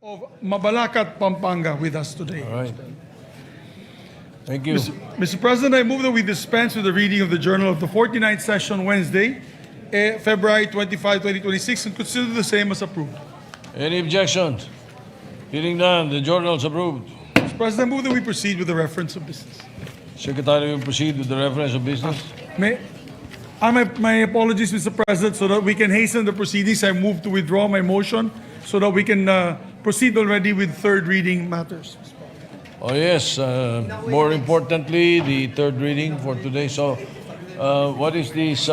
of Mabalacat, Pampanga with us today. All right. Thank you. Mr. President, I move that we dispense with the reading of the journal of the 49th session Wednesday, February 25, 2026, and consider the same as approved. Any objections? Hearing none, the journal is approved. Mr. President, I move that we proceed with the reference of business. Secretary will proceed with the reference of business. My apologies, Mr. President, so that we can hasten the proceedings. I move to withdraw my motion so that we can proceed already with third reading matters. Oh yes, more importantly, the third reading for today. So, what is this?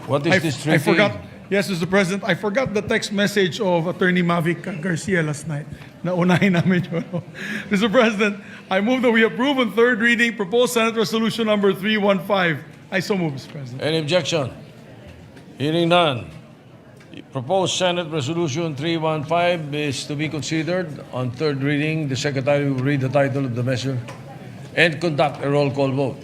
What is this treaty? I forgot. Yes, Mr. President, I forgot the text message of Attorney Mavic Garcia last night. Naunahin namin yun. Mr. President, I move that we approve on third reading proposed Senate Resolution number 315. I so move, Mr. President. Any objection? Hearing none. The proposed Senate Resolution 315 is to be considered on third reading. The Secretary will read the title of the measure and conduct a roll call vote.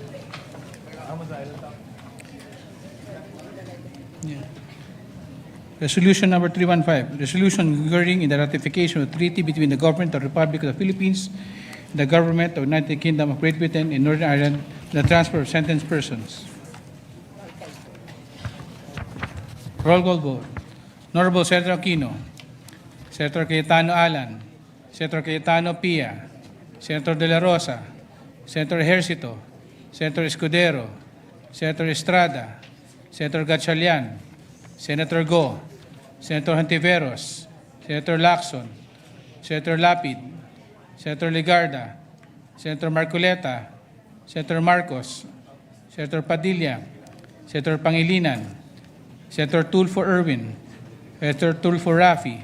Resolution number 315, resolution concurring in the ratification of the treaty between the government of the Republic of the Philippines and the government of the United Kingdom of Great Britain and Northern Ireland, the transfer of sentenced persons. Roll call vote. Honorable Senator Aquino, Senator Cayetano Alan, Senator Cayetano Pia, Senator De La Rosa, Senator Ejercito, Senator Escudero, Senator Estrada, Senator Gatchalian, Senator Go, Senator Hontiveros, Senator Lacson, Senator Lapid, Senator Ligarda, Senator Marcoleta, Senator Marcos, Senator Padilla, Senator Pangilinan, Senator Tulfo Erwin, Senator Tulfo Rafi,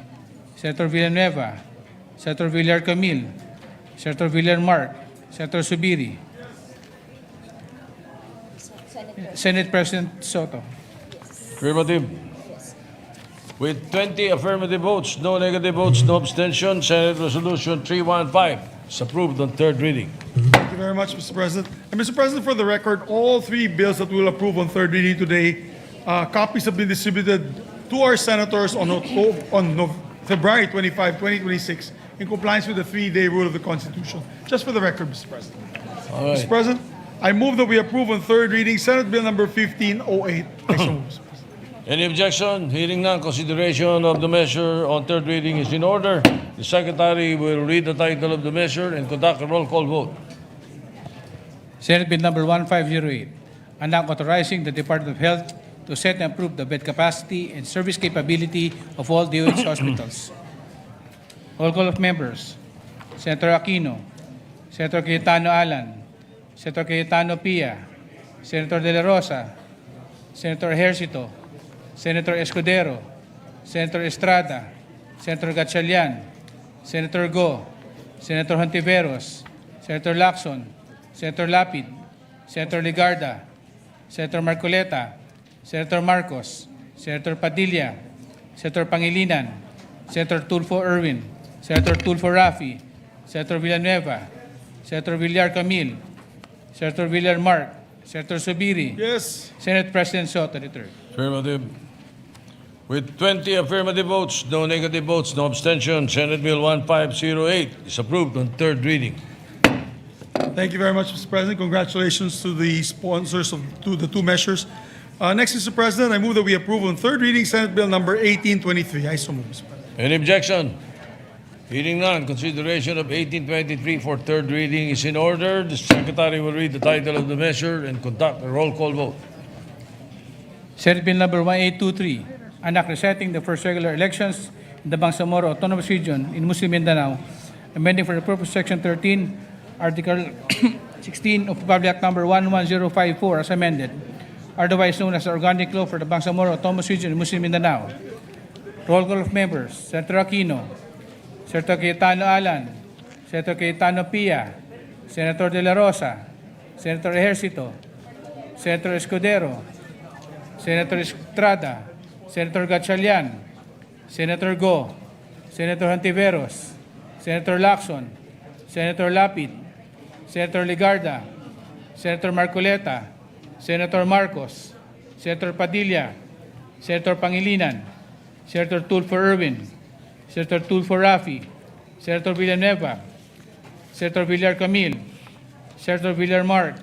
Senator Villanueva, Senator Villar Camil, Senator Villar Mark, Senator Subiri, Senate President Soto. Affirmative. With 20 affirmative votes, no negative votes, no abstention, Senate Resolution 315 is approved on third reading. Thank you very much, Mr. President. And Mr. President, for the record, all three bills that we will approve on third reading today, copies have been distributed to our senators on February 25, 2026, in compliance with the three-day rule of the Constitution. Just for the record, Mr. President. All right. Mr. President, I move that we approve on third reading Senate Bill number 1508. I so move, Mr. President. Any objection? Hearing none, consideration of the measure on third reading is in order. The Secretary will read the title of the measure and conduct a roll call vote. Senate Bill number 1508, an act authorizing the Department of Health to set and approve the bed capacity and service capability of all DOH hospitals. Roll call of members. Senator Aquino, Senator Cayetano Alan, Senator Cayetano Pia, Senator De La Rosa, Senator Ejercito, Senator Escudero, Senator Estrada, Senator Gatchalian, Senator Go, Senator Hontiveros, Senator Lacson, Senator Lapid, Senator Ligarda, Senator Marcoleta, Senator Marcos, Senator Padilla, Senator Pangilinan, Senator Tulfo Erwin, Senator Tulfo Rafi, Senator Villanueva, Senator Villar Camil, Senator Villar Mark, Senator Subiri, Yes. Senate President Soto III. Affirmative. With 20 affirmative votes, no negative votes, no abstention, Senate Bill 1508 is approved on third reading. Thank you very much, Mr. President. Congratulations to the sponsors of the two measures. Next, Mr. President, I move that we approve on third reading Senate Bill number 1823. I so move, Mr. President. Any objection? Hearing none, consideration of 1823 for third reading is in order. The Secretary will read the title of the measure and conduct a roll call vote. Senate Bill number 1823, an act resetting the first regular elections in the Bangsamoro Autonomous Region in Muslim Mindanao, amending for the purpose Section 13, Article 16 of Public Act number 11054 as amended, otherwise known as the Organic Law for the Bangsamoro Autonomous Region in Muslim Mindanao. Roll call of members. Senator Aquino, Senator Cayetano Alan, Senator Cayetano Pia, Senator De La Rosa, Senator Ejercito, Senator Escudero, Senator Estrada, Senator Gatchalian, Senator Go, Senator Hontiveros, Senator Lacson, Senator Lapid, Senator Ligarda, Senator Marcoleta, Senator Marcos, Senator Padilla, Senator Pangilinan, Senator Tulfo Erwin, Senator Tulfo Rafi, Senator Villanueva, Senator Villar Camil, Senator Villar Mark,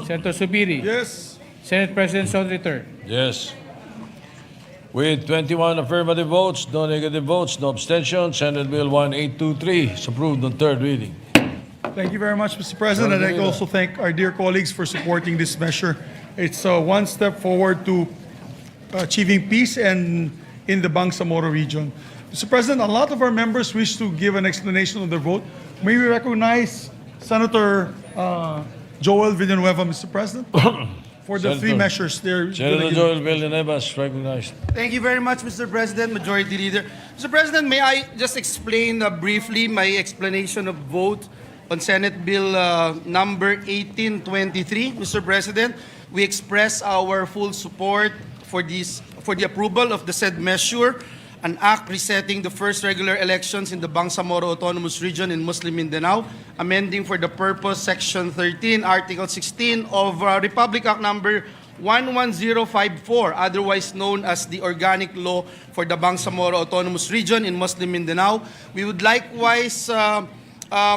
Senator Subiri, Yes. Senate President Sonny III. Yes. With 21 affirmative votes, no negative votes, no abstentions, Senate Bill 1823 is approved on third reading. Thank you very much, Mr. President. I'd like to also thank our dear colleagues for supporting this measure. It's one step forward to achieving peace and in the Bangsamoro region. Mr. President, a lot of our members wish to give an explanation of their vote. May we recognize Senator Joel Villanueva, Mr. President, for the three Senator. measures they're Senator gonna give. Joel Villanueva is recognized. Thank you very much, Mr. President, Majority Leader. Mr. President, may I just explain briefly my explanation of vote on Senate Bill number 1823. Mr. President, we express our full support for the approval of the said measure, an act resetting the first regular elections in the Bangsamoro Autonomous Region in Muslim Mindanao, amending for the purpose Section 13, Article 16 of Republic Act number 11054, otherwise known as the Organic Law for the Bangsamoro Autonomous Region in Muslim Mindanao. We would likewise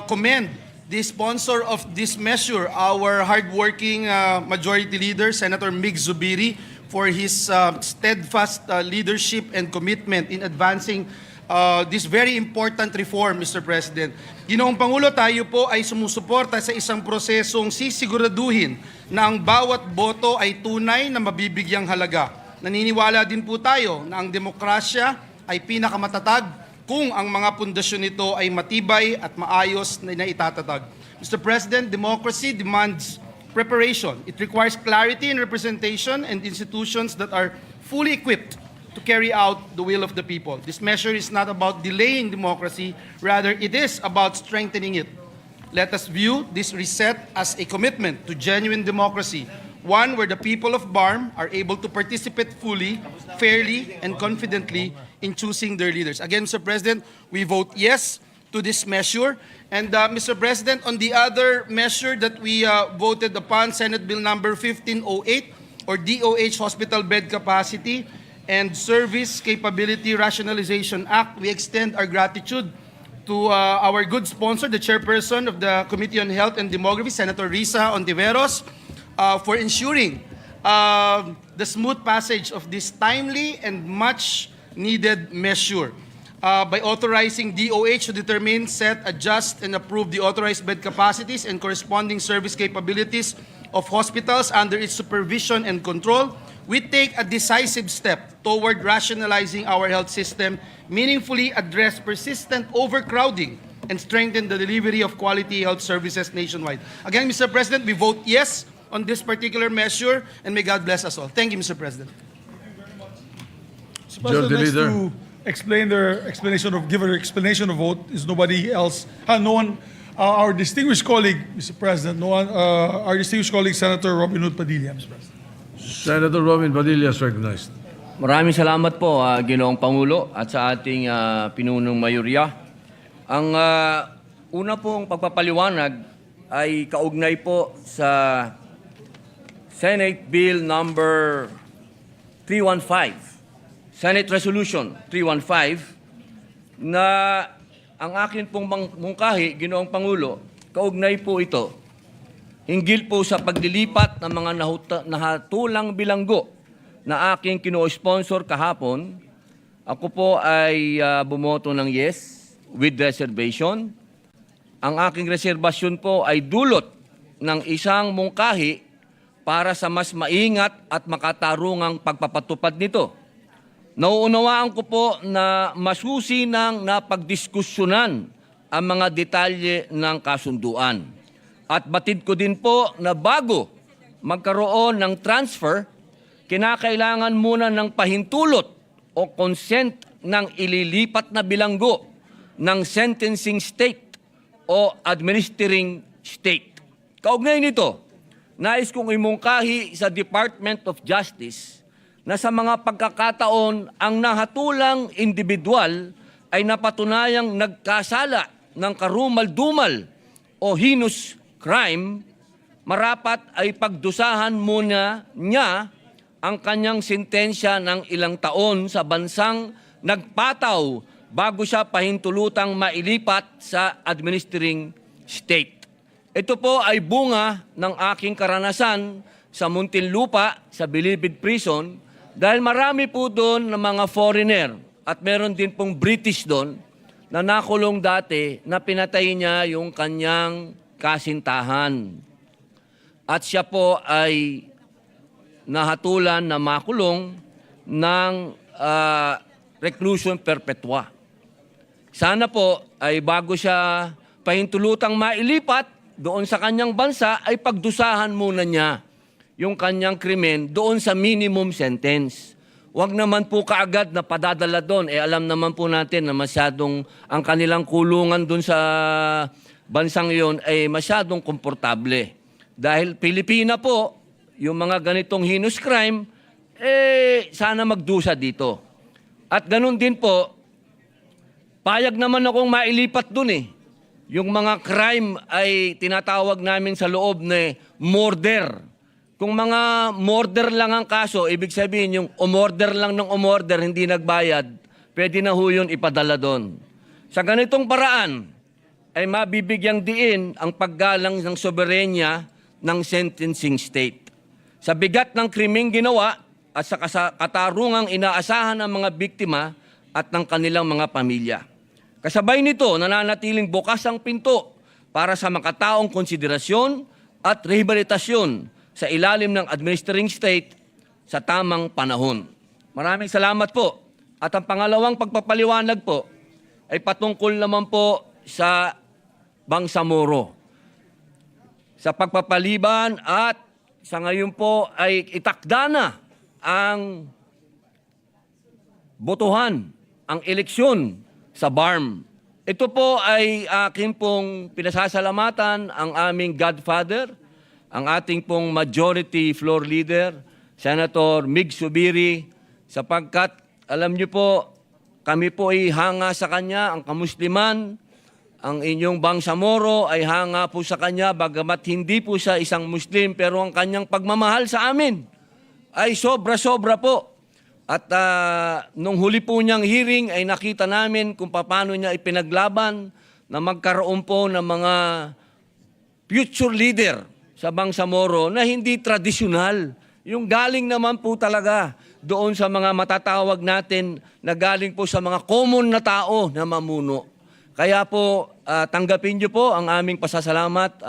commend the sponsor of this measure, our hardworking Majority Leader, Senator Mig Zubiri, for his steadfast leadership and commitment in advancing this very important reform, Mr. President. Ginoong Pangulo, tayo po ay sumusuporta sa isang prosesong sisiguraduhin na ang bawat boto ay tunay na mabibigyang halaga. Naniniwala din po tayo na ang demokrasya ay pinakamatatag kung ang mga pundasyon nito ay matibay at maayos na itatatag. Mr. President, democracy demands preparation. It requires clarity in representation and institutions that are fully equipped to carry out the will of the people. This measure is not about delaying democracy, rather it is about strengthening it. Let us view this reset as a commitment to genuine democracy, one where the people of BARM are able to participate fully, fairly, and confidently in choosing their leaders. Again, Mr. President, we vote yes to this measure. And Mr. President, on the other measure that we voted upon, Senate Bill number 1508, or DOH Hospital Bed Capacity and Service Capability Rationalization Act, we extend our gratitude to our good sponsor, the chairperson of the Committee on Health and Demography, Senator Risa Ontiveros, for ensuring the smooth passage of this timely and much needed measure. By authorizing DOH to determine, set, adjust, and approve the authorized bed capacities and corresponding service capabilities of hospitals under its supervision and control, we take a decisive step toward rationalizing our health system, meaningfully address persistent overcrowding, and strengthen the delivery of quality health services nationwide. Again, Mr. President, we vote yes on this particular measure, and may God bless us all. Thank you, Mr. President. Mr. President, Majority next Leader. to explain their explanation of, give an explanation of vote is nobody else, no one, our distinguished colleague, Mr. President, no one, our distinguished colleague, Senator Robin Hood Padilla, Mr. President. Senator Robin Padilla is recognized. Maraming salamat po, Ginoong Pangulo, at sa ating pinunong mayorya. Ang una pong pagpapaliwanag ay kaugnay po sa Senate Bill number 315. Senate Resolution 315 na ang akin pong mungkahi, Ginoong Pangulo, kaugnay po ito. Hinggil po sa paglilipat ng mga nahatulang bilanggo na aking kino-sponsor kahapon. Ako po ay bumoto ng yes with reservation. Ang aking reservasyon po ay dulot ng isang mungkahi para sa mas maingat at makatarungang pagpapatupad nito. Nauunawaan ko po na masusi ng napagdiskusyonan ang mga detalye ng kasunduan. At batid ko din po na bago magkaroon ng transfer, kinakailangan muna ng pahintulot o consent ng ililipat na bilanggo ng sentencing state o administering state. Kaugnay nito, nais kong imungkahi sa Department of Justice na sa mga pagkakataon ang nahatulang individual ay napatunayang nagkasala ng karumal-dumal o heinous crime, marapat ay pagdusahan muna niya ang kanyang sentensya ng ilang taon sa bansang nagpataw bago siya pahintulutang mailipat sa administering state. Ito po ay bunga ng aking karanasan sa Muntinlupa, sa Bilibid Prison, dahil marami po doon ng mga foreigner at meron din pong British doon na nakulong dati na pinatay niya yung kanyang kasintahan. At siya po ay nahatulan na makulong ng reclusion perpetua. Sana po ay bago siya pahintulutang mailipat doon sa kanyang bansa ay pagdusahan muna niya yung kanyang krimen doon sa minimum sentence. Huwag naman po kaagad na padadala doon. Alam naman po natin na masyadong ang kanilang kulungan doon sa bansang iyon ay masyadong komportable. Dahil Pilipina po, yung mga ganitong heinous crime, sana magdusa dito. At ganun din po, payag naman akong mailipat doon eh. Yung mga crime ay tinatawag namin sa loob na murder. Kung mga murder lang ang kaso, ibig sabihin yung umorder lang ng umorder, hindi nagbayad, pwede na ho yun ipadala doon. Sa ganitong paraan, ay mabibigyang diin ang paggalang ng soberenya ng sentencing state. Sa bigat ng krimeng ginawa at sa katarungang inaasahan ng mga biktima at ng kanilang mga pamilya. Kasabay nito, nananatiling bukas ang pinto para sa makataong konsiderasyon at rehabilitasyon sa ilalim ng administering state sa tamang panahon. Maraming salamat po. At ang pangalawang pagpapaliwanag po ay patungkol naman po sa Bangsamoro. Sa pagpapaliban at sa ngayon po ay itakda na ang botohan, ang eleksyon sa BARM. Ito po ay aking pong pinasasalamatan ang aming godfather, ang ating pong majority floor leader, Senator Mig Subiri, sapagkat alam niyo po, kami po ay hanga sa kanya, ang kamusliman, ang inyong Bangsamoro ay hanga po sa kanya, bagamat hindi po siya isang Muslim, pero ang kanyang pagmamahal sa amin ay sobra-sobra po. At nung huli po niyang hearing ay nakita namin kung paano niya ipinaglaban na magkaroon po ng mga future leader sa Bangsamoro na hindi tradisyonal. Yung galing naman po talaga doon sa mga matatawag natin na galing po sa mga common na tao na mamuno. Kaya po, tanggapin niyo po ang aming pasasalamat,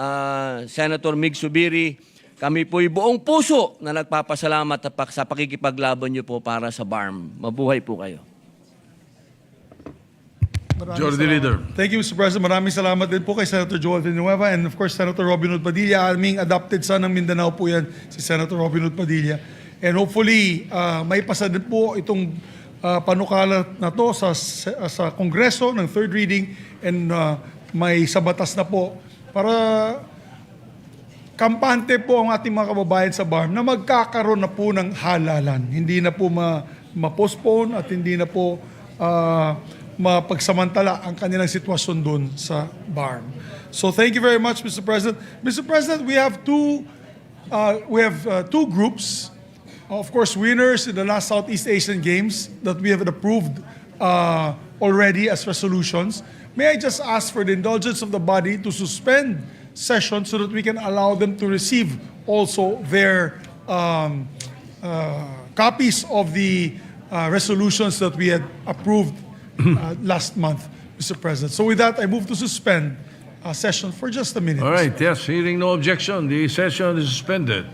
Senator Mig Subiri. Kami po'y buong puso na nagpapasalamat sa pakikipaglaban niyo po para sa BARM. Mabuhay po kayo. Majority Leader. Thank you, Mr. President. Maraming salamat din po kay Senator Joel Villanueva and of course, Senator Robin Hood Padilla. Aming adopted son ng Mindanao po yan, si Senator Robin Hood Padilla. And hopefully, may pasa din po itong panukala na to sa Kongreso ng third reading and may sabatas na po para kampante po ang ating mga kababayan sa BARM na magkakaroon na po ng halalan. Hindi na po ma-postpone at hindi na po mapagsamantala ang kanilang sitwasyon doon sa BARM. So thank you very much, Mr. President. Mr. President, we have two groups. Of course, winners in the last Southeast Asian Games that we have approved already as resolutions. May I just ask for the indulgence of the body to suspend session so that we can allow them to receive also their copies of the resolutions that we had approved last month, Mr. President. So with that, I move to suspend session for just a minute. All right, yes, hearing no objection, the session is suspended.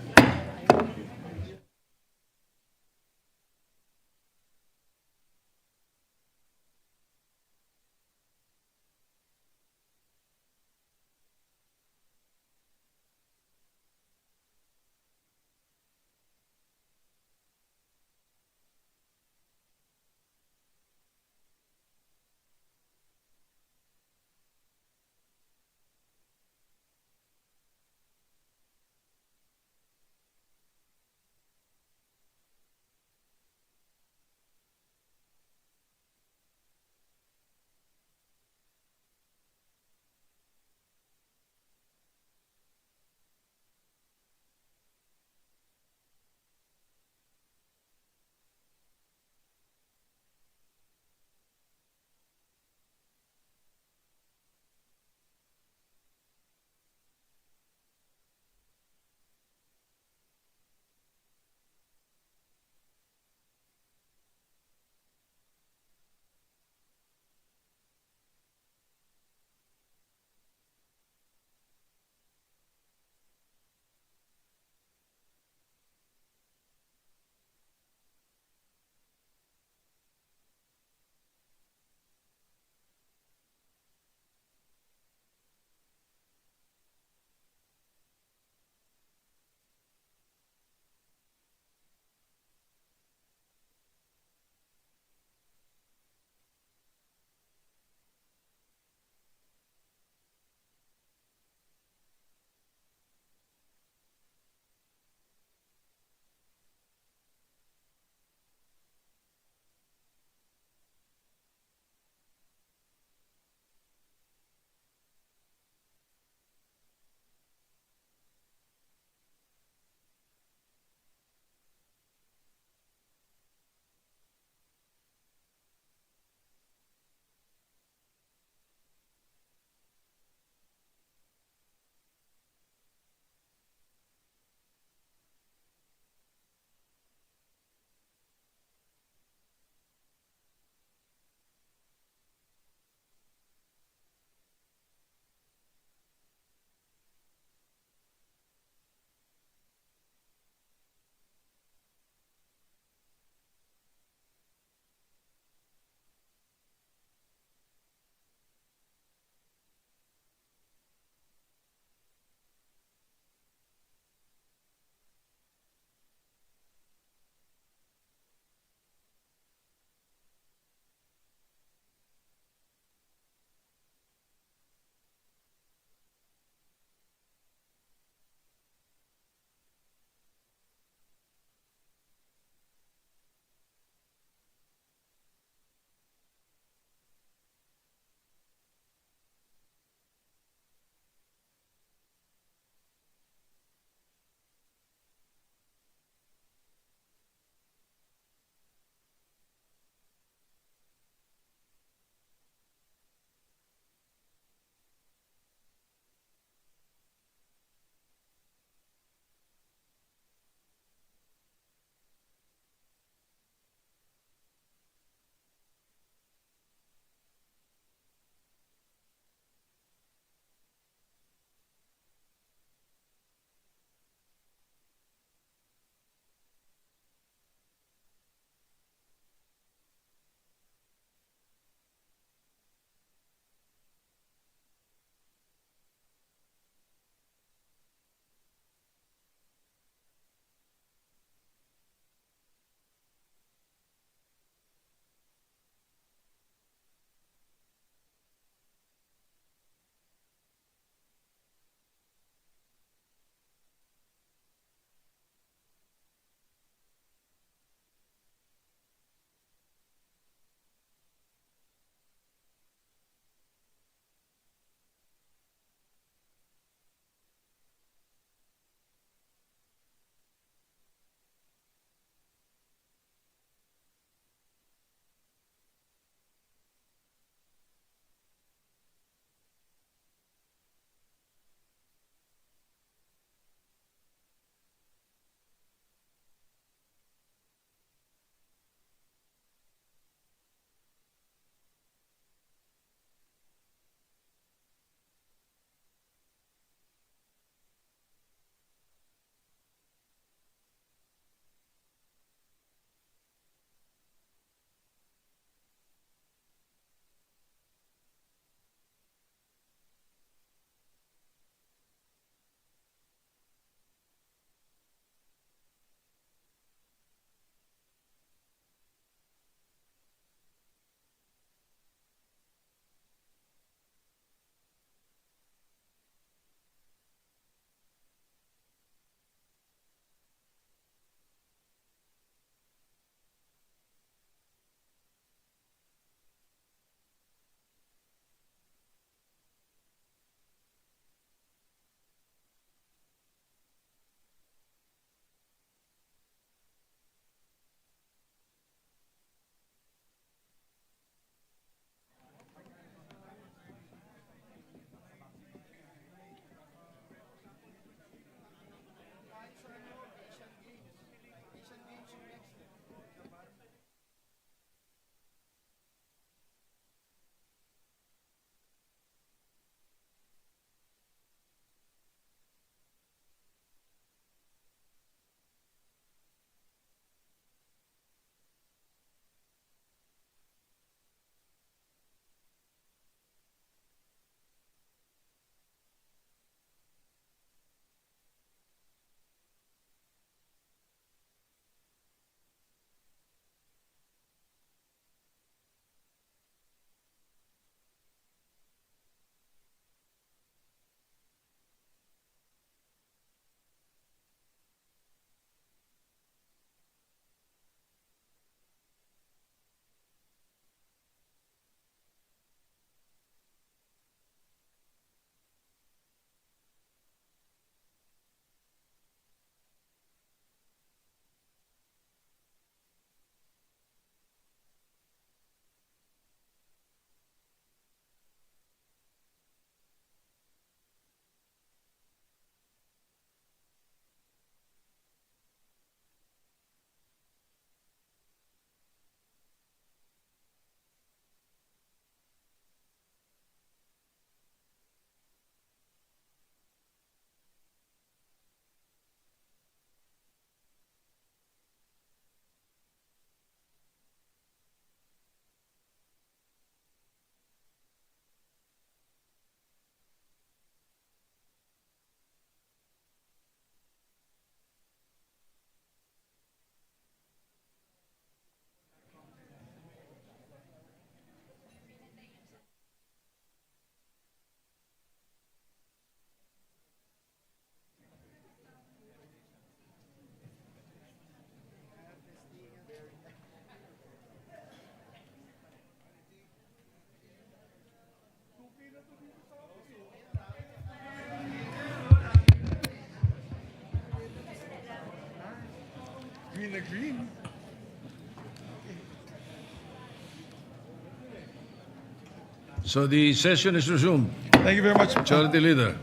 So the session is resumed. Thank you very much. Majority Leader.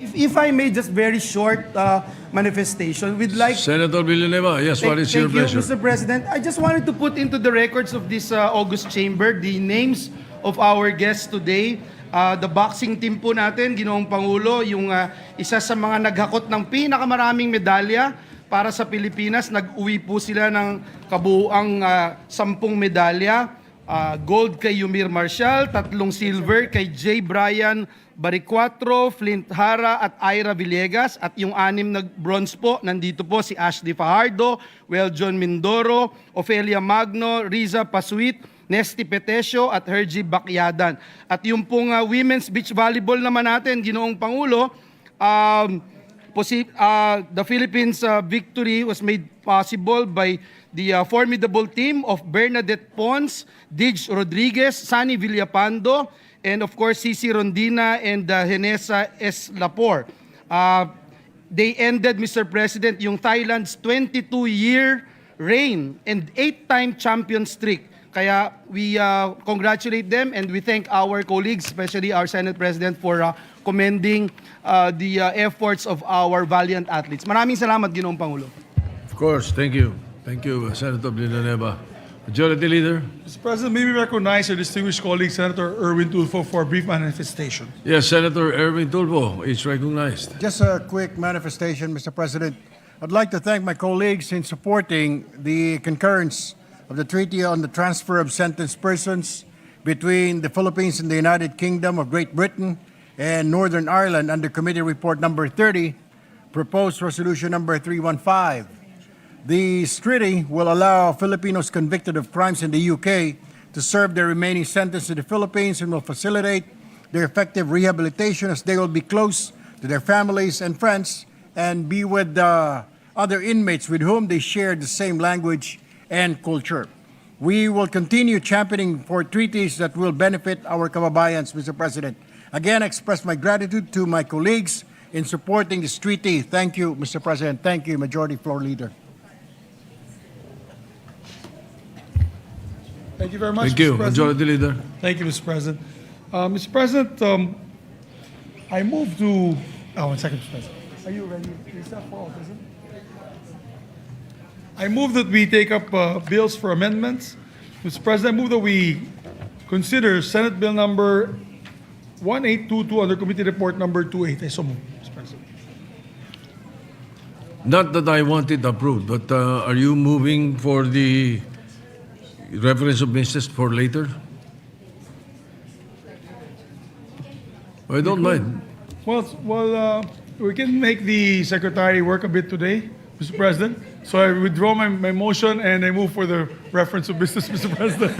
If I may, just very short manifestation, we'd like... Senator Villanueva, yes, what is your Thank you, pleasure? Mr. President. I just wanted to put into the records of this August Chamber the names of our guests today. The boxing team po natin, Ginoong Pangulo, yung isa sa mga naghakot ng pinakamaraming medalya para sa Pilipinas. Nag-uwi po sila ng kabuuang 10 medalya. Gold kay Yumir Marshall, 3 silver kay J. Brian Baricuatro, Flint Hara at Ira Villegas, at yung 6 na bronze po, nandito po si Ashley Fajardo, John Mindoro, Ofelia Magno, Riza Pasuit, Nesty Petesio at Hergie Bakyadan. At yung pong women's beach volleyball naman natin, Ginoong Pangulo, the Philippines victory was made possible by the formidable team of Bernadette Pons, Dij Rodriguez, Sunny Villapando, and of course Cici Rondina and Henesa S. Lapor. They ended, Mr. President, yung Thailand's 22-year reign and 8-time champion streak. Kaya we congratulate them and we thank our colleagues, especially our Senate President, for commending the efforts of our valiant athletes. Maraming salamat, Ginoong Pangulo. Of course, thank you. Thank you, Senator Villanueva. Majority Leader. Mr. President, may we recognize our distinguished colleague, Senator Erwin Tulfo, for a brief manifestation. Yes, Senator Erwin Tulfo is recognized. Just a quick manifestation, Mr. President. I'd like to thank my colleagues in supporting the concurrence of the Treaty on the Transfer of Sentenced Persons between the Philippines and the United Kingdom of Great Britain and Northern Ireland under Committee Report number 30, proposed resolution number 315. This treaty will allow Filipinos convicted of crimes in the UK to serve their remaining sentence in the Philippines and will facilitate their effective rehabilitation as they will be close to their families and friends and be with other inmates with whom they share the same language and culture. We will continue championing for treaties that will benefit our kababayans, Mr. President. Again, I express my gratitude to my colleagues in supporting this treaty. Thank you, Mr. President. Thank you, Majority Floor Leader. Thank you very much, Thank you, Mr. President. Majority Leader. Thank you, Mr. President. Mr. President, I move to... Oh, 1 second, Mr. President. Are you ready? Is that for all, President? I move that we take up bills for amendments. Mr. President, I move that we consider Senate Bill number 1822 under Committee Report number 28. I so move, Mr. President. Not that I want it approved, but are you moving for the reference of business for later? I don't mind. Well, we can make the Secretary work a bit today, Mr. President. So I withdraw my motion and I move for the reference of business, Mr. President.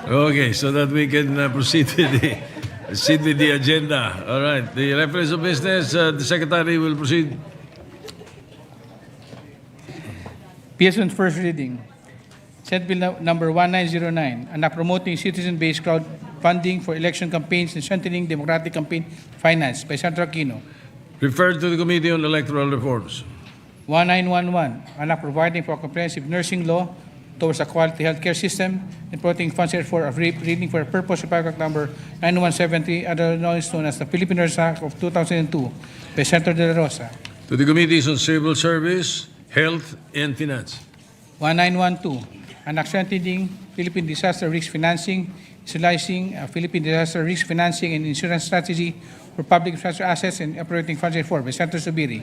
Okay, so that we can proceed with the agenda. All right, the reference of business, the Secretary will proceed. PS on first reading. Senate Bill number 1909, act promoting citizen-based crowdfunding for election campaigns and strengthening democratic campaign finance by Senator Aquino. Referred to the Committee on Electoral Reforms. 1911, act providing for a comprehensive nursing law towards a quality healthcare system and promoting funds for a reading for a purpose of paragraph number 9170, otherwise known as the Philippine Nurse Act of 2002 by Senator De La Rosa. To the Committees on Civil Service, Health, and Finance. 1912, act strengthening Philippine disaster risk financing, utilizing Philippine disaster risk financing and insurance strategy for public infrastructure assets and operating funds for by Senator Subiri.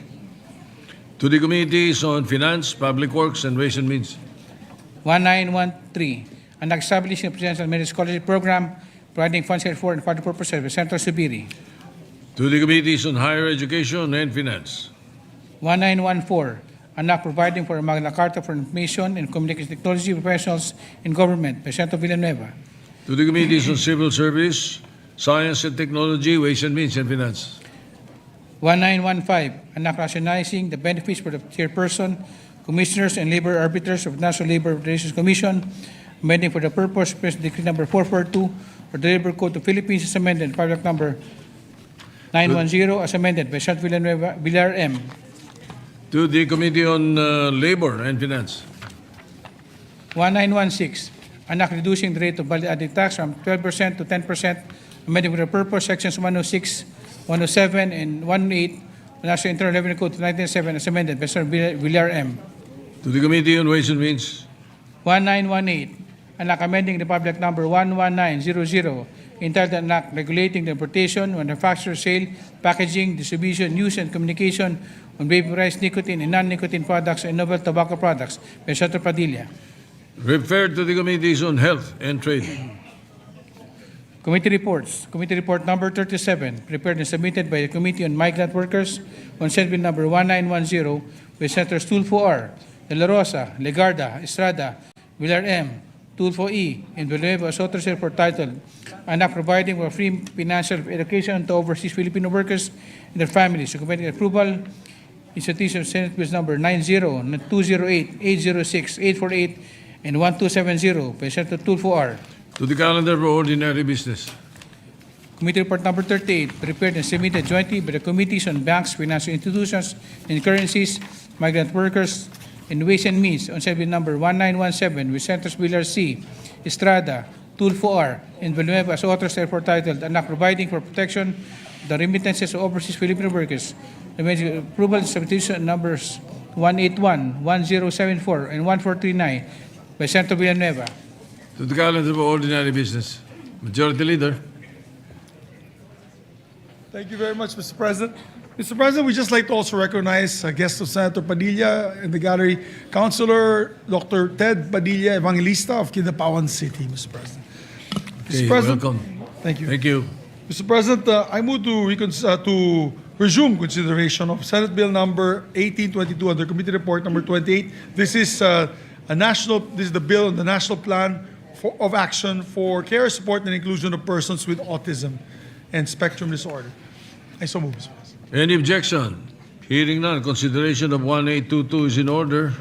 To the Committees on Finance, Public Works, and Ways and Means. 1913, act establishing a presidential merit scholarship program, providing funds for and further purposes by Senator Subiri. To the Committees on Higher Education and Finance. 1914, act providing for a Magna Carta for information and communication technology professionals in government by Senator Villanueva. To the Committees on Civil Service, Science and Technology, Ways and Means, and Finance. 1915, act rationalizing the benefits for the chairperson, commissioners, and labor arbiters of the National Labor Relations Commission, amending for the purpose of President Decree number 442 for the Labor Code of Philippines as amended, paragraph number 910 as amended by Senator Villanueva, Villar M. To the Committee on Labor and Finance. 1916, an act reducing the rate of value-added tax from 12% to 10%, amending for the purpose sections 106, 107, and 108 of the National Internal Revenue Code of 1997 as amended by Senator Villar M. To the Committee on Ways and Means. 1918, an act amending Republic Number 11900, entitled an act regulating the importation, manufacture, sale, packaging, distribution, use, and communication on vaporized nicotine and non-nicotine products and novel tobacco products by Senator Padilla. Referred to the Committees on Health and Trade. Committee reports. Committee report number 37, prepared and submitted by the Committee on Migrant Workers on Senate Bill number 1910 by Senators Tulfo R., De La Rosa, Legarda, Estrada, Villar M., Tulfo E., and Villanueva as authors report titled, an act providing for free financial education to overseas Filipino workers and their families. Recommending approval is citation of Senate Bills number 90, 208, 806, 848, and 1270 by Senator Tulfo R. To the calendar for ordinary business. Committee report number 38, prepared and submitted jointly by the Committees on Banks, Financial Institutions, and Currencies, Migrant Workers, and Ways and Means on Senate Bill number 1917 with Senators Villar C., Estrada, Tulfo R., and Villanueva as authors therefore titled, an act providing for protection of the remittances of overseas Filipino workers. The approval of substitution numbers 181, 1074, and 1439 by Senator Villanueva. To the calendar for ordinary business. Majority Leader. Thank you very much, Mr. President. Mr. President, we'd just like to also recognize a guest of Senator Padilla in the gallery, Councilor Dr. Ted Padilla Evangelista of Kidapawan City, Mr. President. Okay, welcome. Thank you. Thank you. Mr. President, I move to resume consideration of Senate Bill number 1822 under Committee Report number 28. This is the bill on the National Plan of Action for Care, Support, and Inclusion of Persons with Autism and Spectrum Disorder. I so move, Mr. President. Any objection? Hearing none, consideration of 1822 is in order.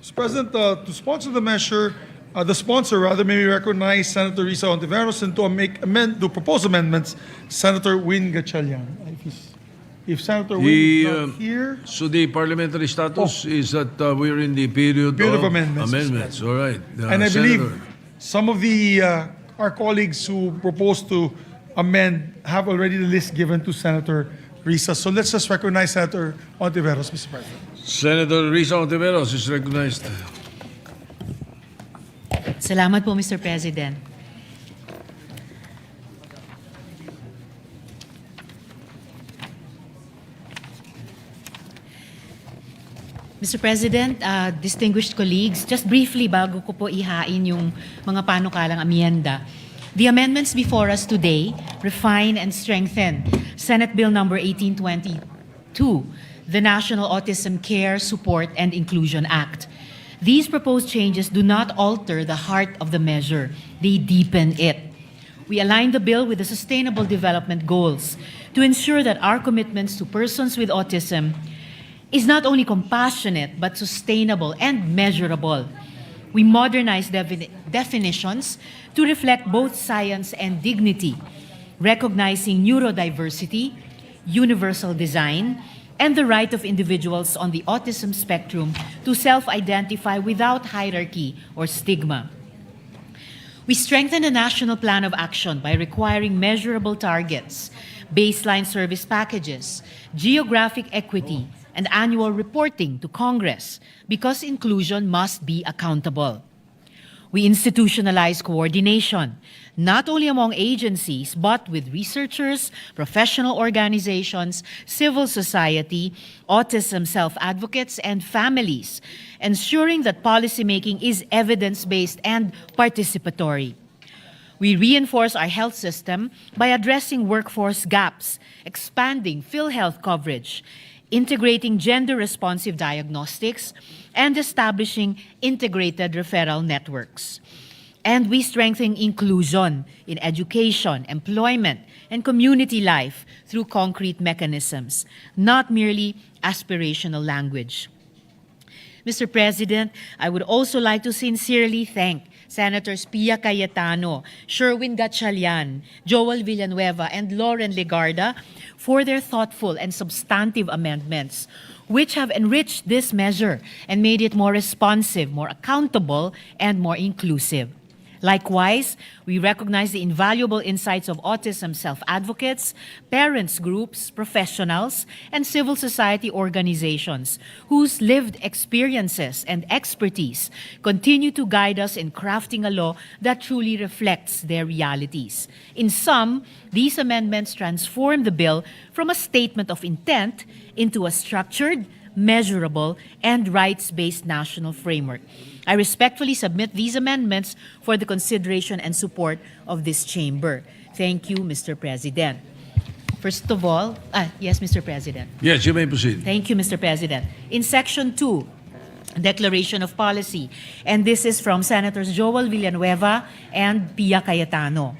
Mr. President, to sponsor the measure, the sponsor rather may recognize Senator Risa Ontiveros and to propose amendments, Senator Win Gatchalian. If Senator Win is not here, So the parliamentary status is that we're in the period of amendments. amendments. All right. and I believe some of our colleagues who proposed to amend have already the list given to Senator Risa. So let's just recognize Senator Ontiveros, Mr. President. Senator Risa Ontiveros is recognized. Salamat po, Mr. President. Mr. President, distinguished colleagues, just briefly bago ko po ihain yung mga panukalang amyenda. The amendments before us today refine and strengthen Senate Bill number 1822, the National Autism Care, Support, and Inclusion Act. These proposed changes do not alter the heart of the measure. They deepen it. We align the bill with the Sustainable Development Goals to ensure that our commitments to persons with autism is not only compassionate but sustainable and measurable. We modernize definitions to reflect both science and dignity, recognizing neurodiversity, universal design, and the right of individuals on the autism spectrum to self-identify without hierarchy or stigma. We strengthen the National Plan of Action by requiring measurable targets, baseline service packages, geographic equity, and annual reporting to Congress because inclusion must be accountable. We institutionalize coordination, not only among agencies, but with researchers, professional organizations, civil society, autism self-advocates, and families, ensuring that policymaking is evidence-based and participatory. We reinforce our health system by addressing workforce gaps, expanding PhilHealth coverage, integrating gender-responsive diagnostics, and establishing integrated referral networks. And we strengthen inclusion in education, employment, and community life through concrete mechanisms, not merely aspirational language. Mr. President, I would also like to sincerely thank Senators Pia Cayetano, Sherwin Gatchalian, Joel Villanueva, and Lauren Legarda for their thoughtful and substantive amendments, which have enriched this measure and made it more responsive, more accountable, and more inclusive. Likewise, we recognize the invaluable insights of autism self-advocates, parents groups, professionals, and civil society organizations whose lived experiences and expertise continue to guide us in crafting a law that truly reflects their realities. In sum, these amendments transform the bill from a statement of intent into a structured, measurable, and rights-based national framework. I respectfully submit these amendments for the consideration and support of this chamber. Thank you, Mr. President. First of all, yes, Mr. President. Yes, you may proceed. Thank you, Mr. President. In Section 2, Declaration of Policy, and this is from Senators Joel Villanueva and Pia Cayetano.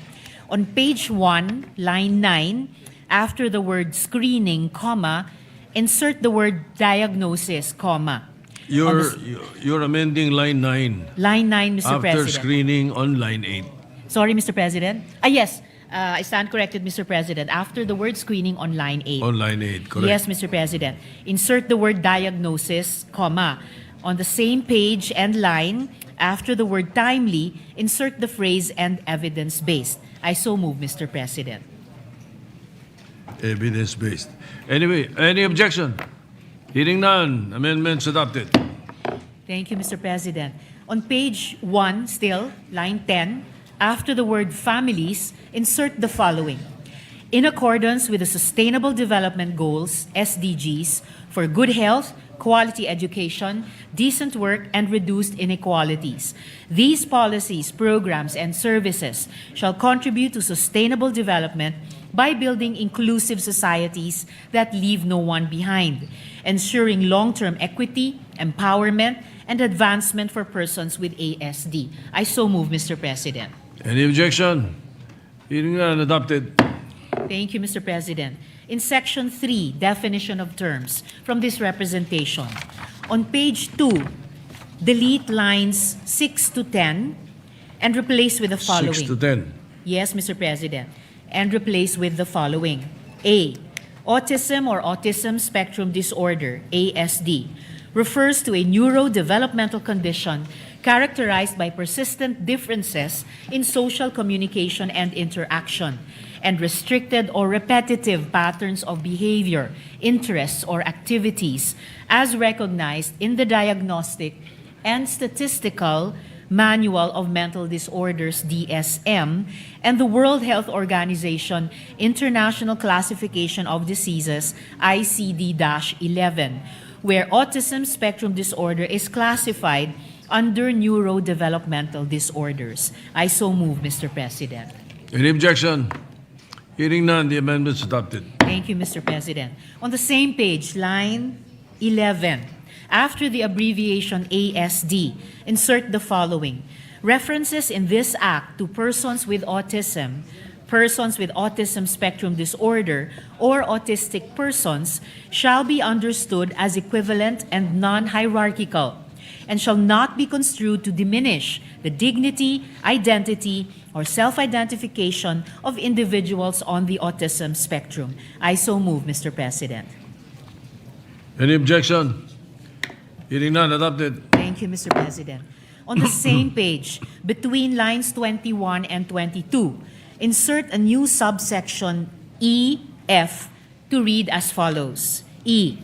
On page 1, line 9, after the word screening, comma, insert the word diagnosis, comma. You're amending line 9 Line 9, Mr. after President. screening on line 8. Sorry, Mr. President. Yes, I stand corrected, Mr. President. After the word screening on line 8. On line 8, correct. Yes, Mr. President. Insert the word diagnosis, comma. On the same page and line, after the word timely, insert the phrase and evidence-based. I so move, Mr. President. Evidence-based. Anyway, any objection? Hearing none, amendments adopted. Thank you, Mr. President. On page 1, still, line 10, after the word families, insert the following. In accordance with the Sustainable Development Goals, SDGs, for good health, quality education, decent work, and reduced inequalities. These policies, programs, and services shall contribute to sustainable development by building inclusive societies that leave no one behind, ensuring long-term equity, empowerment, and advancement for persons with ASD. I so move, Mr. President. Any objection? Hearing none, adopted. Thank you, Mr. President. In Section 3, definition of terms from this representation, on page 2, delete lines 6 to 10 and replace with the following. 6 to 10. Yes, Mr. President. And replace with the following. A, autism or autism spectrum disorder, ASD, refers to a neurodevelopmental condition characterized by persistent differences in social communication and interaction, and restricted or repetitive patterns of behavior, interests, or activities as recognized in the Diagnostic and Statistical Manual of Mental Disorders, DSM, and the World Health Organization International Classification of Diseases, ICD-11, where autism spectrum disorder is classified under neurodevelopmental disorders. I so move, Mr. President. Any objection? Hearing none, the amendment is adopted. Thank you, Mr. President. On the same page, line 11, after the abbreviation ASD, insert the following. References in this act to persons with autism spectrum disorder, or autistic persons shall be understood as equivalent and non-hierarchical, and shall not be construed to diminish the dignity, identity, or self-identification of individuals on the autism spectrum. I so move, Mr. President. Any objection? Hearing none, adopted. Thank you, Mr. President. On the same page, between lines 21 and 22, insert a new subsection EF to read as follows. E.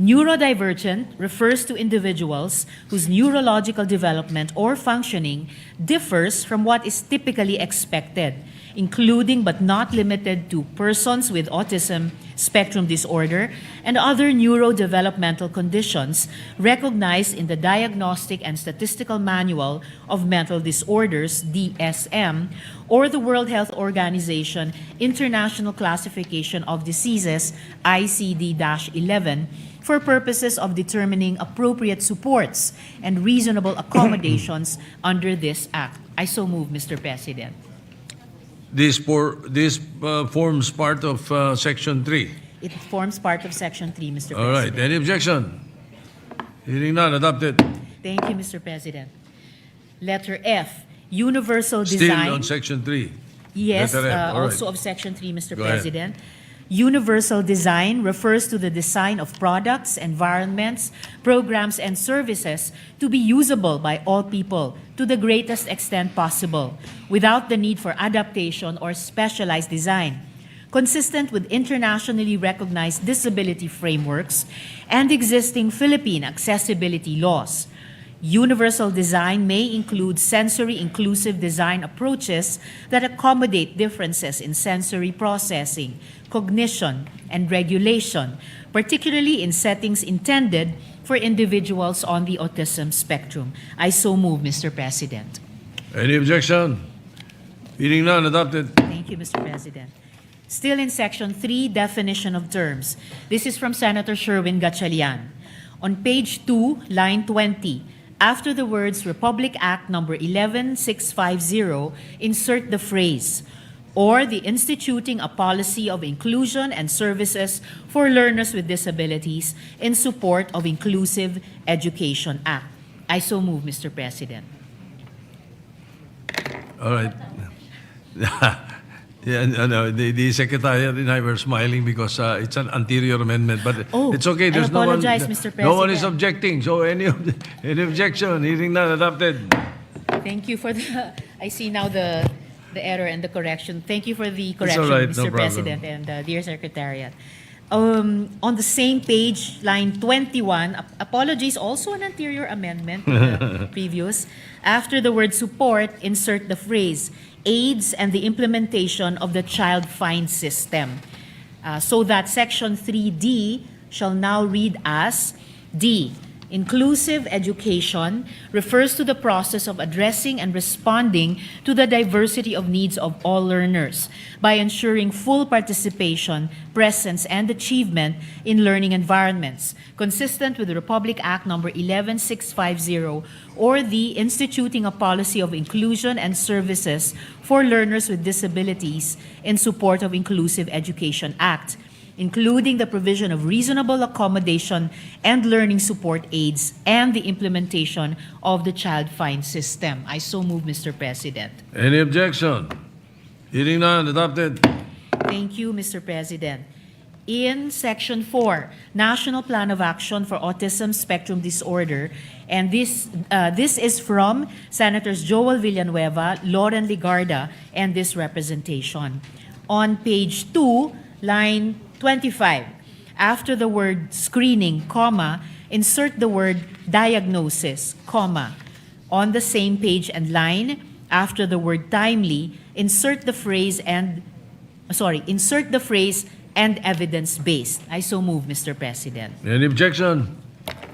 Neurodivergent refers to individuals whose neurological development or functioning differs from what is typically expected, including but not limited to persons with autism spectrum disorder and other neurodevelopmental conditions recognized in the Diagnostic and Statistical Manual of Mental Disorders, DSM, or the World Health Organization International Classification of Diseases, ICD-11, for purposes of determining appropriate supports and reasonable accommodations under this Act. I so move, Mr. President. This forms part of Section 3. It forms part of Section 3, Mr. All right. President. Any objection? Hearing none, adopted. Thank you, Mr. President. Letter F, universal Still design. on Section 3. Yes, Letter F, all right. also of Section 3, Mr. Go ahead. President. Universal design refers to the design of products, environments, programs, and services to be usable by all people to the greatest extent possible, without the need for adaptation or specialized design, consistent with internationally recognized disability frameworks and existing Philippine accessibility laws. Universal design may include sensory-inclusive design approaches that accommodate differences in sensory processing, cognition, and regulation, particularly in settings intended for individuals on the autism spectrum. I so move, Mr. President. Any objection? Hearing none, adopted. Thank you, Mr. President. Still in Section 3, definition of terms. This is from Senator Sherwin Gatchalian. On page 2, line 20, after the words Republic Act number 11650, insert the phrase, or the instituting a policy of inclusion and services for learners with disabilities in support of Inclusive Education Act. I so move, Mr. President. All right. Yeah, the Secretariat and I were smiling because it's an anterior amendment, but Oh, it's okay. I There's apologize, no one, Mr. No one is President. objecting. So any objection? Hearing none, adopted. Thank you for the, I see now the error and the correction. Thank you for the all correction, right, no Mr. problem. President and dear Secretariat. On the same page, line 21, apologies, also an anterior amendment to the previous. After the word support, insert the phrase, aids and the implementation of the child find system. So that section 3D shall now read as D. Inclusive education refers to the process of addressing and responding to the diversity of needs of all learners by ensuring full participation, presence, and achievement in learning environments, consistent with the Republic Act number 11650, or the Instituting a Policy of Inclusion and Services for Learners with Disabilities in Support of Inclusive Education Act, including the provision of reasonable accommodation and learning support aids and the implementation of the child find system. I so move, Mr. President. Any objection? Hearing none, adopted. Thank you, Mr. President. In Section 4, National Plan of Action for Autism Spectrum Disorder, and this is from Senators Joel Villanueva, Lauren Ligarda, and this representation. On page 2, line 25, after the word screening, comma, insert the word diagnosis, comma. On the same page and line, after the word timely, insert the phrase and evidence-based. I so move, Mr. President. Any objection?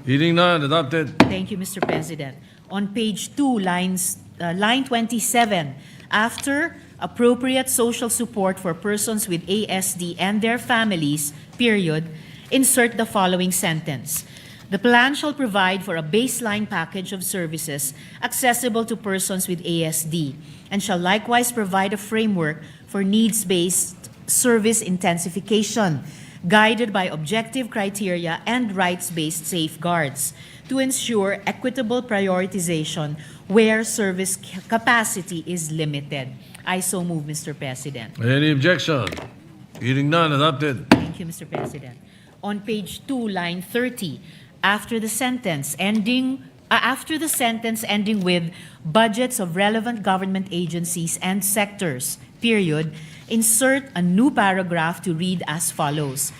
Hearing none, adopted. Thank you, Mr. President. On page 2, line 27, after appropriate social support for persons with ASD and their families, period, insert the following sentence. The plan shall provide for a baseline package of services accessible to persons with ASD and shall likewise provide a framework for needs-based service intensification, guided by objective criteria and rights-based safeguards to ensure equitable prioritization where service capacity is limited. I so move, Mr. President. Any objection? Hearing none, adopted. Thank you, Mr. President. On page 2, line 30, after the sentence ending with budgets of relevant government agencies and sectors, period, insert a new paragraph to read as follows.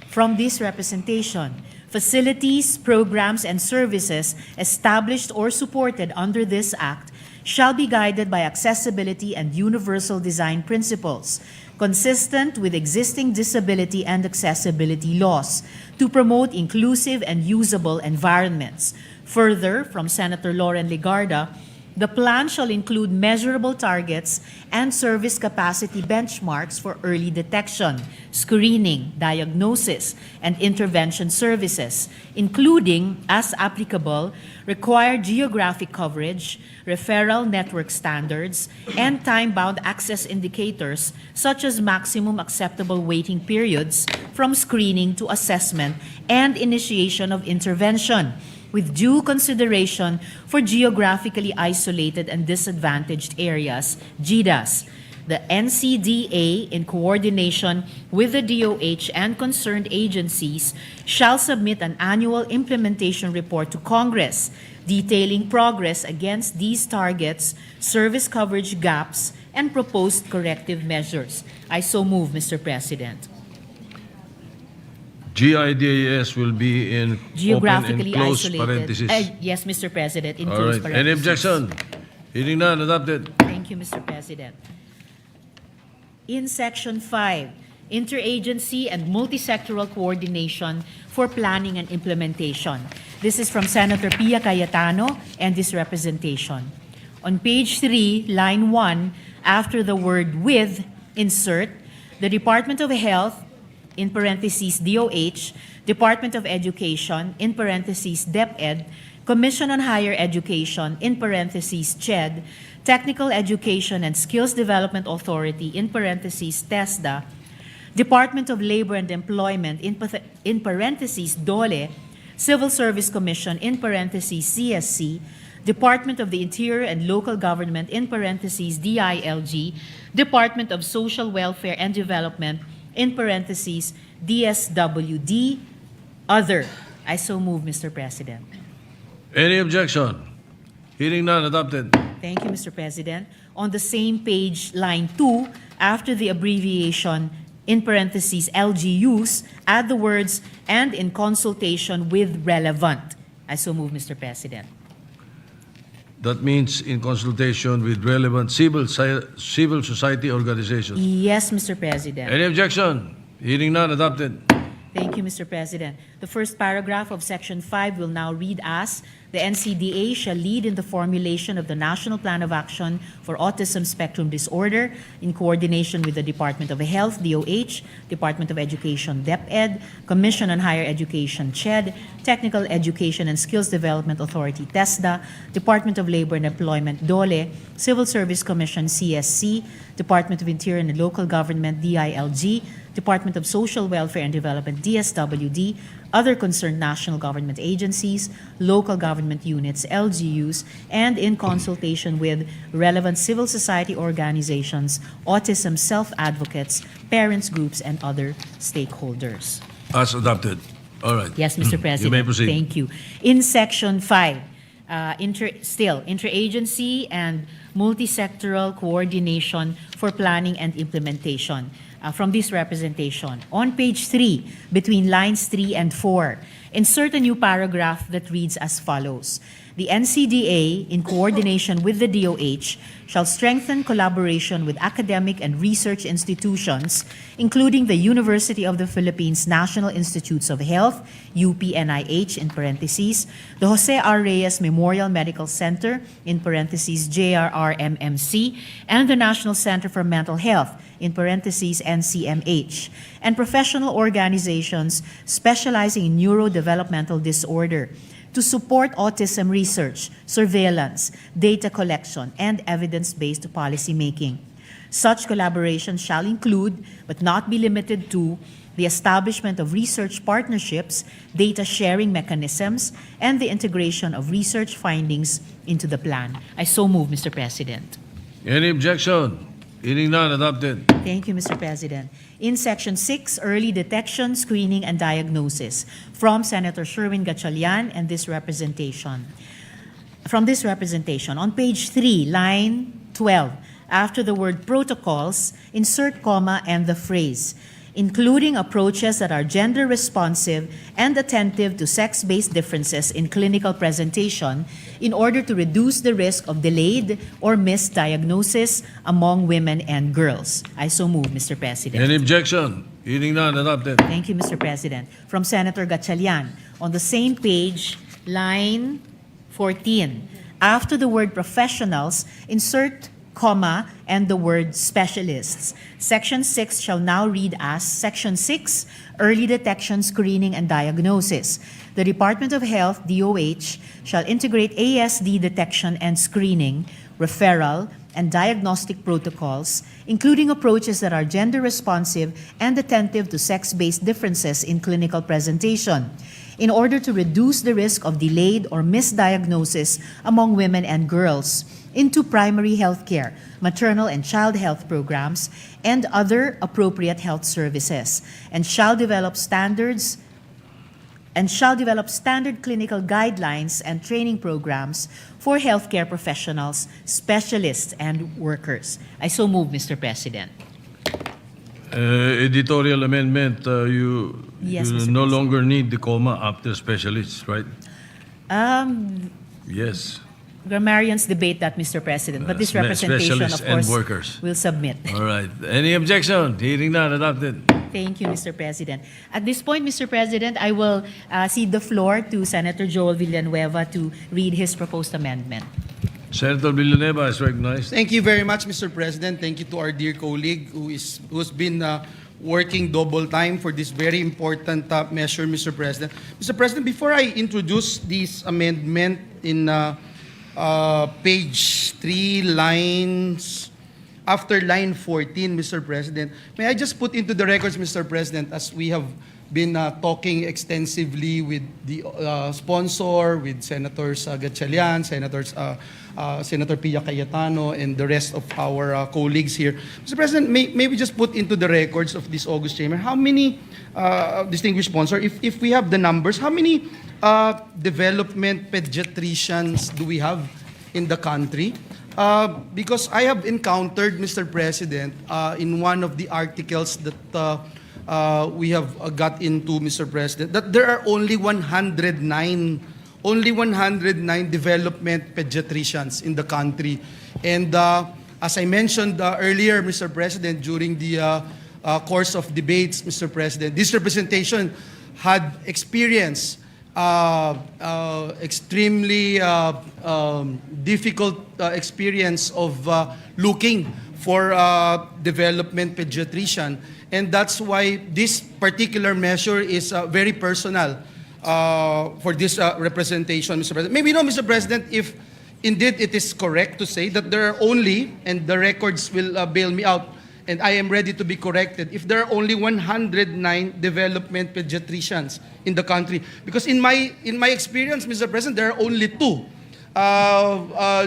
From this representation, facilities, programs, and services established or supported under this Act shall be guided by accessibility and universal design principles, consistent with existing disability and accessibility laws, to promote inclusive and usable environments. Further, from Senator Lauren Ligarda, the plan shall include measurable targets and service capacity benchmarks for early detection, screening, diagnosis, and intervention services, including, as applicable, required geographic coverage, referral network standards, and time-bound access indicators such as maximum acceptable waiting periods from screening to assessment and initiation of intervention, with due consideration for geographically isolated and disadvantaged areas, GIDAS. the NCDA, in coordination with the DOH and concerned agencies, shall submit an annual implementation report to Congress detailing progress against these targets, service coverage gaps, and proposed corrective measures. I so move, Mr. President. GIDAS will be in Geographically open and closed isolated. parentheses. Yes, Mr. President, in All closed right. Any parentheses. objection? Hearing none, adopted. Thank you, Mr. President. In Section 5, interagency and multisectoral coordination for planning and implementation. This is from Senator Pia Cayetano and this representation. On page 3, line 1, after the word with, insert the Department of Health, in parentheses DOH, Department of Education, in parentheses DepEd, Commission on Higher Education, in parentheses CHED, Technical Education and Skills Development Authority, in parentheses TESDA, Department of Labor and Employment, in parentheses DOLE, Civil Service Commission, in parentheses CSC, Department of the Interior and Local Government, in parentheses DILG, Department of Social Welfare and Development, in parentheses DSWD, other. I so move, Mr. President. Any objection? Hearing none, adopted. Thank you, Mr. President. On the same page, line 2, after the abbreviation in parentheses LGUs, add the words and in consultation with relevant. I so move, Mr. President. That means in consultation with relevant civil society organizations. Yes, Mr. President. Any objection? Hearing none, adopted. Thank you, Mr. President. The first paragraph of Section 5 will now read as, the NCDA shall lead in the formulation of the National Plan of Action for Autism Spectrum Disorder in coordination with the Department of Health, DOH, Department of Education, DepEd, Commission on Higher Education, CHED, Technical Education and Skills Development Authority, TESDA, Department of Labor and Employment, DOLE, Civil Service Commission, CSC, Department of Interior and Local Government, DILG, Department of Social Welfare and Development, DSWD, other concerned national government agencies, local government units, LGUs, and in consultation with relevant civil society organizations, autism self-advocates, parents groups, and other stakeholders. As adopted. All right. Yes, Mr. President. You may proceed. Thank you. In Section 5, interagency and multisectoral coordination for planning and implementation. From this representation. On page 3, between lines 3 and 4, insert a new paragraph that reads as follows. The NCDA, in coordination with the DOH, shall strengthen collaboration with academic and research institutions, including the University of the Philippines National Institutes of Health, UPNIH, in parentheses, the Jose R. Reyes Memorial Medical Center, in parentheses JRRMMC, and the National Center for Mental Health, in parentheses NCMH, and professional organizations specializing in neurodevelopmental disorder to support autism research, surveillance, data collection, and evidence-based policymaking. Such collaboration shall include, but not be limited to, the establishment of research partnerships, data sharing mechanisms, and the integration of research findings into the plan. I so move, Mr. President. Any objection? Hearing none, adopted. Thank you, Mr. President. In Section 6, Early Detection, Screening, and Diagnosis, from Senator Sherwin Gatchalian and this representation. From this representation, on page 3, line 12, after the word protocols, insert comma and the phrase, including approaches that are gender responsive and attentive to sex-based differences in clinical presentation in order to reduce the risk of delayed or misdiagnosis among women and girls. I so move, Mr. President. Any objection? Hearing none, adopted. Thank you, Mr. President. From Senator Gatchalian, on the same page, line 14, after the word professionals, insert comma, and the word specialists. Section 6 shall now read as Section 6, Early Detection, Screening, and Diagnosis. The Department of Health, DOH, shall integrate ASD detection and screening, referral, and diagnostic protocols, including approaches that are gender responsive and attentive to sex-based differences in clinical presentation, in order to reduce the risk of delayed or misdiagnosis among women and girls, into primary health care, maternal and child health programs, and other appropriate health services, and shall develop standard clinical guidelines and training programs for healthcare professionals, specialists, and workers. I so move, Mr. President. Editorial amendment, Yes, you Mr. no President. longer need the comma after specialists, right? Yes. Grammarians debate that, Mr. President, but this representation, specialists of and course, workers. will submit. All right. Any objection? Hearing none, adopted. Thank you, Mr. President. At this point, Mr. President, I will cede the floor to Senator Joel Villanueva to read his proposed amendment. Senator Villanueva is recognized. Thank you very much, Mr. President. Thank you to our dear colleague who's been working double time for this very important measure, Mr. President. Mr. President, before I introduce this amendment in page 3, lines after line 14, Mr. President, may I just put into the records, Mr. President, as we have been talking extensively with the sponsor, with Senators Gatchalian, Senator Pia Cayetano, and the rest of our colleagues here. Mr. President, may we just put into the records of this August Chamber, how many, distinguished sponsor, if we have the numbers, how many development pediatricians do we have in the country? Because I have encountered, Mr. President, in one of the articles that we have got into, Mr. President, that there are only 109 development pediatricians in the country. And as I mentioned earlier, Mr. President, during the course of debates, Mr. President, this representation had experienced extremely difficult experience of looking for development pediatrician. And that's why this particular measure is very personal for this representation, Mr. President. Maybe no, Mr. President, if indeed it is correct to say that there are only, and the records will bail me out, and I am ready to be corrected, if there are only 109 development pediatricians in the country. Because in my experience, Mr. President, there are only 2.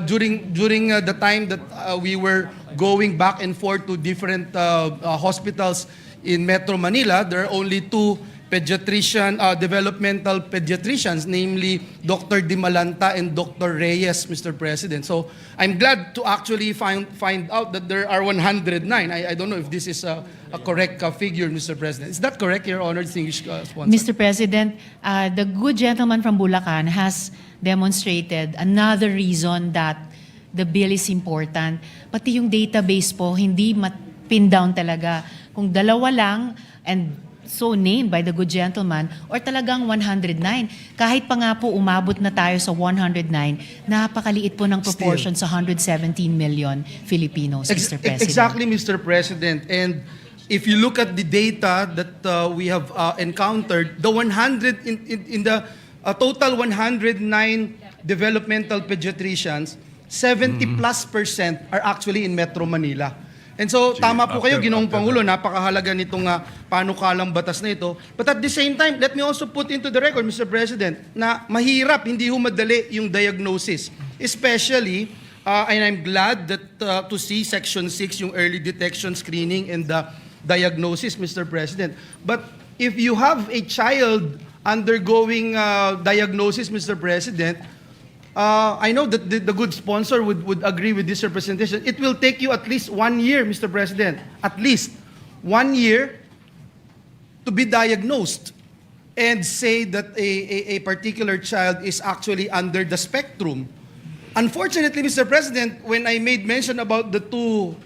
During the time that we were going back and forth to different hospitals in Metro Manila, there are only 2 developmental pediatricians, namely Dr. Dimalanta and Dr. Reyes, Mr. President. So I'm glad to actually find out that there are 109. I don't know if this is a correct figure, Mr. President. Is that correct, Your Honor, distinguished sponsor? Mr. President, the good gentleman from Bulacan has demonstrated another reason that the bill is important. Pati yung database po, hindi pin down talaga. Kung dalawa lang, and so named by the good gentleman, or talagang 109. Kahit pa nga po umabot na tayo sa 109, napakaliit po ng proportion sa 117 million Filipinos, Mr. President. Exactly, Mr. President. And if you look at the data that we have encountered, the 100 in the total 109 developmental pediatricians, 70+% are actually in Metro Manila. And so, tama po kayo, Ginoong Pangulo, napakahalaga nitong panukalang batas na ito. But at the same time, let me also put into the record, Mr. President, na mahirap, hindi madali yung diagnosis. Especially, and I'm glad that to see Section 6, yung early detection, screening, and the diagnosis, Mr. President. But if you have a child undergoing diagnosis, Mr. President, I know that the good sponsor would agree with this representation. It will take you at least 1 year, Mr. President, at least 1 year to be diagnosed and say that a particular child is actually under the spectrum. Unfortunately, Mr. President, when I made mention about the 2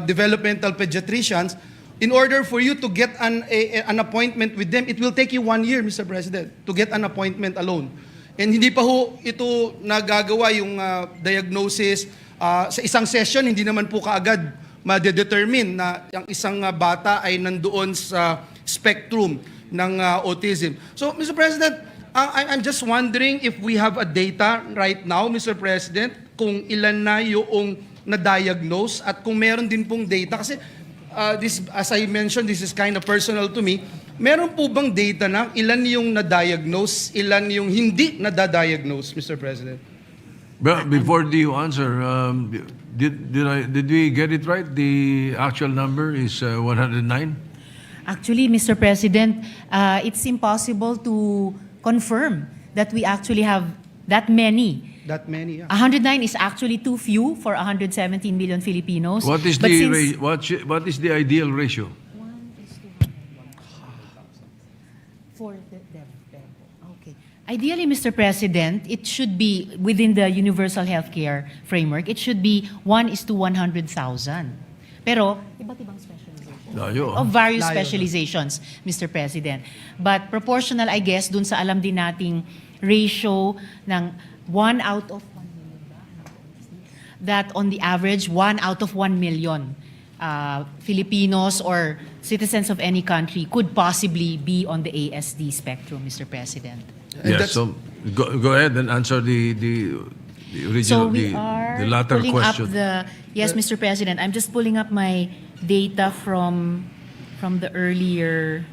developmental pediatricians, in order for you to get an appointment with them, it will take you 1 year, Mr. President, to get an appointment alone. And hindi pa ho ito nagagawa yung diagnosis sa isang session, hindi naman po kaagad ma-determine na ang isang bata ay nandoon sa spectrum ng autism. So, Mr. President, I'm just wondering if we have a data right now, Mr. President, kung ilan na yung na-diagnose at kung meron din pong data. Kasi this, as I mentioned, this is kind of personal to me. Meron po bang data na ilan yung na-diagnose, ilan yung hindi na-diagnose, Mr. President? But before you answer, did we get it right? The actual number is 109? Actually, Mr. President, it's impossible to confirm that we actually have that many. That many, yeah. 109 is actually too few for 117 million Filipinos. What is But the since- what is the ideal ratio? For okay. Ideally, Mr. President, it should be within the universal healthcare framework. It should be 1:100,000. Pero iba't ibang specialization. Layo. Of various Layo, no? specializations, Mr. President. But proportional, I guess, dun sa alam din nating ratio ng 1 out of 1 million ba? That on the average, 1 out of 1 million Filipinos or citizens of any country could possibly be on the ASD spectrum, Mr. President. Yeah, that's- so go ahead and answer the So original, we are the latter pulling question. up the, yes, Mr. President, I'm just pulling up my data from the earlier,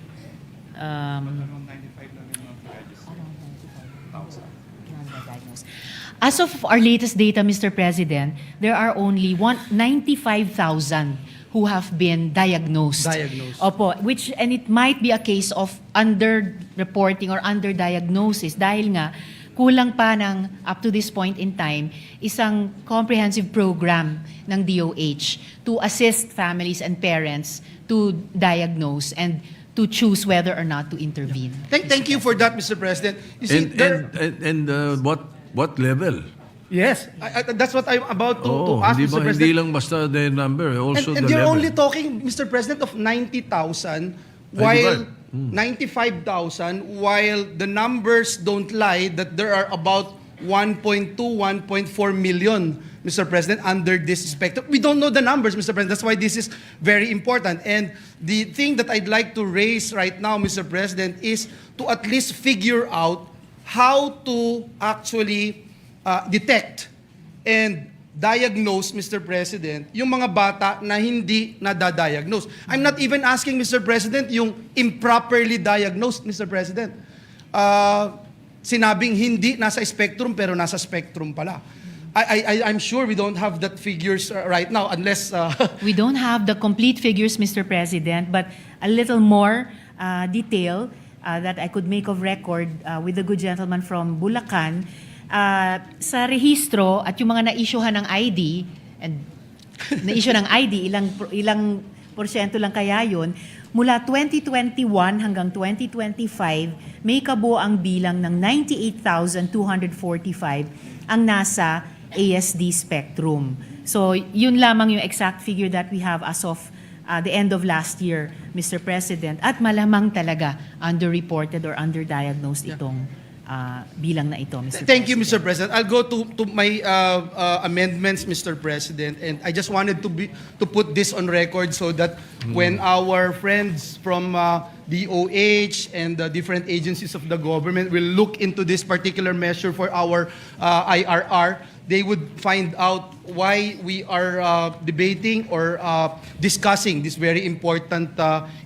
as of our latest data, Mr. President, there are only 95,000 who have been diagnosed. Diagnosed. Opo, which, and it might be a case of under-reporting or under-diagnosis dahil nga kulang pa ng up to this point in time isang comprehensive program ng DOH to assist families and parents to diagnose and to choose whether or not to intervene. Thank you for that, Mr. President. You see, What level? yes, that's what I'm about to ask, hindi, Mr. hindi President. lang basta the number, also And the you're level. only talking, Mr. President, of 90,000, while 95,000, while the numbers don't lie that there are about 1.2, 1.4 million, Mr. President, under this spectrum. We don't know the numbers, Mr. President. That's why this is very important. And the thing that I'd like to raise right now, Mr. President, is to at least figure out how to actually detect and diagnose, Mr. President, yung mga bata na hindi nadadiagnose. I'm not even asking, Mr. President, yung improperly diagnosed, Mr. President. Sinabing hindi nasa spectrum pero nasa spectrum pala. I'm sure we don't have that figures right now unless... We don't have the complete figures, Mr. President, but a little more detail that I could make of record with the good gentleman from Bulacan. Sa rehistro at yung mga na-issuehan ng ID, and na-issue ng ID, ilang porsyento lang kaya yun, mula 2021 hanggang 2025, may kabuoang bilang ng 98,245 ang nasa ASD spectrum. So yun lamang yung exact figure that we have as of the end of last year, Mr. President. At malamang talaga underreported or underdiagnosed itong bilang na ito, Mr. Thank you, President. Mr. President. I'll go to my amendments, Mr. President, and I just wanted to put this on record so that when our friends from DOH and the different agencies of the government will look into this particular measure for our IRR, they would find out why we are debating or discussing these very important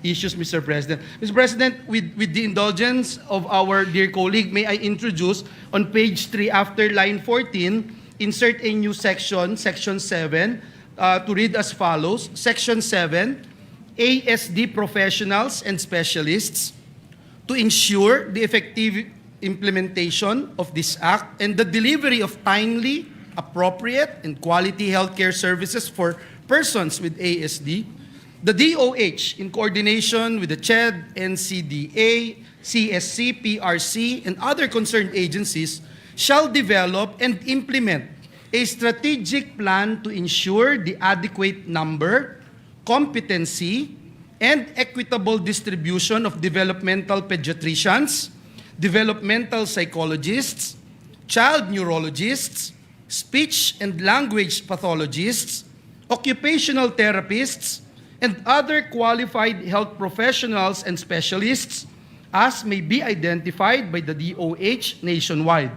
issues, Mr. President. Mr. President, with the indulgence of our dear colleague, may I introduce on page 3 after line 14, insert a new section, section 7, to read as follows. Section 7, ASD professionals and specialists to ensure the effective implementation of this act and the delivery of timely, appropriate, and quality healthcare services for persons with ASD, the DOH, in coordination with the CHED, NCDA, CSC, PRC, and other concerned agencies, shall develop and implement a strategic plan to ensure the adequate number, competency, and equitable distribution of developmental pediatricians, developmental psychologists, child neurologists, speech and language pathologists, occupational therapists, and other qualified health professionals and specialists as may be identified by the DOH nationwide.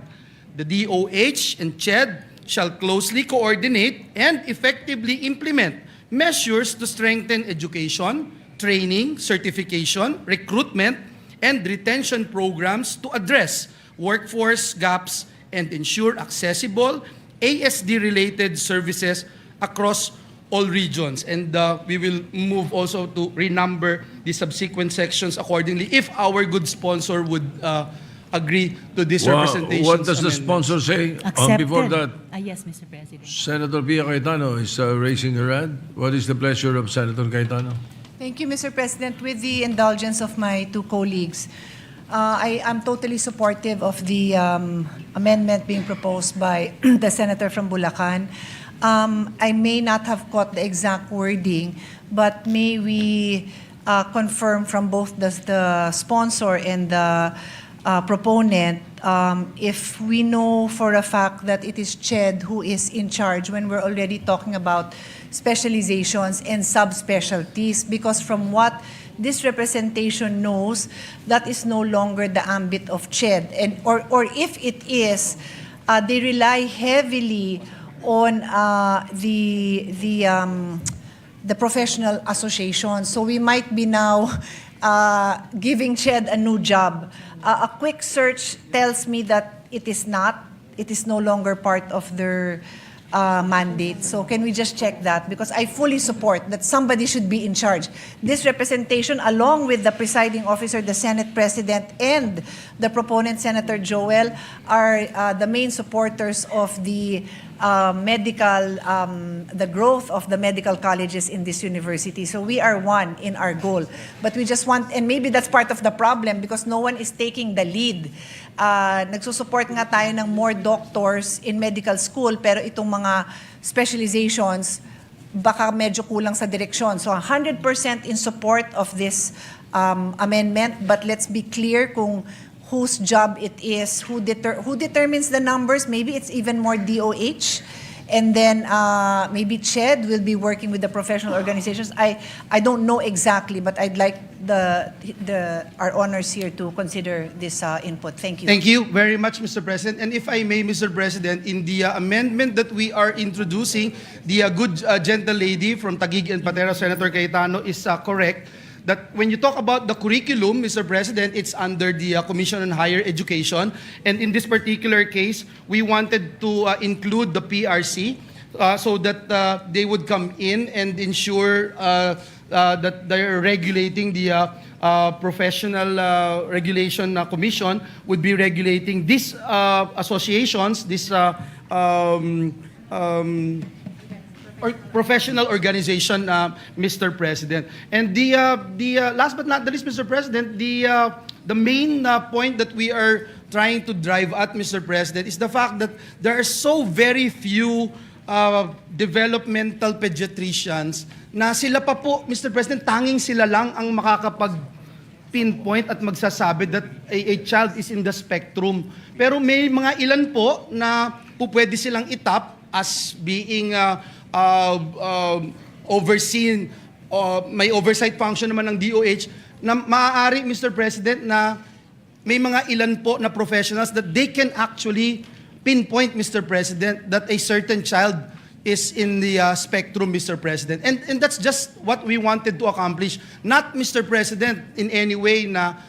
The DOH and CHED shall closely coordinate and effectively implement measures to strengthen education, training, certification, recruitment, and retention programs to address workforce gaps and ensure accessible ASD-related services across all regions. And we will move also to renumber the subsequent sections accordingly if our good sponsor would agree to this representation. What does the sponsor say? Accepted. Before that, Yes, Mr. President. Senator Pia Cayetano is raising her hand. What is the pleasure of Senator Cayetano? Thank you, Mr. President. With the indulgence of my two colleagues, I am totally supportive of the amendment being proposed by the senator from Bulacan. I may not have caught the exact wording, but may we confirm from both the sponsor and the proponent if we know for a fact that it is CHED who is in charge when we're already talking about specializations and subspecialties, because from what this representation knows, that is no longer the ambit of CHED. And, or if it is, they rely heavily on the professional association. So we might be now giving CHED a new job. A quick search tells me that it is not. It is no longer part of their mandate. So can we just check that? Because I fully support that somebody should be in charge. This representation, along with the presiding officer, the Senate President, and the proponent, Senator Joel, are the main supporters of the the growth of the medical colleges in this university. So we are one in our goal. But we just want, and maybe that's part of the problem because no one is taking the lead. Nagsusupport nga tayo ng more doctors in medical school, pero itong mga specializations, baka medyo kulang sa direksyon. So 100% in support of this amendment, but let's be clear kung whose job it is, who determines the numbers. Maybe it's even more DOH. And then maybe CHED will be working with the professional organizations. I don't know exactly, but I'd like our honors here to consider this input. Thank you. Thank you very much, Mr. President. And if I may, Mr. President, in the amendment that we are introducing, the good gentle lady from Taguig and Patera, Senator Cayetano, is correct. That when you talk about the curriculum, Mr. President, it's under the Commission on Higher Education. And in this particular case, we wanted to include the PRC so that they would come in and ensure that they're regulating the Professional Regulation Commission would be regulating these associations, this or professional organization, Mr. President. And the last but not the least, Mr. President, the main point that we are trying to drive at, Mr. President, is the fact that there are so very few developmental pediatricians na sila pa po, Mr. President, tanging sila lang ang makakapag-pinpoint at magsasabi that a child is in the spectrum. Pero may mga ilan po na po pwede silang itap as being overseen, may oversight function naman ng DOH, na maaari, Mr. President, na may mga ilan po na professionals that they can actually pinpoint, Mr. President, that a certain child is in the spectrum, Mr. President. And that's just what we wanted to accomplish. Not, Mr. President, in any way na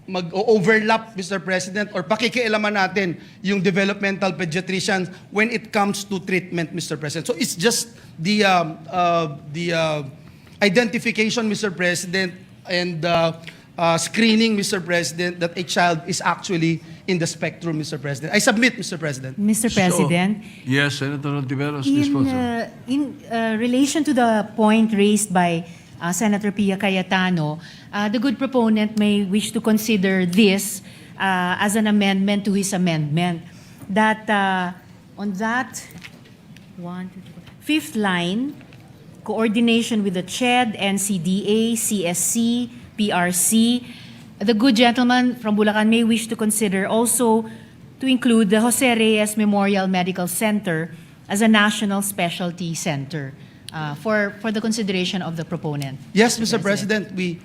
mag-overlap, Mr. President, or pakikialaman natin yung developmental pediatricians when it comes to treatment, Mr. President. So it's just the identification, Mr. President, and screening, Mr. President, that a child is actually in the spectrum, Mr. President. I submit, Mr. President. Mr. President, Yes, Senator Ontiveros, the sponsor. in relation to the point raised by Senator Pia Cayetano, the good proponent may wish to consider this as an amendment to his amendment. That on that fifth line, coordination with the CHED, NCDA, CSC, PRC, the good gentleman from Bulacan may wish to consider also to include the Jose Reyes Memorial Medical Center as a national specialty center. For the consideration of the proponent. Yes, Mr. President, we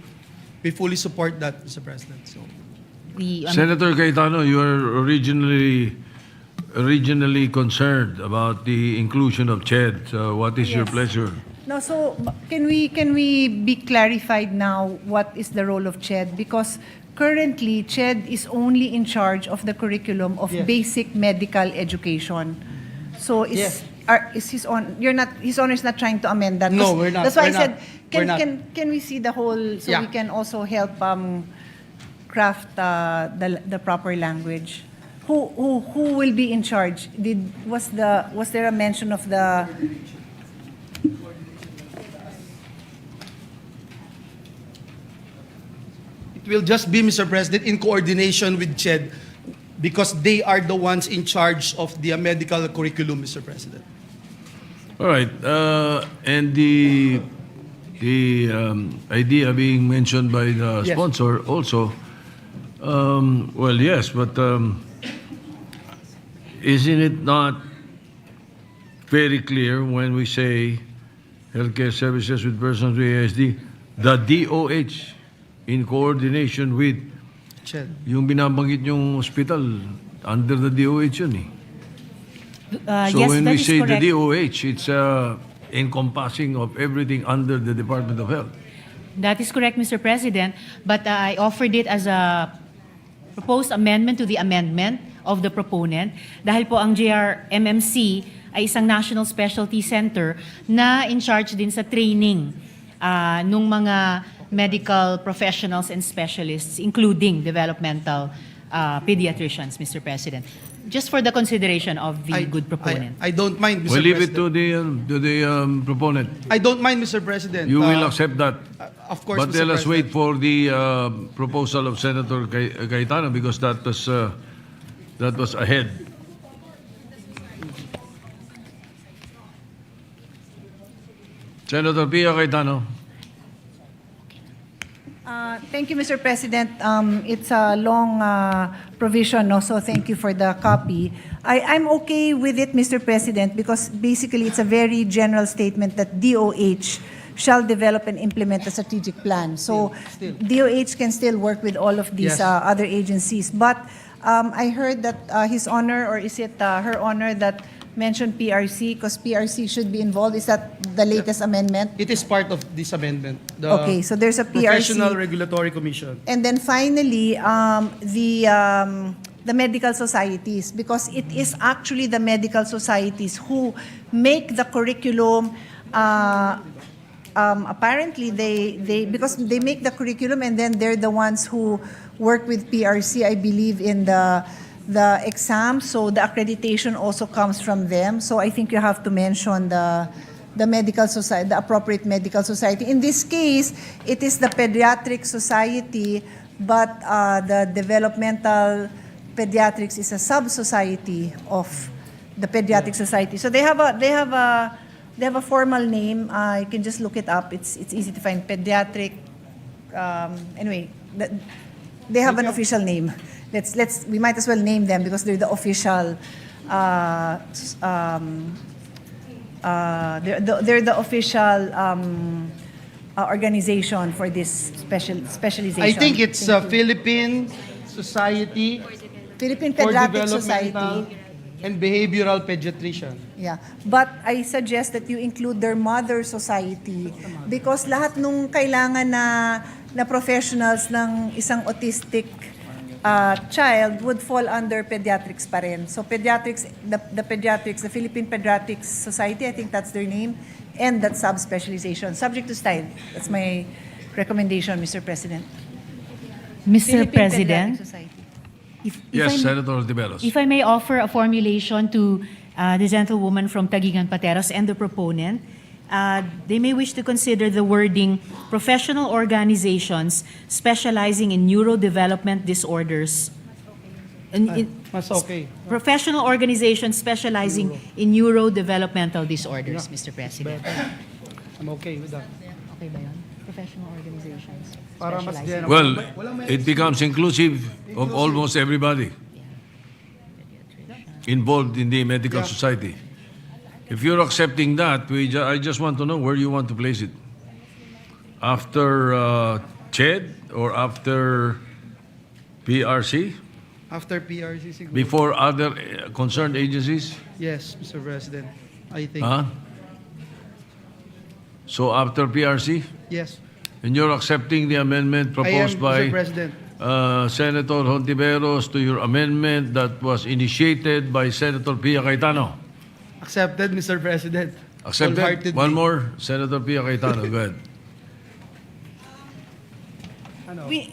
fully support that, Mr. President. So. Senator Cayetano, you are originally concerned about the inclusion of CHED. So what is your Yes. pleasure? No, so can we be clarified now what is the role of CHED? Because currently, CHED is only in charge of the curriculum of Yes. basic medical education. So Yes. is his on? His honor is not trying to amend that. No, we're not. That's why We're I said, not. We're not. can we see the whole so Yeah. we can also help craft the proper language. Who will be in charge? Was there a mention of the? It will just be, Mr. President, in coordination with CHED because they are the ones in charge of the medical curriculum, Mr. President. All right. And the idea being mentioned by the Yes. sponsor also, well, yes, but isn't it not very clear when we say healthcare services with persons with ASD, the DOH in coordination with CHED. yung binabanggit yung hospital, under the DOH yun eh. So yes, when that we is say correct. the DOH, it's encompassing of everything under the Department of Health. That is correct, Mr. President, but I offered it as a proposed amendment to the amendment of the proponent dahil po ang JRMMC ay isang National Specialty Center na in charge din sa training nung mga medical professionals and specialists, including developmental pediatricians, Mr. President. Just for the consideration of the good proponent. I don't mind, Mr. We'll leave it President. to the proponent. I don't mind, Mr. President. You will accept that. Of course, But Mr. let us wait President. for the proposal of Senator Cayetano because that was ahead. Senator Pia Cayetano. Thank you, Mr. President. It's a long provision, no? So thank you for the copy. I'm okay with it, Mr. President, because basically it's a very general statement that DOH shall develop and implement a strategic plan. So Still. DOH can still work with all of these Yes. other agencies. But I heard that His Honor, or is it Her Honor, that mentioned PRC, because PRC should be involved. Is that the latest amendment? It is part of this amendment. The Okay, so there's a PRC. Professional Regulatory Commission. And then finally, the medical societies, because it is actually the medical societies who make the curriculum. Apparently, because they make the curriculum and then they're the ones who work with PRC, I believe, in the exam. So the accreditation also comes from them. So I think you have to mention the medical society, the appropriate medical society. In this case, it is the pediatric society, but the developmental pediatrics is a sub-society of the pediatric society. So they have a formal name. You can just look it up. It's easy to find. Pediatric. Anyway, they have an official name. We might as well name them because they're the official. They're the official organization for this specialization. I think it's Thank you. Philippine Society Philippine for Pediatric Developmental Society. and Behavioral Pediatrician. Yeah. But I suggest that you include their mother society because lahat nung kailangan na professionals ng isang autistic child would fall under pediatrics pa rin. So pediatrics, the Philippine Pediatrics Society, I think that's their name, and that subspecialization, subject to style. That's my recommendation, Mr. President. Mr. Philippine President, Pediatric Society. if Yes, I may- Senator Tiberos. If I may offer a formulation to the gentlewoman from Taguigan Pateros and the proponent, they may wish to consider the wording professional organizations specializing in neurodevelopment disorders. Mas okay. Professional organizations specializing in neurodevelopmental disorders, Mr. President. I'm okay with that. Okay ba yun? Professional organizations Para mas specializing. general. Well, it becomes inclusive of almost everybody involved in the medical society. If you're accepting that, I just want to know where you want to place it. After CHED or after PRC? After PRC siguro. Before other concerned agencies? Yes, Mr. President. I think. Huh? So after PRC? Yes. And you're accepting the amendment I am, proposed by Mr. President. Senator Hontiveros, to your amendment that was initiated by Senator Pia Cayetano. Accepted, Mr. President. Accepted? Wholeheartedly. One more, Senator Pia Cayetano. Go ahead.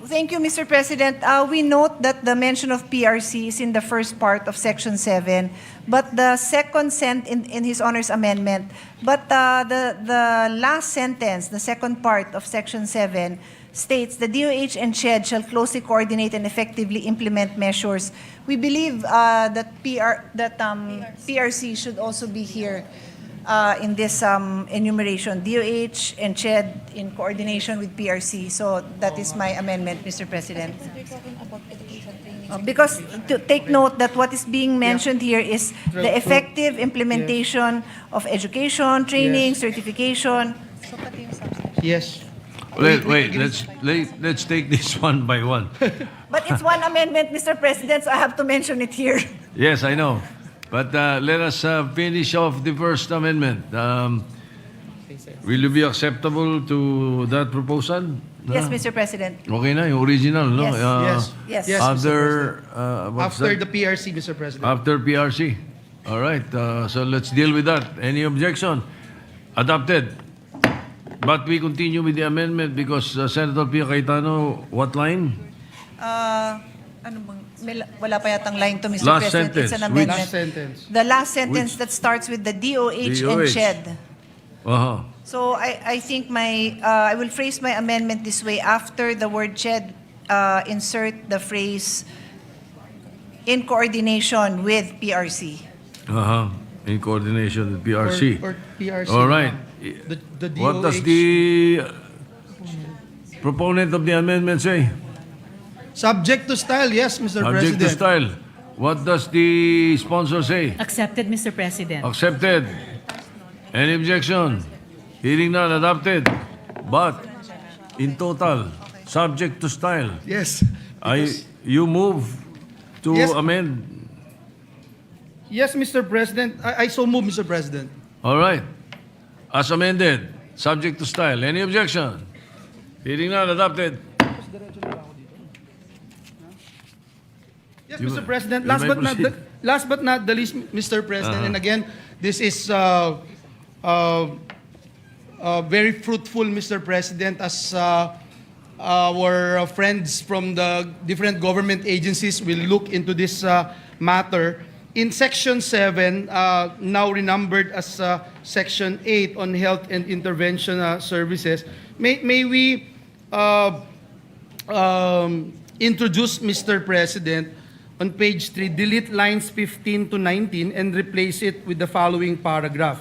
Thank you, Mr. President. We note that the mention of PRC is in the first part of Section 7, but the second in His Honor's amendment, but the last sentence, the second part of Section 7, states the DOH and CHED shall closely coordinate and effectively implement measures. We believe that PRC should also be here in this enumeration, DOH and CHED in coordination with PRC. So that is my amendment, Mr. President. Because to take note that what is being mentioned here is the effective implementation of education, training, certification. Yes. Wait, let's take this one by one. But it's one amendment, Mr. President, so I have to mention it here. Yes, I know. But let us finish off the first amendment. Will you be acceptable to that proposal? Yes, Mr. President. Okay na, yung original, no? Yes. Yes. Yes. After, what's After that? the PRC, Mr. President. After PRC. All right, so let's deal with that. Any objection? Adopted. But we continue with the amendment because Senator Pia Cayetano, what line? Ano bang, wala pa yatang line to, Mr. Last President. sentence. It's an amendment. Last sentence. The last sentence that starts with the DOH and DOH. CHED. Uh-huh. So I think I will phrase my amendment this way. After the word CHED, insert the phrase in coordination with PRC. Uh-huh. In coordination with PRC. Or PRC. All right. The What does DOH. the proponent of the amendment say? Subject to style, yes, Mr. Subject President. to style. What does the sponsor say? Accepted, Mr. President. Accepted. Any objection? Hearing none, adopted. But, in total, subject to style. Yes. You move to Yes. amend. Yes, Mr. President. I so move, Mr. President. All right. As amended, subject to style. Any objection? Hearing none, adopted. Yes, You- Mr. President. you may proceed. Last but not the least, Mr. President, and again, this is very fruitful, Mr. President, as our friends from the different government agencies will look into this matter. In Section 7, now renumbered as Section 8 on health and intervention services, may we introduce, Mr. President, on page 3, delete lines 15 to 19 and replace it with the following paragraph.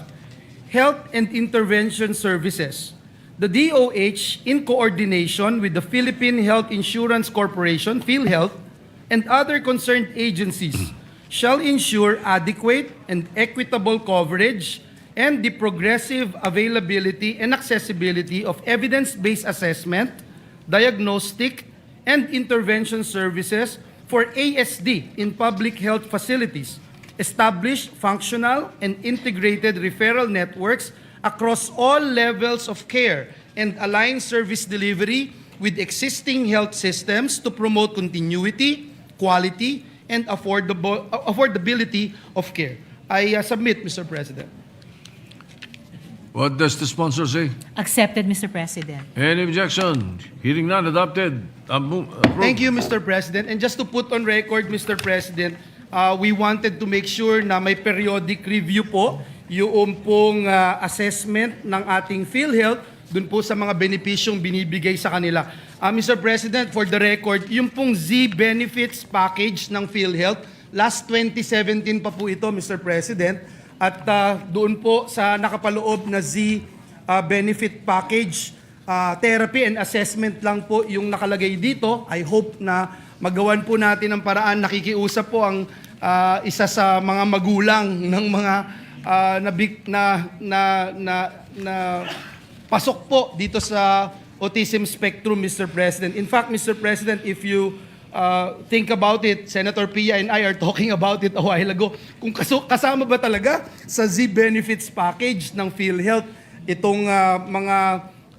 Health and intervention services. The DOH, in coordination with the Philippine Health Insurance Corporation, PhilHealth, and other concerned agencies, shall ensure adequate and equitable coverage and the progressive availability and accessibility of evidence-based assessment, diagnostic, and intervention services for ASD in public health facilities, establish functional and integrated referral networks across all levels of care, and align service delivery with existing health systems to promote continuity, quality, and affordability of care. I submit, Mr. President. What does the sponsor say? Accepted, Mr. President. Any objection? Hearing none, adopted. Approved. Thank you, Mr. President. And just to put on record, Mr. President, we wanted to make sure na may periodic review po yung pong assessment ng ating PhilHealth dun po sa mga benepisyong binibigay sa kanila. Mr. President, for the record, yung pong Z benefits package ng PhilHealth, last 2017 pa po ito, Mr. President, at doon po sa nakapaloob na Z benefit package, therapy and assessment lang po yung nakalagay dito. I hope na magawan po natin ang paraan. Nakikiusap po ang isa sa mga magulang ng mga pasok po dito sa autism spectrum, Mr. President. In fact, Mr. President, if you think about it, Senator Pia and I are talking about it a while ago, kung kasama ba talaga sa Z benefits package ng PhilHealth itong mga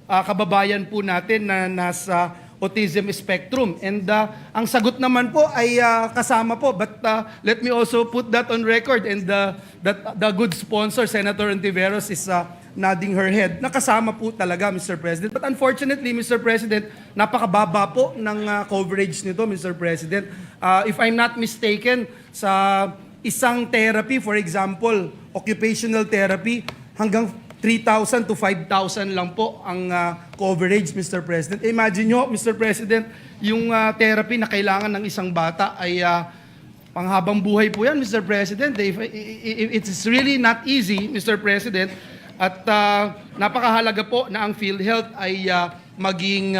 kababayan po natin na nasa autism spectrum. And ang sagot naman po ay kasama po. But let me also put that on record. And that the good sponsor, Senator Ontiveros, is nodding her head. Nakasama po talaga, Mr. President. But unfortunately, Mr. President, napakababa po ng coverage nito, Mr. President. If I'm not mistaken, sa isang therapy, for example, occupational therapy, hanggang 3,000 to 5,000 lang po ang coverage, Mr. President. Imagine nyo, Mr. President, yung therapy na kailangan ng isang bata ay panghabang buhay po yan, Mr. President. It's really not easy, Mr. President. At napakahalaga po na ang PhilHealth ay maging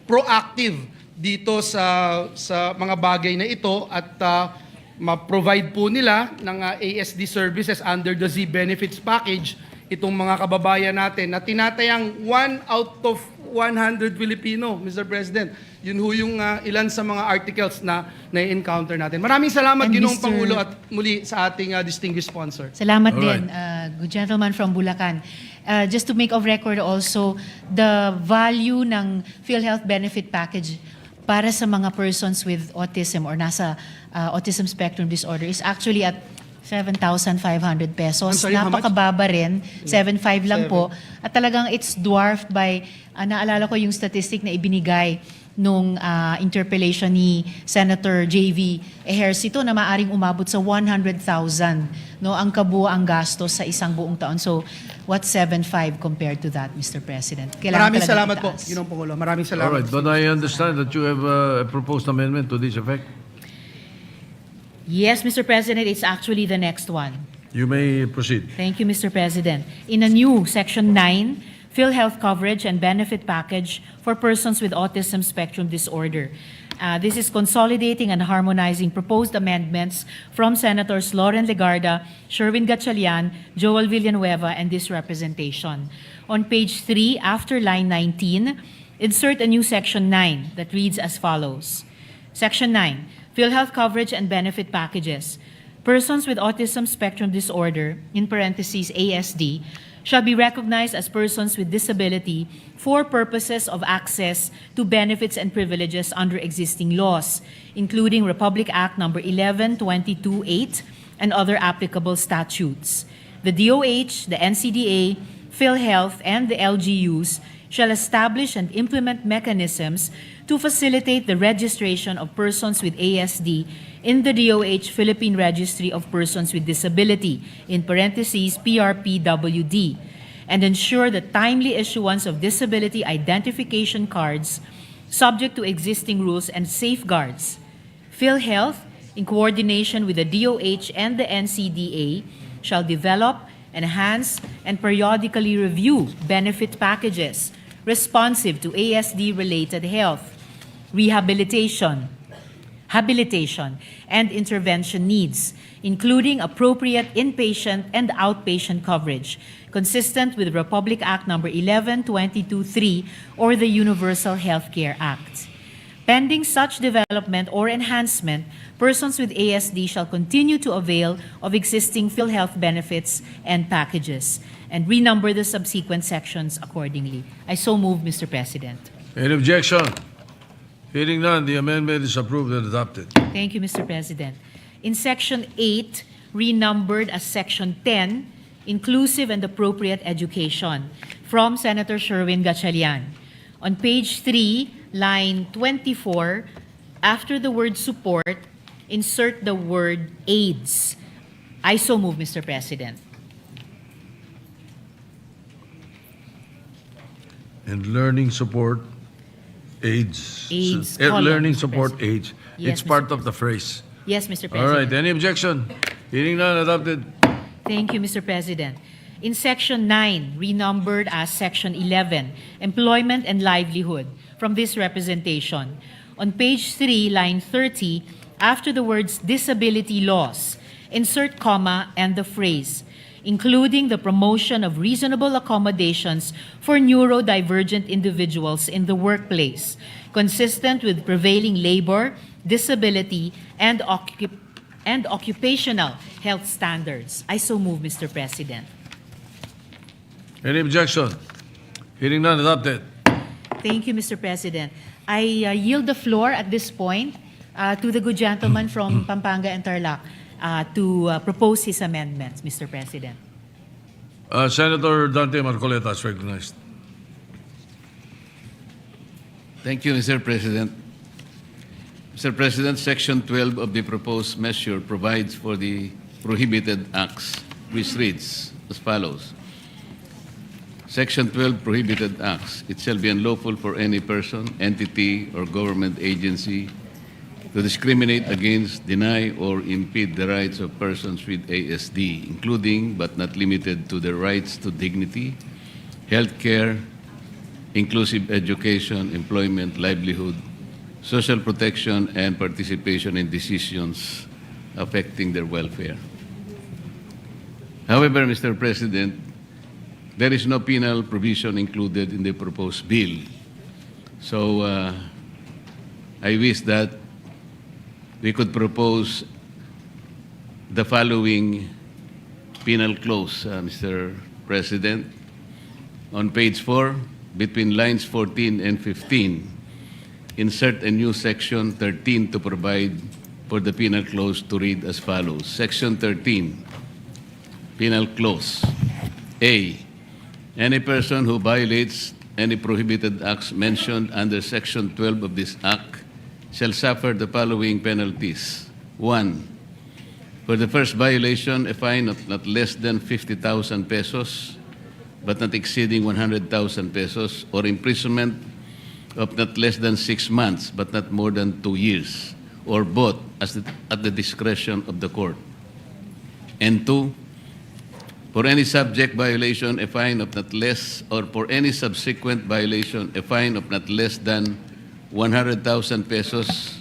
proactive dito sa mga bagay na ito at ma-provide po nila ng ASD services under the Z Benefits Package itong mga kababayan natin na tinatayang 1 out of 100 Filipino, Mr. President. Yun ho yung ilan sa mga articles na na-encounter natin. Maraming salamat, And Ginoong Mr. Pangulo, at muli sa ating distinguished sponsor. Salamat Alright. din, good gentleman from Bulacan. Just to make of record also, the value ng PhilHealth benefit package para sa mga persons with autism or nasa autism spectrum disorder is actually at 7,500 pesos. I'm sorry, how much? Napakababa rin, 7,500 lang po. At talagang it's dwarfed by, naalala ko yung statistic na ibinigay nung interpellation ni Senator J.V. Ejercito na maaring umabot sa 100,000 no, ang kabuuang gastos sa isang buong taon. So, what's 7,500 compared to that, Mr. President? Kailangan Maraming talaga salamat po, itaas. Ginoong Pangulo. Maraming salamat. All right, but I understand that you have a proposed amendment to this effect. Yes, Mr. President, it's actually the next one. You may proceed. Thank you, Mr. President. In a new Section 9, PhilHealth coverage and benefit package for persons with autism spectrum disorder. This is consolidating and harmonizing proposed amendments from Senators Lauren Legarda, Sherwin Gatchalian, Joel Villanueva, and this representation. On page 3, after line 19, insert a new Section 9 that reads as follows. Section 9, PhilHealth coverage and benefit packages. Persons with autism spectrum disorder, in parentheses ASD, shall be recognized as persons with disability for purposes of access to benefits and privileges under existing laws, including Republic Act No. 11-22-8 and other applicable statutes. The DOH, the NCDA, PhilHealth, and the LGUs shall establish and implement mechanisms to facilitate the registration of persons with ASD in the DOH Philippine Registry of Persons with Disability, in parentheses PRPWD, and ensure the timely issuance of disability identification cards subject to existing rules and safeguards. PhilHealth, in coordination with the DOH and the NCDA, shall develop, enhance, and periodically review benefit packages responsive to ASD-related health, rehabilitation, habilitation, and intervention needs, including appropriate inpatient and outpatient coverage, consistent with Republic Act No. 11-22-3 or the Universal Healthcare Act. Pending such development or enhancement, persons with ASD shall continue to avail of existing PhilHealth benefits and packages and renumber the subsequent sections accordingly. I so move, Mr. President. Any objection? Hearing none, the amendment is approved and adopted. Thank you, Mr. President. In Section 8, renumbered as Section 10, Inclusive and Appropriate Education, from Senator Sherwin Gatchalian. On page 3, line 24, after the word support, insert the word AIDS. I so move, Mr. President. And learning support aids. AIDS, Learning Mr. support President. aids. Yes, It's Mr. part of the phrase. Yes, Mr. President. All right, any objection? Hearing none, adopted. Thank you, Mr. President. In Section 9, renumbered as Section 11, Employment and Livelihood, from this representation. On page 3, line 30, after the words disability laws, insert comma and the phrase, including the promotion of reasonable accommodations for neurodivergent individuals in the workplace, consistent with prevailing labor, disability, and occupational health standards. I so move, Mr. President. Any objection? Hearing none, adopted. Thank you, Mr. President. I yield the floor at this point to the good gentleman from Pampanga and Tarlac to propose his amendments, Mr. President. Senator Dante Marcoleta is recognized. Thank you, Mr. President. Mr. President, Section 12 of the proposed measure provides for the prohibited acts, which reads as follows. Section 12, Prohibited Acts. It shall be unlawful for any person, entity, or government agency to discriminate against, deny, or impede the rights of persons with ASD, including but not limited to their rights to dignity, health care, inclusive education, employment, livelihood, social protection, and participation in decisions affecting their welfare. However, Mr. President, there is no penal provision included in the proposed bill. So I wish that we could propose the following penal clause, Mr. President. On page 4, between lines 14 and 15, insert a new section 13 to provide for the penal clause to read as follows. Section 13, penal clause. A, any person who violates any prohibited acts mentioned under Section 12 of this Act shall suffer the following penalties. 1, for the first violation, a fine of not less than 50,000 pesos, but not exceeding 100,000 pesos, or imprisonment of not less than 6 months, but not more than 2 years, or both at the discretion of the court. And 2, for any subject violation, a fine of not less, or for any subsequent violation, a fine of not less than 100,000 pesos,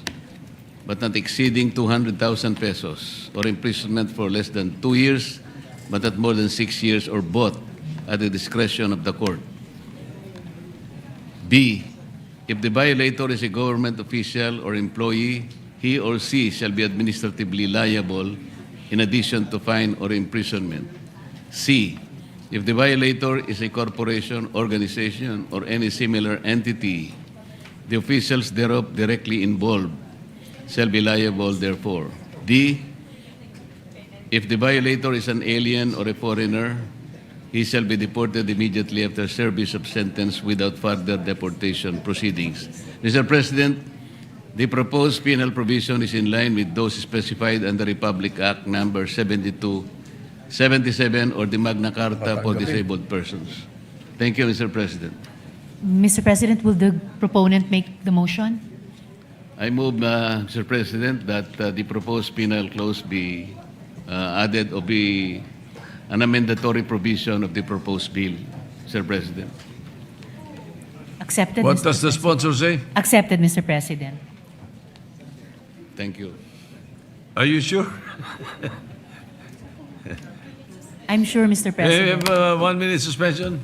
but not exceeding 200,000 pesos, or imprisonment for less than 2 years, but not more than 6 years, or both at the discretion of the court. B, if the violator is a government official or employee, he or she shall be administratively liable in addition to fine or imprisonment. C, if the violator is a corporation, organization, or any similar entity, the officials thereof directly involved shall be liable therefore. D, if the violator is an alien or a foreigner, he shall be deported immediately after service of sentence without further deportation proceedings. Mr. President, the proposed penal provision is in line with those specified under Republic Act number 77 or the Magna Carta for disabled persons. Thank you, Mr. President. Mr. President, will the proponent make the motion? I move, Mr. President, that the proposed penal clause be added or be an amendatory provision of the proposed bill, Mr. President. Accepted, What Mr. does the President. sponsor say? Accepted, Mr. President. Thank you. Are you sure? I'm sure, Mr. We President. have 1 minute suspension.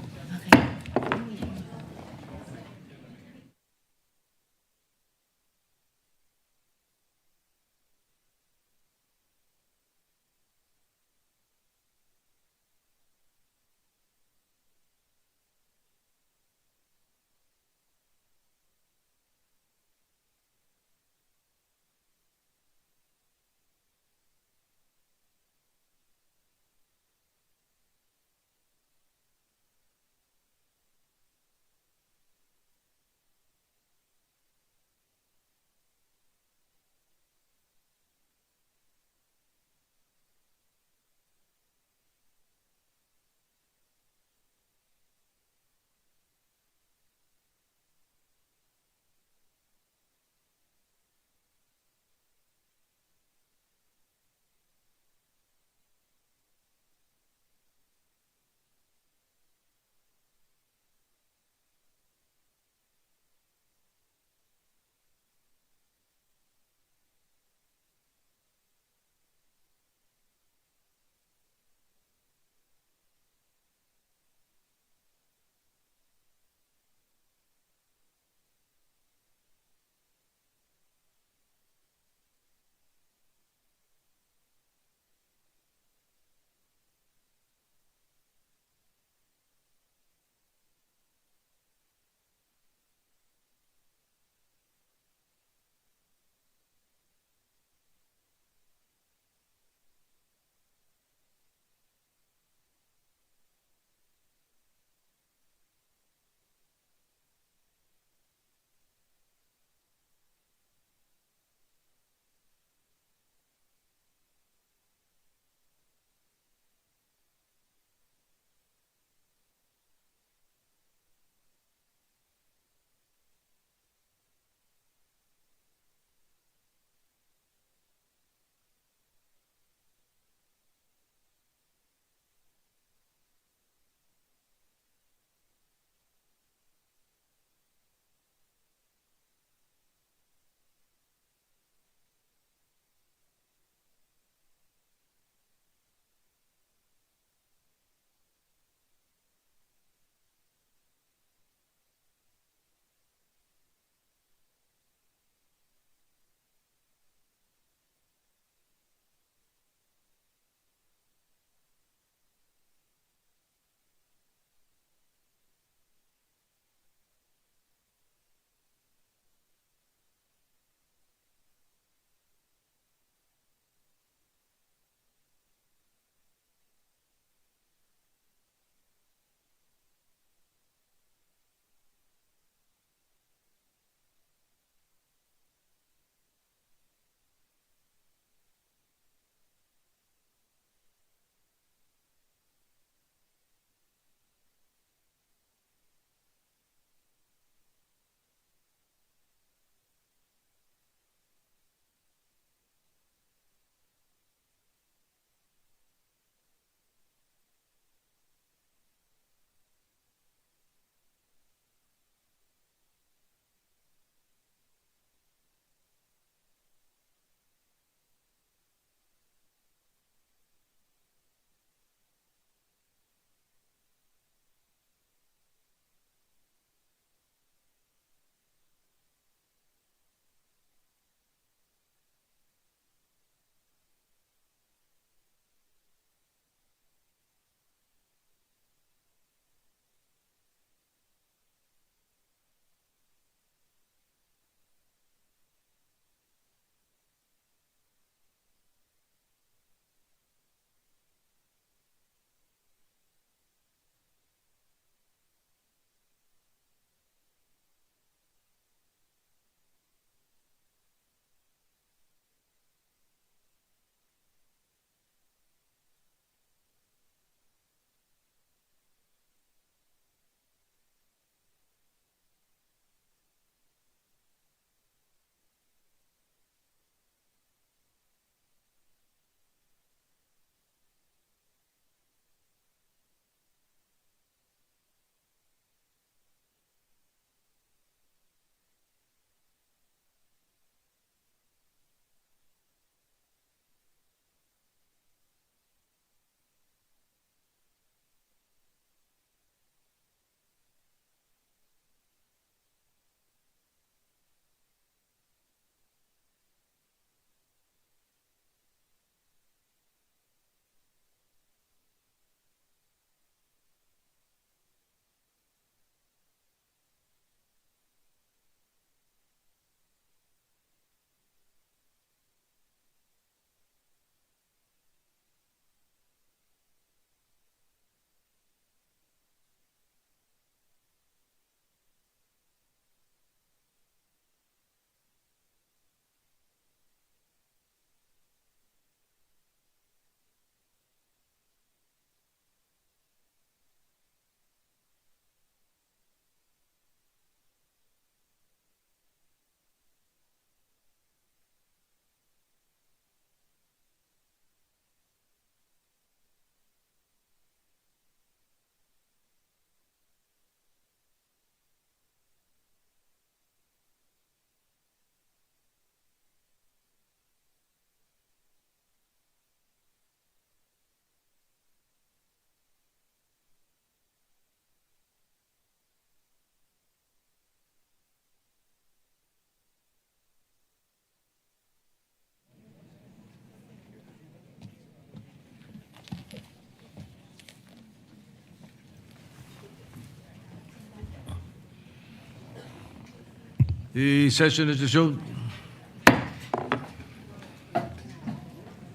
The session is resumed.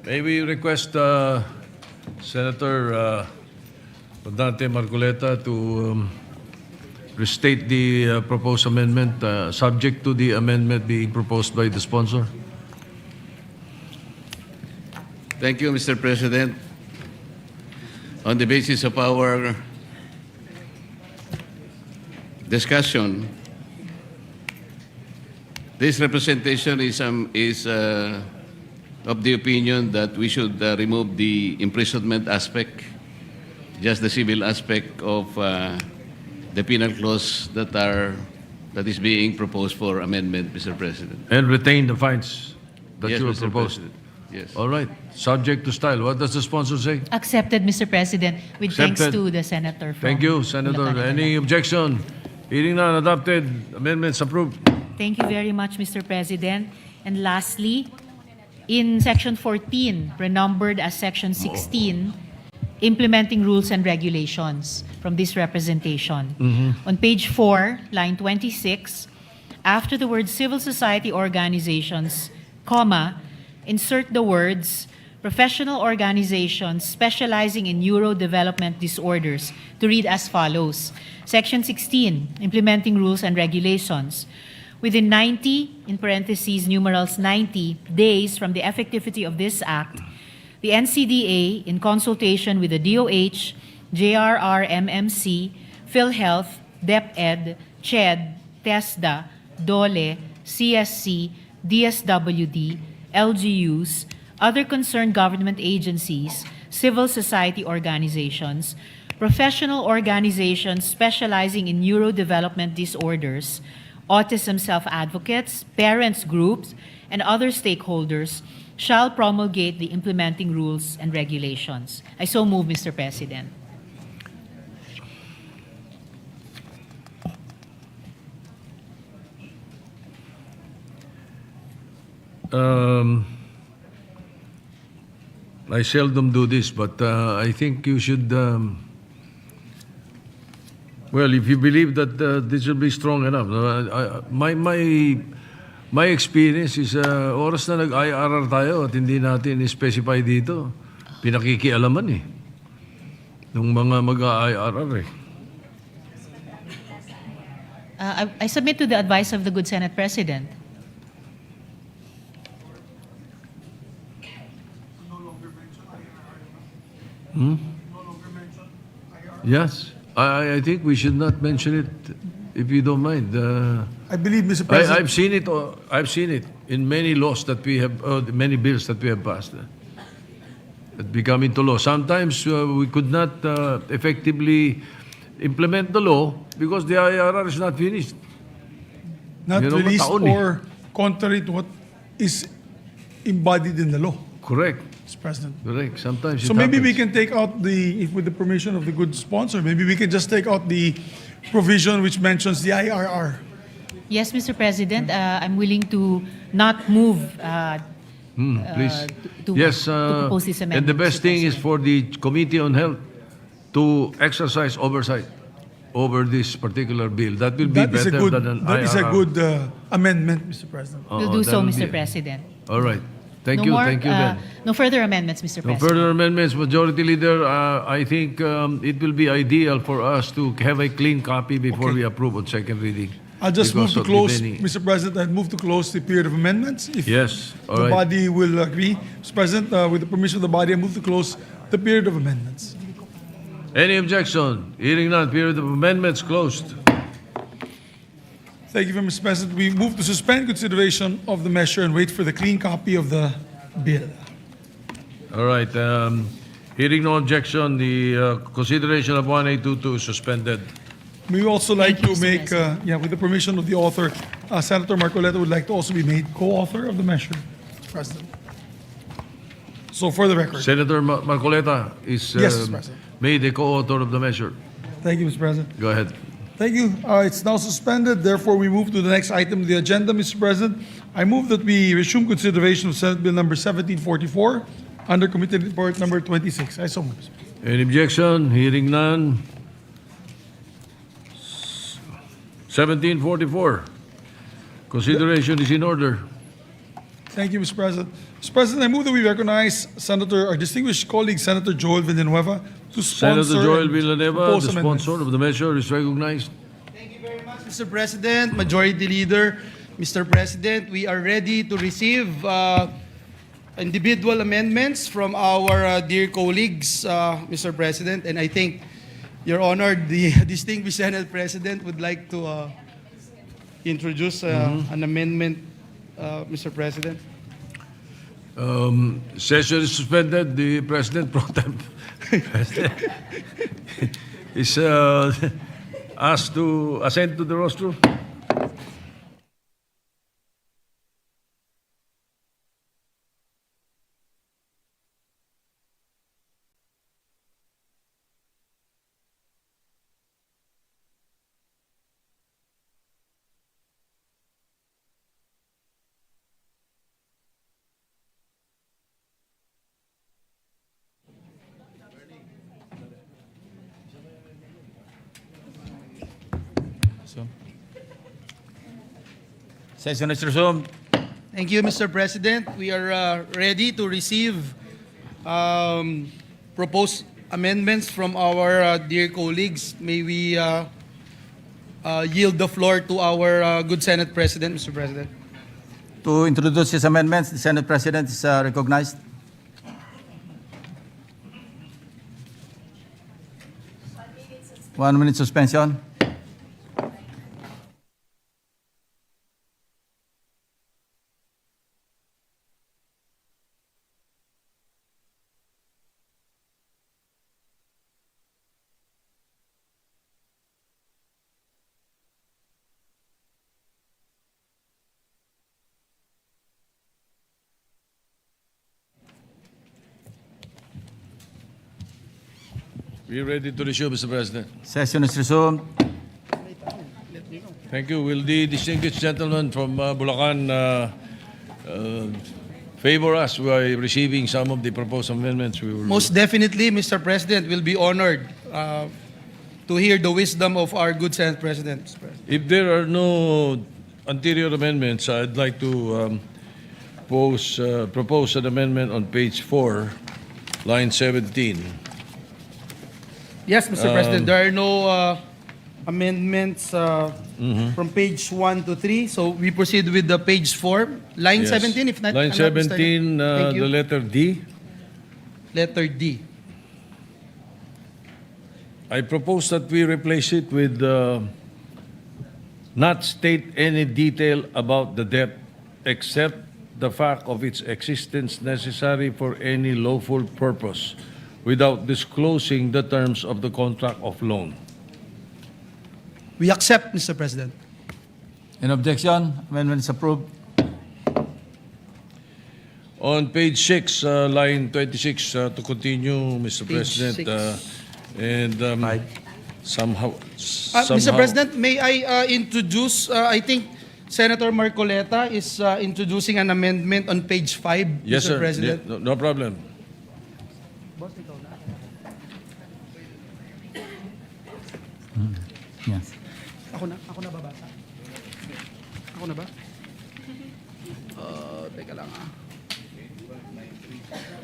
May we request Senator Dante Marcoleta to restate the proposed amendment, subject to the amendment being proposed by the sponsor? Thank you, Mr. President. On the basis of our discussion, this representation is of the opinion that we should remove the imprisonment aspect, just the civil aspect of the penal clause that is being proposed for amendment, Mr. President. And retain the fines that Yes, you have Mr. proposed. President. Yes. All right. Subject to style. What does the sponsor say? Accepted, Mr. President, with thanks Accepted. to the senator from Thank you, Senator. Bulacan. Any objection? Hearing none, adopted. Amendments approved. Thank you very much, Mr. President. And lastly, in Section 14, renumbered as Section 16, implementing rules and regulations from this representation. On page 4, line 26, after the word civil society organizations, comma, insert the words professional organizations specializing in neurodevelopment disorders to read as follows. Section 16, implementing rules and regulations. Within 90, in parentheses, numerals 90, days from the effectivity of this act, the NCDA, in consultation with the DOH, JRRMMC, PhilHealth, DepEd, CHED, TESDA, DOLE, CSC, DSWD, LGUs, other concerned government agencies, civil society organizations, professional organizations specializing in neurodevelopment disorders, autism self-advocates, parents groups, and other stakeholders shall promulgate the implementing rules and regulations. I so move, Mr. President. I seldom do this, but I think you should. Well, if you believe that this will be strong enough, my experience is oras na nag-IRR tayo at hindi natin specify dito, pinakikialaman eh ng mga mag-IRR eh. I submit to the advice of the good Senate President. Yes, I think we should not mention it, if you don't mind. I believe, Mr. President. I've seen it. I've seen it in many laws that we have, many bills that we have passed that become into law. Sometimes we could not effectively implement the law because the IRR is not finished. Not Meron released mataon eh. or contrary to what is embodied in the law, Correct. Mr. President. Correct. Sometimes So it maybe we happens. can take out if with the permission of the good sponsor, maybe we can just take out the provision which mentions the IRR. Yes, Mr. President, I'm willing to not move Please. to Yes, propose this amendment. and the best Mr. thing is President. for the Committee on Health to exercise oversight over this particular bill. That will be That is a better good, than an IRR. that is a good amendment, Mr. President. We'll Oo, do so, that'll Mr. be- President. All right. Thank No you. more, Thank you, Ben. no further amendments, Mr. No President. further amendments, Majority Leader. I think it will be ideal for us to have a clean copy before we approve on second reading. I'll just move because to of the close, many- Mr. President, I'd move to close the period of amendments. If Yes. All the right. body will agree. Mr. President, with the permission of the body, I move to close the period of amendments. Any objection? Hearing none. Period of amendments closed. Thank you, Mr. President. We move to suspend consideration of the measure and wait for the clean copy of the bill. All right. Hearing no objection, the consideration of 1822 is suspended. We would also like Thank you, to Mr. make, President. with the permission of the author, Senator Marcoleta would like to also be made co-author of the measure, Mr. President. So for the record. Senator Marcoleta is Yes, Mr. President. made a co-author of the measure. Thank you, Mr. President. Go ahead. Thank you. It's now suspended. Therefore, we move to the next item of the agenda, Mr. President. I move that we resume consideration of Senate Bill number 1744 under Committee Report number 26. I so move. Mr. President. Any objection? Hearing none. 1744. Consideration is in order. Thank you, Mr. President. Mr. President, I move that we recognize our distinguished colleague, Senator Joel Villanueva, to sponsor Senator Joel and Villanueva, propose the amendments. sponsor of the measure, is recognized. Thank you very much, Mr. President, Majority Leader. Mr. President, we are ready to receive individual amendments from our dear colleagues, Mr. President, and I think, Your Honor, the distinguished Senate President would like to introduce an amendment, Mr. President. Session is suspended. The President pro tem is asked to ascend to the rostrum. Session is resumed. Thank you, Mr. President. We are ready to receive proposed amendments from our dear colleagues. May we yield the floor to our good Senate President, Mr. President. To introduce his amendments, the Senate President is recognized. One minute suspension. We are ready to resume, Mr. President. Session is resumed. Thank you. Will the distinguished gentleman from Bulacan favor us by receiving some of the proposed amendments? We will... Most definitely, Mr. President, will be honored to hear the wisdom of our good Senate President, Mr. President. If there are no anterior amendments, I'd like to propose an amendment on page 4, line 17. Yes, Mr. President, there are no amendments from page 1 to 3. So we proceed with the page 4. Line Yes. 17, if not... Line I'm not 17, mistaken. Thank you. the letter D. Letter D. I propose that we replace it with not state any detail about the debt except the fact of its existence necessary for any lawful purpose without disclosing the terms of the contract of loan. We accept, Mr. President. In objection, amendment is approved. On page 6, line 26, to continue, Mr. Page President, 6. and somehow... Mr. President, may I introduce, I think Senator Marcoleta is introducing an amendment on page 5, Yes, Mr. sir. President. Yeah, no problem. Yes. Ako na babasa. Ako na ba? Teka lang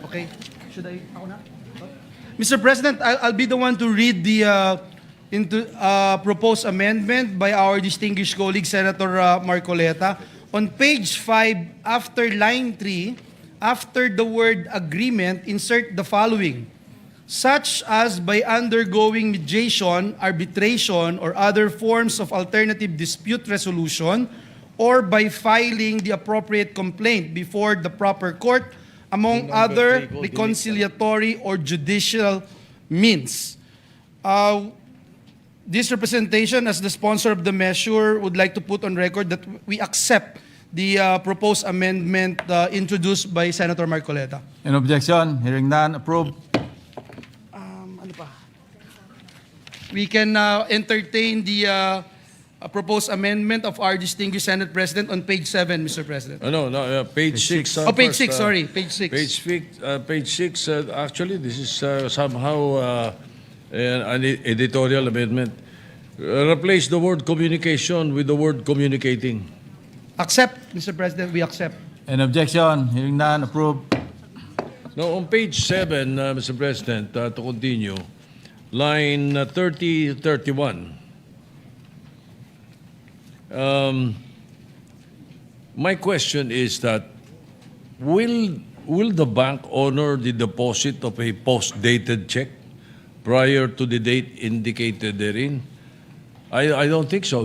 Okay, should I, ako na? Mr. President, I'll be the one to read the proposed amendment by our distinguished colleague, Senator Marcoleta. On page 5, after line 3, after the word agreement, insert the following: such as by undergoing mediation, arbitration, or other forms of alternative dispute resolution, or by filing the appropriate complaint before the proper court, among other reconciliatory or judicial means. This representation, as the sponsor of the measure, would like to put on record that we accept the proposed amendment introduced by Senator Marcoleta. In objection, hearing none, approved. We can entertain the proposed amendment of our distinguished Senate President on page 7, Mr. President. No, page 6. Page 6, sorry, page 6. Page 6, actually, this is somehow an editorial amendment. Replace the word communication with the word communicating. Accept, Mr. President, we accept. Any objection? Hearing none, approve. Now, on page 7, Mr. President, to continue, line 30, 31. My question is that will the bank honor the deposit of a post-dated check prior to the date indicated therein? I don't think so.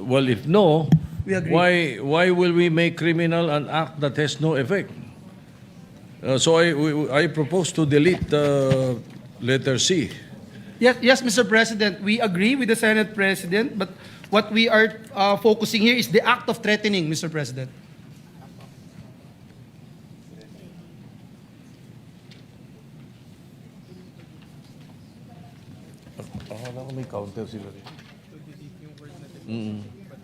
Well, if no, We agree. why will we make criminal an act that has no effect? So I propose to delete letter C. Yes, Mr. President, we agree with the Senate President, but what we are focusing here is the act of threatening, Mr. President. May counter sila.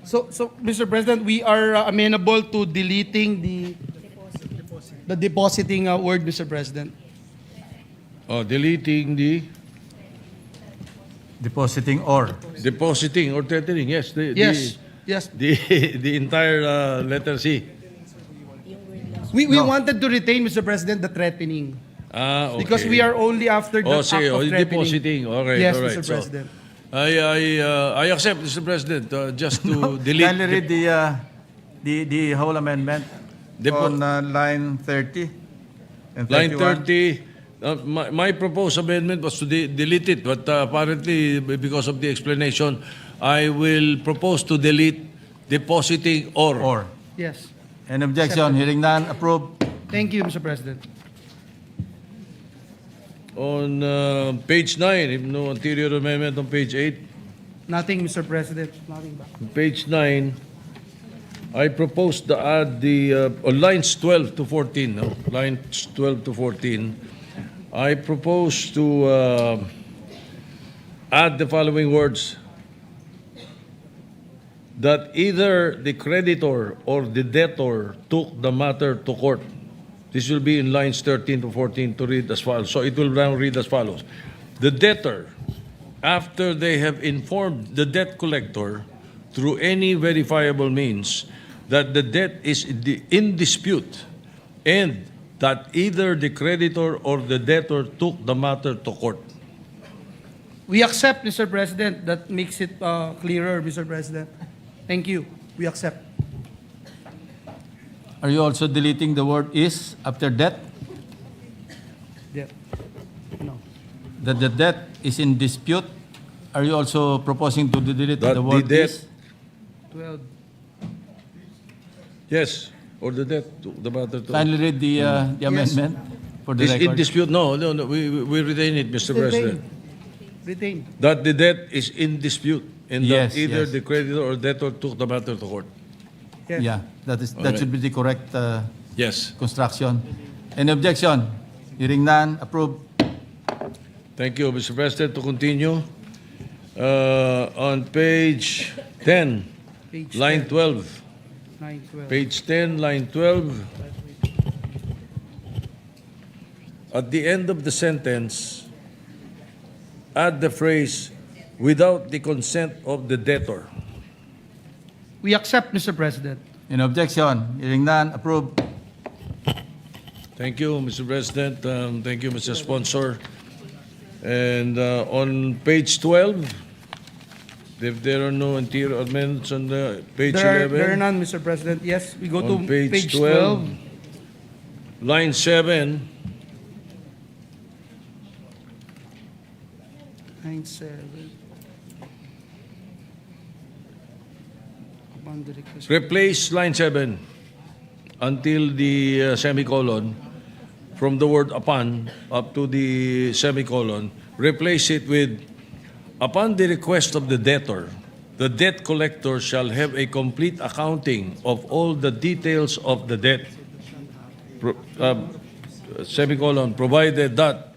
So, Mr. President, we are amenable to deleting the depositing word, Mr. President. Deleting the Depositing or. depositing or threatening. Yes. Yes. The entire letter C. We No. wanted to retain, Mr. President, the threatening. Okay. Because we are only after the act sige, of threatening. depositing. All right, Yes, all right. Mr. President. I accept, Mr. President, just to delete. Kindly read the whole amendment Depo- on line 30 and 31. Line 30, my proposed amendment was to delete it, but apparently, because of the explanation, I will propose to delete depositing or. Or. Yes. Any objection? Hearing none, approve. Thank you, Mr. President. On page 9, if no anterior amendment on page 8, Nothing, Mr. President. Nothing back. on page 9, I propose to add the, on lines 12 to 14, no? Lines 12 to 14, I propose to add the following words, that either the creditor or the debtor took the matter to court. This will be in lines 13 to 14 to read as follows. So it will now read as follows. The debtor, after they have informed the debt collector through any verifiable means that the debt is in dispute and that either the creditor or the debtor took the matter to court. We accept, Mr. President. That makes it clearer, Mr. President. Thank you. We accept. Are you also deleting the word is after debt? Yeah. No. That the debt is in dispute? Are you also proposing to delete That the word the debt- is? 12. Yes, or the debt took the matter to Kindly read the amendment for the is in record. dispute. No, we retain it, Mr. President. Retain. That the debt is in dispute and Yes, that either yes. the creditor or debtor took the matter to court. Yes. Yeah, that Alright. should be the correct Yes. construction. Any objection? Hearing none, approve. Thank you, Mr. President. To continue, on page 10, Page line 10. 12. 9, 12. Page 10, line 12. At the end of the sentence, add the phrase, without the consent of the debtor. We accept, Mr. President. Any objection? Hearing none, approve. Thank you, Mr. President. Thank you, Mr. Sponsor. And on page 12, if there are no interior amendments on the page There 11. are none, Mr. President. Yes, we go On to page 12, line 7, 9, 7. Upon the request. replace line 7 until the semicolon from the word upon up to the semicolon. Replace it with, upon the request of the debtor, the debt collector shall have a complete accounting of all the details of the debt. Semicolon, provided that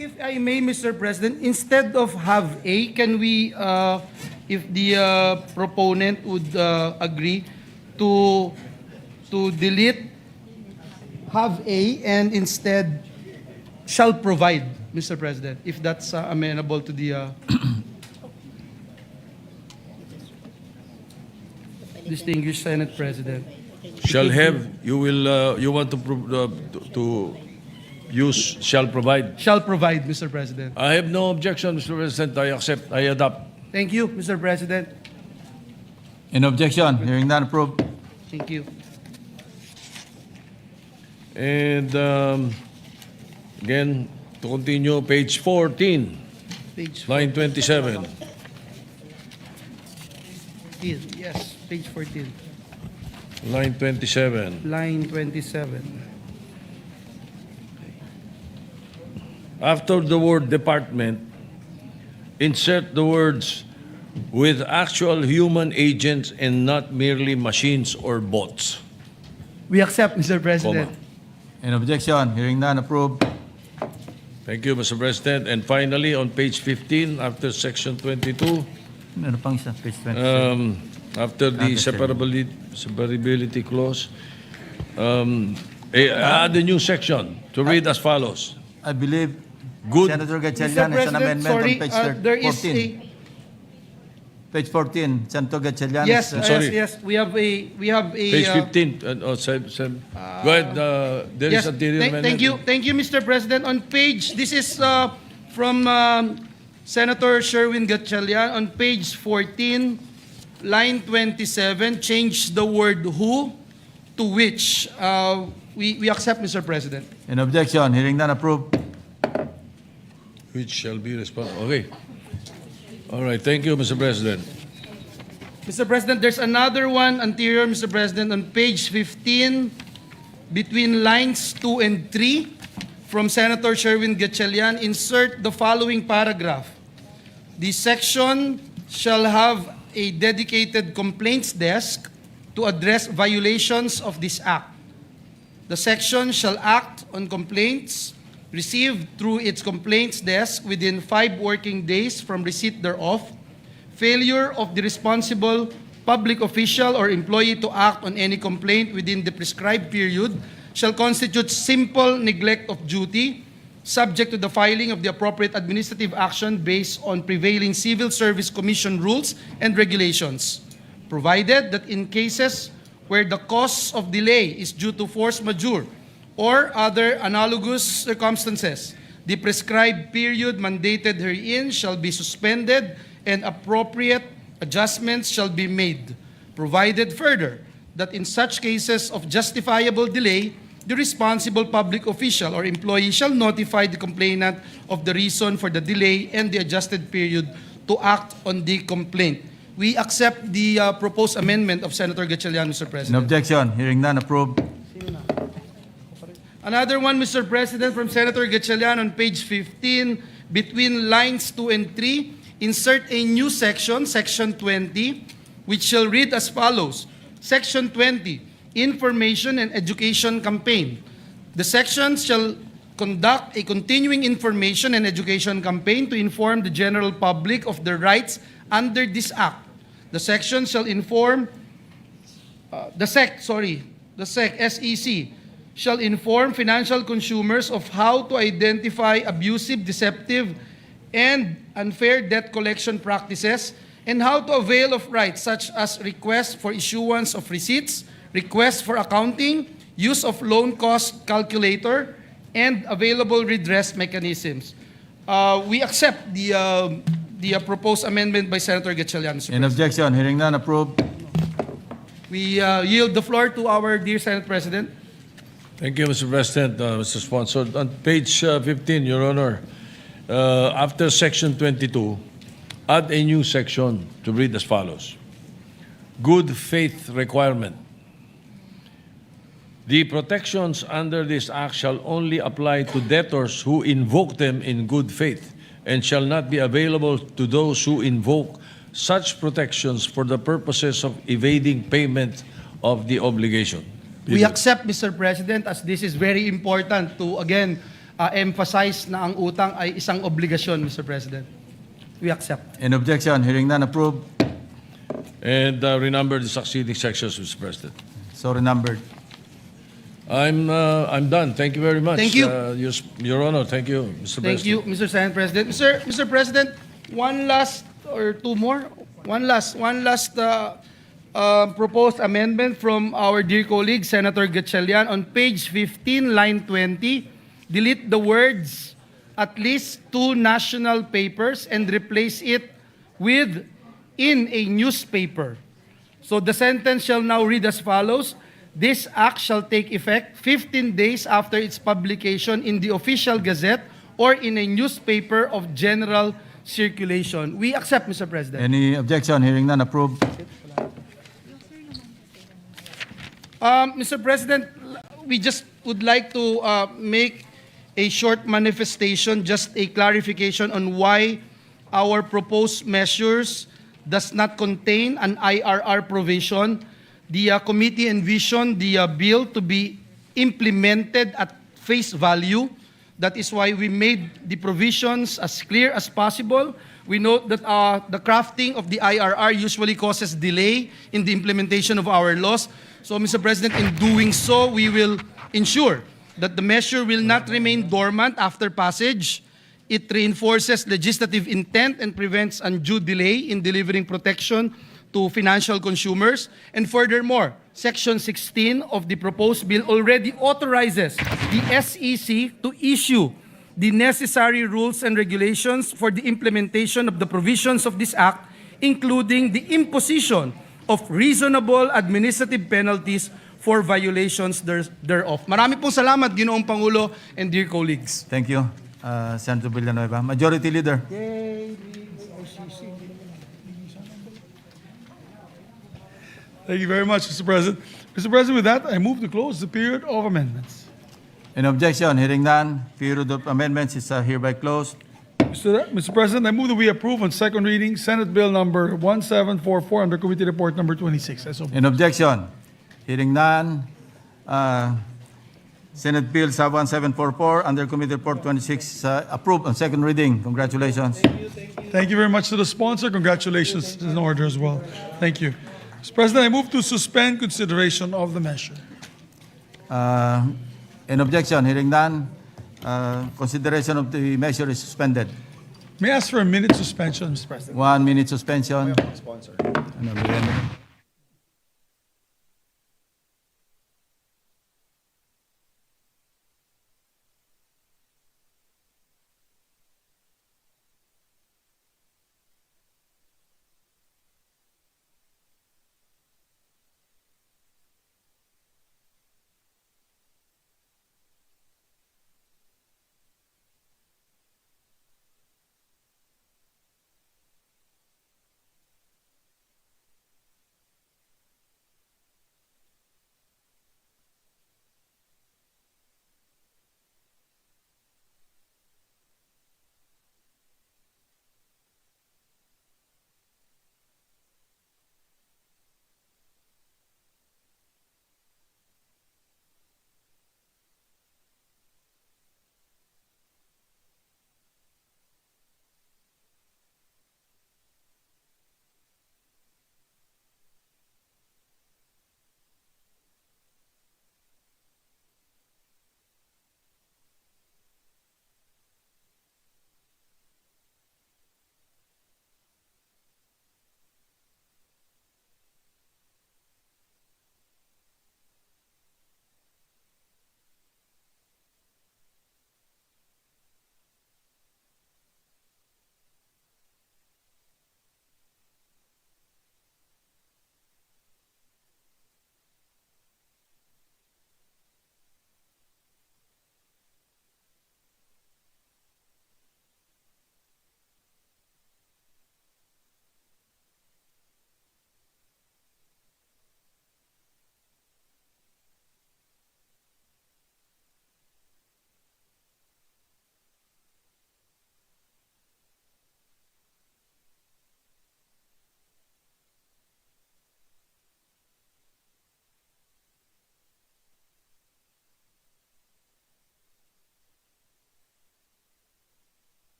If I may, Mr. President, instead of have A, can we, if the proponent would agree to delete have A and instead shall provide, Mr. President, if that's amenable to the distinguished Senate President. Shall have, you will, you want to use shall provide. Shall provide, Mr. President. I have no objection, Mr. President. I accept, I adopt. Thank you, Mr. President. In objection, hearing none, approved. Thank you. And again, to continue, page 14, Page line 27. 14. Yes, page 14. Line 27. Line 27. After the word department, insert the words with actual human agents and not merely machines or bots. We accept, Mr. President. Comma. In objection, hearing none, approved. Thank you, Mr. President. And finally, on page 15, after section 22, Ano pang isa? Page 27. after the separability clause, add a new section to read as follows. I believe Good. Senator Mr. Gatchalian has an President, amendment sorry, on page there is 14. Page 14, Senator Gatchalian. Yes, I'm sorry. yes, we have a Page 15. Go ahead. There is yes, a material amendment. thank you, Mr. President. On page, this is from Senator Sherwin Gatchalian. On page 14, line 27, change the word who to which. We accept, Mr. President. In objection, hearing none, approved. Which shall be responsible. Okay. All right. Thank you, Mr. President. Mr. President, there's another one anterior, Mr. President, on page 15, between lines 2 and 3, from Senator Sherwin Gatchalian, insert the following paragraph. The section shall have a dedicated complaints desk to address violations of this act. The section shall act on complaints received through its complaints desk within 5 working days from receipt thereof. Failure of the responsible public official or employee to act on any complaint within the prescribed period shall constitute simple neglect of duty, subject to the filing of the appropriate administrative action based on prevailing Civil Service Commission rules and regulations, provided that in cases where the cause of delay is due to force majeure or other analogous circumstances, the prescribed period mandated herein shall be suspended and appropriate adjustments shall be made, provided further that in such cases of justifiable delay, the responsible public official or employee shall notify the complainant of the reason for the delay and the adjusted period to act on the complaint. We accept the proposed amendment of Senator Gatchalian, Mr. In President. objection, hearing none, approved. Another one, Mr. President, from Senator Gatchalian on page 15, between lines 2 and 3, insert a new section, section 20, which shall read as follows. Section 20, Information and Education Campaign. The section shall conduct a continuing information and education campaign to inform the general public of their rights under this act. The section shall inform, SEC, shall inform financial consumers of how to identify abusive, deceptive, and unfair debt collection practices and how to avail of rights such as requests for issuance of receipts, requests for accounting, use of loan cost calculator, and available redress mechanisms. We accept the proposed amendment by Senator Gatchalian, Mr. In President. objection, hearing none, approved. We yield the floor to our dear Senate President. Thank you, Mr. President, Mr. Sponsor. On page 15, Your Honor, after section 22, add a new section to read as follows. Good faith requirement. The protections under this act shall only apply to debtors who invoke them in good faith and shall not be available to those who invoke such protections for the purposes of evading payment of the obligation. We accept, Mr. President, as this is very important to, again, emphasize na ang utang ay isang obligasyon, Mr. President. We accept. In objection, hearing none, approved. And renumber the succeeding sections, Mr. President. So renumbered. I'm done. Thank you very much. Thank you. Your Honor, thank you, Mr. Thank President. you, Mr. Senate President. Mr. President, one last or two more? One last proposed amendment from our dear colleague, Senator Gatchalian. On page 15, line 20, delete the words at least 2 national papers and replace it with in a newspaper. So the sentence shall now read as follows. This act shall take effect 15 days after its publication in the official gazette or in a newspaper of general circulation. We accept, Mr. President. Any objection, hearing none, approved. Mr. President, we just would like to make a short manifestation, just a clarification on why our proposed measures does not contain an IRR provision. The committee envisioned the bill to be implemented at face value. That is why we made the provisions as clear as possible. We note that the crafting of the IRR usually causes delay in the implementation of our laws. So, Mr. President, in doing so, we will ensure that the measure will not remain dormant after passage. It reinforces legislative intent and prevents undue delay in delivering protection to financial consumers. And furthermore, Section 16 of the proposed bill already authorizes the SEC to issue the necessary rules and regulations for the implementation of the provisions of this act, including the imposition of reasonable administrative penalties for violations thereof. Marami pong salamat, Ginoong Pangulo and dear colleagues. Thank you, Senator Villanueva. Majority Leader. Thank you very much, Mr. President. Mr. President, with that, I move to close the period of amendments. In objection, hearing none, period of amendments is hereby closed. Mr. President, I move that we approve on second reading Senate Bill number 1744 under Committee Report number 26. In objection, hearing none, Senate Bill 1744 under Committee Report 26 approved on second reading. Congratulations. Thank you very much to the sponsor. Congratulations in order as well. Thank you. Mr. President, I move to suspend consideration of the measure. In objection, hearing none, consideration of the measure is suspended. May I ask for a minute suspension, Mr. President? 1 minute suspension. Ano,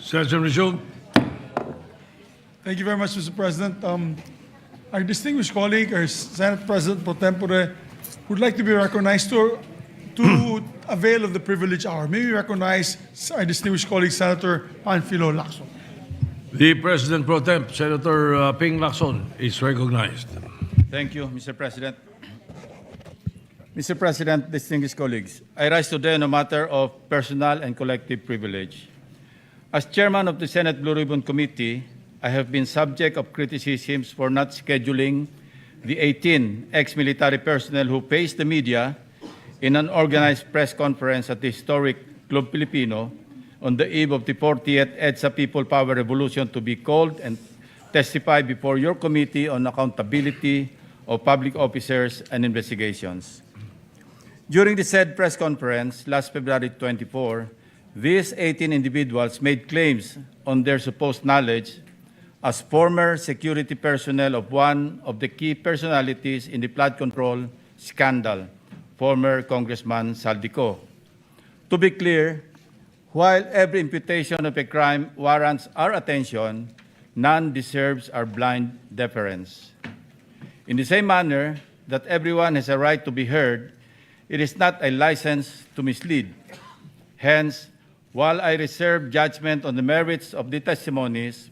Session resumed. Thank you very much, Mr. President. Our distinguished colleague, our Senate President pro tempore, would like to be recognized to avail of the privilege hour. May we recognize our distinguished colleague, Senator Panfilo Lacson. The President pro temp, Senator Ping Lacson, is recognized. Thank you, Mr. President. Mr. President, distinguished colleagues, I rise today on a matter of personal and collective privilege. As chairman of the Senate Blue Ribbon Committee, I have been subject of criticisms for not scheduling the 18 ex-military personnel who faced the media in an organized press conference at the historic Club Filipino on the eve of the 40th EDSA People Power Revolution to be called and testify before your committee on accountability of public officers and investigations. During the said press conference last February 24, these 18 individuals made claims on their supposed knowledge as former security personnel of one of the key personalities in the flood control scandal, former Congressman Saldico. To be clear, while every imputation of a crime warrants our attention, none deserves our blind deference. In the same manner that everyone has a right to be heard, it is not a license to mislead. Hence, while I reserve judgment on the merits of the testimonies,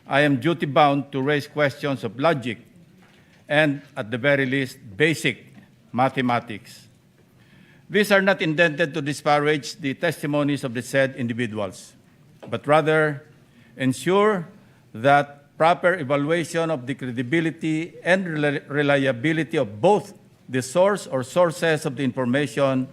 I am duty-bound to raise questions of logic and, at the very least, basic mathematics. These are not intended to disparage the testimonies of the said individuals, but rather ensure that proper evaluation of the credibility and reliability of both the source or sources of the information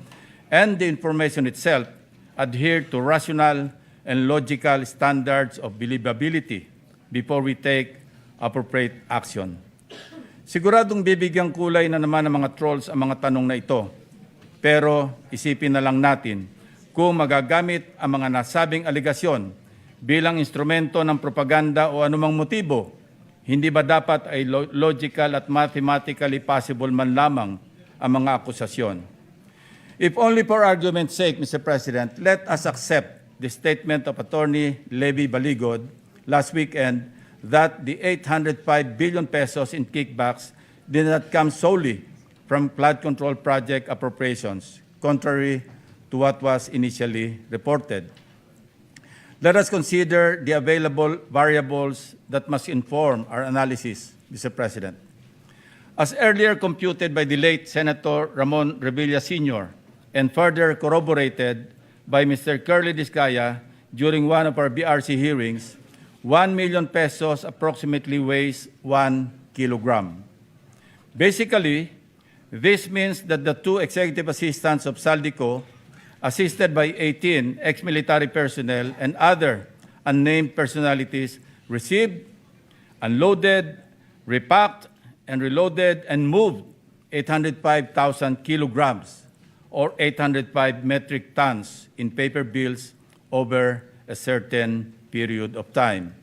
and the information itself adhere to rational and logical standards of believability before we take appropriate action. Siguradong bibigyang kulay na naman ng mga trolls ang mga tanong na ito. Pero isipin na lang natin kung magagamit ang mga nasabing aligasyon bilang instrumento ng propaganda o anumang motibo, hindi ba dapat ay logical at mathematically possible man lamang ang mga akusasyon? If only for argument's sake, Mr. President, let us accept the statement of Attorney Levy Baligod last weekend that the 805 billion pesos in kickbacks did not come solely from flood control project appropriations, contrary to what was initially reported. Let us consider the available variables that must inform our analysis, Mr. President. As earlier computed by the late Senator Ramon Revilla Sr. and further corroborated by Mr. Curly Discaya during one of our BRC hearings, 1 million pesos approximately weighs 1 kilogram. Basically, this means that the two executive assistants of Saldico, assisted by 18 ex-military personnel and other unnamed personalities, received, unloaded, repacked, and reloaded and moved 805,000 kilograms or 805 metric tons in paper bills over a certain period of time.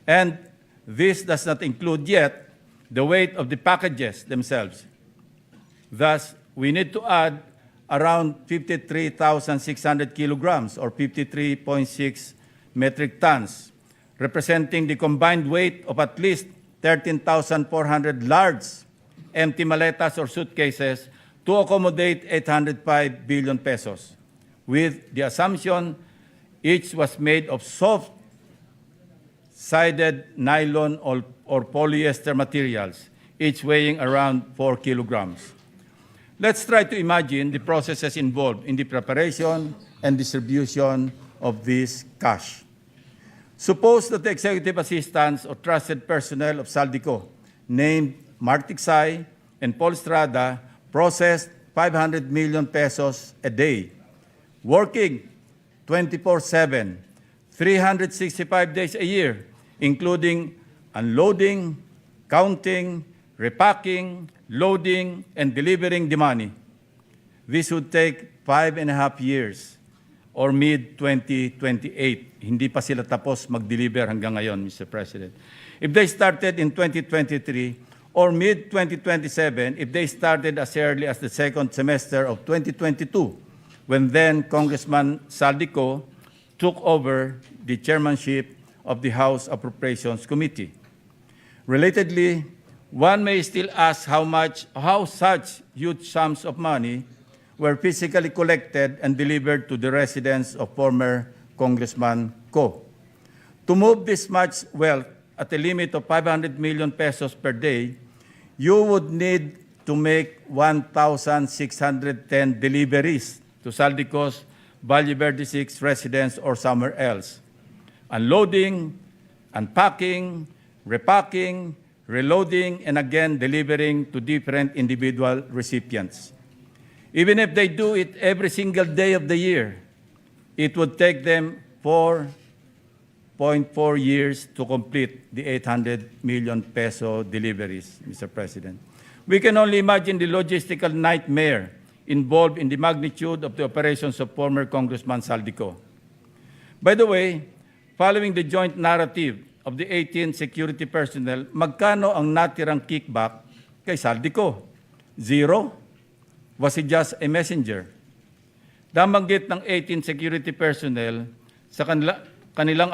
And this does not include yet the weight of the packages themselves. Thus, we need to add around 53,600 kilograms or 53.6 metric tons, representing the combined weight of at least 13,400 large empty maletas or suitcases to accommodate 805 billion pesos, with the assumption each was made of soft-sided nylon or polyester materials, each weighing around 4 kilograms. Let's try to imagine the processes involved in the preparation and distribution of this cash. Suppose that the executive assistants or trusted personnel of Saldico, named Mark Tiksay and Paul Estrada, processed 500 million pesos a day, working 24/7, 365 days a year, including unloading, counting, repacking, loading, and delivering the money. This would take 5.5 years or mid-2028. Hindi pa sila tapos mag-deliver hanggang ngayon, Mr. President. If they started in 2023 or mid-2027, if they started as early as the second semester of 2022, when then Congressman Saldico took over the chairmanship of the House Appropriations Committee. Relatedly, one may still ask how such huge sums of money were physically collected and delivered to the residence of former Congressman Ko. To move this much wealth at a limit of 500 million pesos per day, you would need to make 1,610 deliveries to Saldico's Valle Verde 6 residence or somewhere else. Unloading, unpacking, repacking, reloading, and again delivering to different individual recipients. Even if they do it every single day of the year, it would take them 4.4 years to complete the 800 million peso deliveries, Mr. President. We can only imagine the logistical nightmare involved in the magnitude of the operations of former Congressman Saldico. By the way, following the joint narrative of the 18 security personnel, magkano ang natirang kickback kay Saldico? Zero? Was he just a messenger? Nabanggit ng 18 security personnel sa kanilang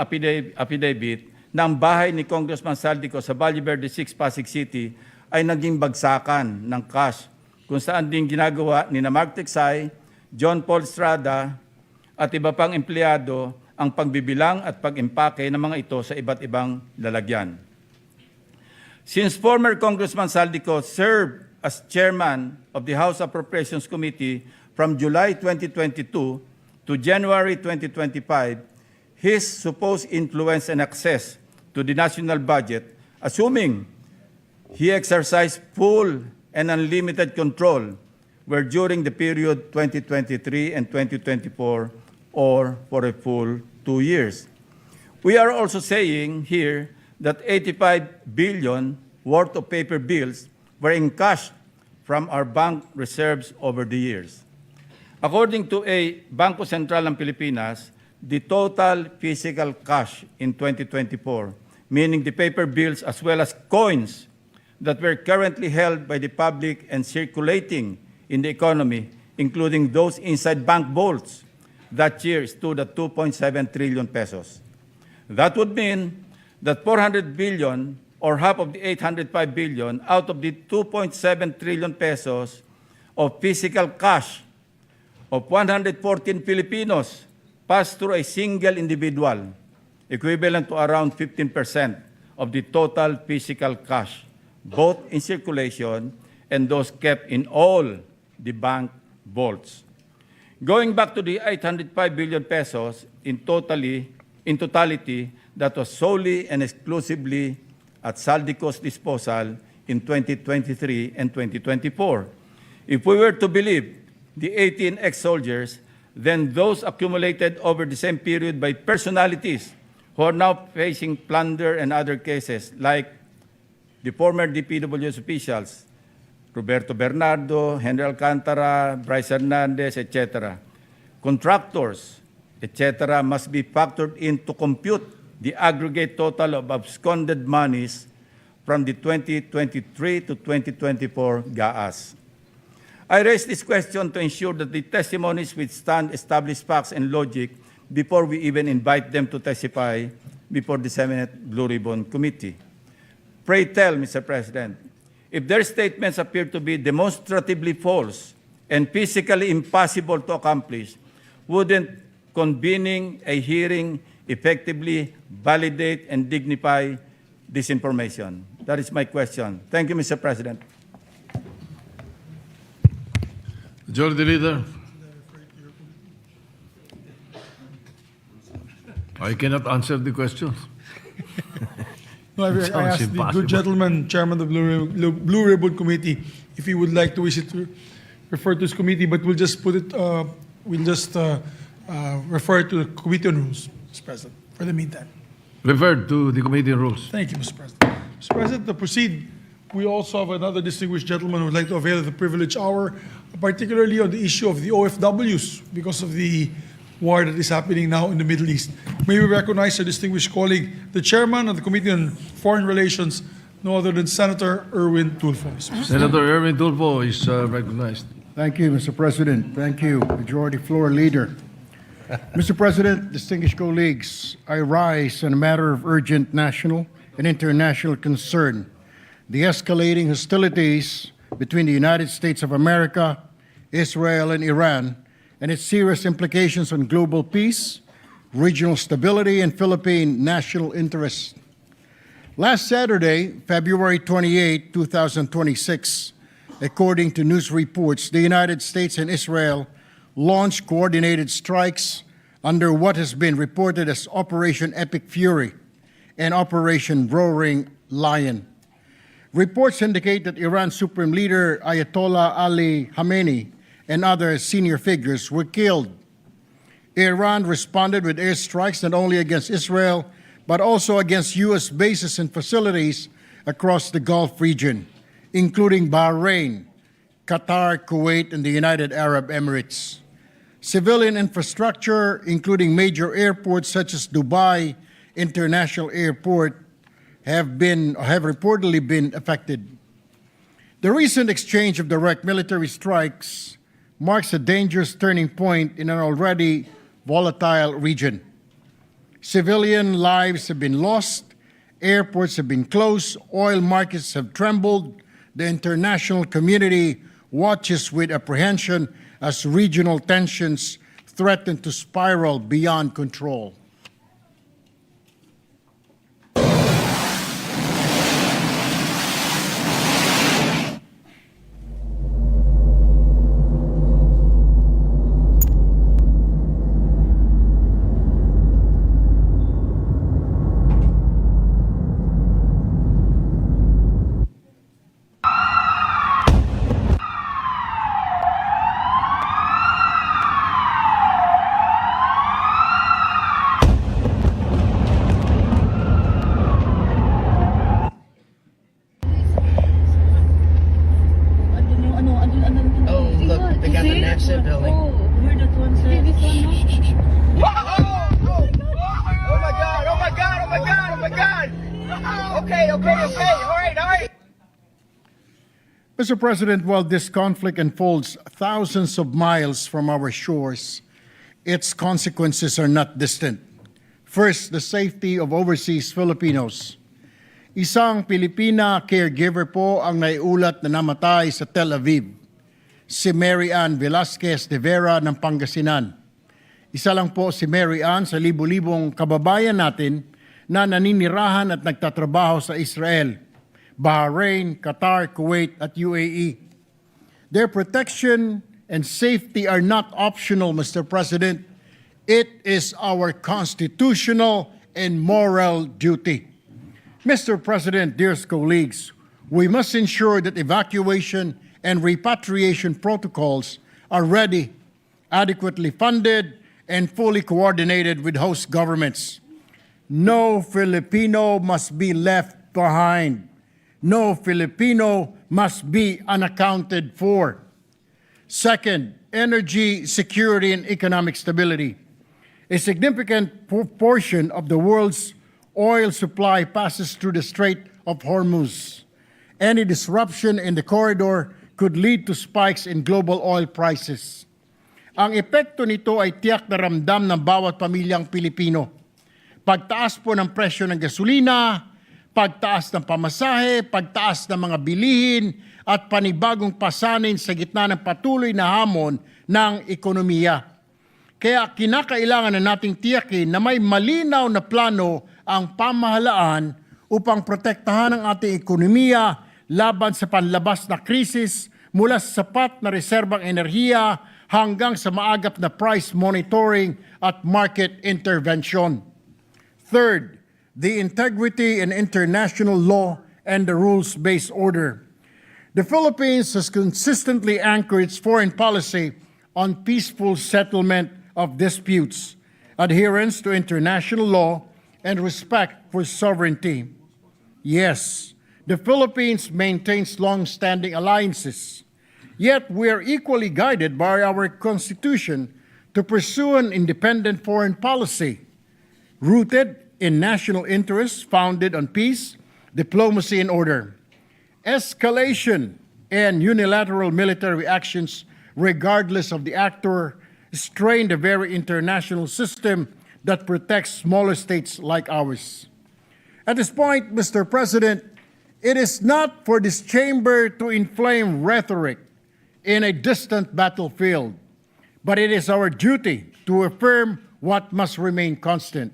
affidavit na ang bahay ni Congressman Saldico sa Valle Verde 6, Pasig City ay naging bagsakan ng cash kung saan din ginagawa ni Mark Tiksay, John Paul Estrada at iba pang empleyado ang pagbibilang at pag-impake ng mga ito sa iba't ibang lalagyan. Since former Congressman Saldico served as chairman of the House Appropriations Committee from July 2022 to January 2025, his supposed influence and access to the national budget, assuming he exercised full and unlimited control, were during the period 2023 and 2024 or for a full 2 years. We are also saying here that 85 billion worth of paper bills were encashed from our bank reserves over the years. According to a Bangko Sentral ng Pilipinas, the total physical cash in 2024, meaning the paper bills as well as coins that were currently held by the public and circulating in the economy, including those inside bank vaults, that year stood at 2.7 trillion pesos. That would mean that 400 billion or half of the 805 billion out of the 2.7 trillion pesos of physical cash of 114 Filipinos passed through a single individual, equivalent to around 15% of the total physical cash, both in circulation and those kept in all the bank vaults. Going back to the 805 billion pesos in totality, that was solely and exclusively at Saldico's disposal in 2023 and 2024. If we were to believe the 18 ex-soldiers, then those accumulated over the same period by personalities who are now facing plunder and other cases, like the former DPWH officials, Roberto Bernardo, Henry Alcantara, Bryce Hernandez, etc., contractors, etc., must be factored in to compute the aggregate total of absconded monies from the 2023 to 2024 GAAs. I raise this question to ensure that the testimonies withstand established facts and logic before we even invite them to testify before the Senate Blue Ribbon Committee. Pray tell, Mr. President, if their statements appear to be demonstratively false and physically impossible to accomplish, wouldn't convening a hearing effectively validate and dignify this information? That is my question. Thank you, Mr. President. Majority Leader. I cannot answer the questions. No, I Sounds asked the impossible. good gentleman, Chairman of the Blue Ribbon Committee, if he would like to wish it to refer to his committee, but we'll just put it, refer it to the Committee on Rules, Mr. President, for the meantime. Referred to the Committee on Rules. Thank you, Mr. President. Mr. President, to proceed, we also have another distinguished gentleman who would like to avail of the privilege hour, particularly on the issue of the OFWs, because of the war that is happening now in the Middle East. May we recognize our distinguished colleague, the chairman of the Committee on Foreign Relations, no other than Senator Erwin Tulfo. Senator Erwin Tulfo is recognized. Thank you, Mr. President. Thank you, Majority Floor Leader. Mr. President, distinguished colleagues, I rise on a matter of urgent national and international concern. The escalating hostilities between the United States of America, Israel, and Iran, and its serious implications on global peace, regional stability, and Philippine national interests. Last Saturday, February 28, 2026, according to news reports, the United States and Israel launched coordinated strikes under what has been reported as Operation Epic Fury and Operation Roaring Lion. Reports indicate that Iran's Supreme Leader Ayatollah Ali Khamenei and other senior figures were killed. Iran responded with airstrikes not only against Israel, but also against U.S. bases and facilities across the Gulf region, including Bahrain, Qatar, Kuwait, and the United Arab Emirates. Civilian infrastructure, including major airports such as Dubai International Airport, have reportedly been affected. The recent exchange of direct military strikes marks a dangerous turning point in an already volatile region. Civilian lives have been lost, airports have been closed, oil markets have trembled. The international community watches with apprehension as regional tensions threaten to spiral beyond control. Oh, look, they got the next building. Oh, we're that one, sir. This one, no? Oh my god, oh my god, oh my god, oh my god! Okay, all right. Mr. President, while this conflict unfolds thousands of miles from our shores, its consequences are not distant. First, the safety of overseas Filipinos. Isang Pilipina caregiver po ang naiulat na namatay sa Tel Aviv, si Mary Ann Velasquez de Vera ng Pangasinan. Isa lang po si Mary Ann sa libu-libong kababayan natin na naninirahan at nagtatrabaho sa Israel, Bahrain, Qatar, Kuwait at UAE. Their protection and safety are not optional, Mr. President. It is our constitutional and moral duty. Mr. President, dear colleagues, we must ensure that evacuation and repatriation protocols are ready, adequately funded, and fully coordinated with host governments. No Filipino must be left behind. No Filipino must be unaccounted for. Second, energy security and economic stability. A significant portion of the world's oil supply passes through the Strait of Hormuz. Any disruption in the corridor could lead to spikes in global oil prices. Ang epekto nito ay tiyak na ramdam ng bawat pamilyang Pilipino. Pagtaas po ng presyo ng gasolina, pagtaas ng pamasahe, pagtaas ng mga bilihin, at panibagong pasanin sa gitna ng patuloy na hamon ng ekonomiya. Kaya kinakailangan na nating tiyakin na may malinaw na plano ang pamahalaan upang protektahan ang ating ekonomiya laban sa panlabas na krisis mula sa sapat na reserbang enerhiya hanggang sa maagap na price monitoring at market intervention. Third, the integrity in international law and the rules-based order. The Philippines has consistently anchored its foreign policy on peaceful settlement of disputes, adherence to international law, and respect for sovereignty. Yes, the Philippines maintains long-standing alliances, yet we are equally guided by our Constitution to pursue an independent foreign policy, rooted in national interests founded on peace, diplomacy, and order. Escalation and unilateral military actions, regardless of the actor, strain the very international system that protects smaller states like ours. At this point, Mr. President, it is not for this chamber to inflame rhetoric in a distant battlefield, but it is our duty to affirm what must remain constant: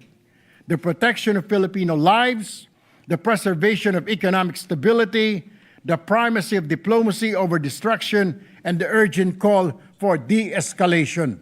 the protection of Filipino lives, the preservation of economic stability, the primacy of diplomacy over destruction, and the urgent call for de-escalation.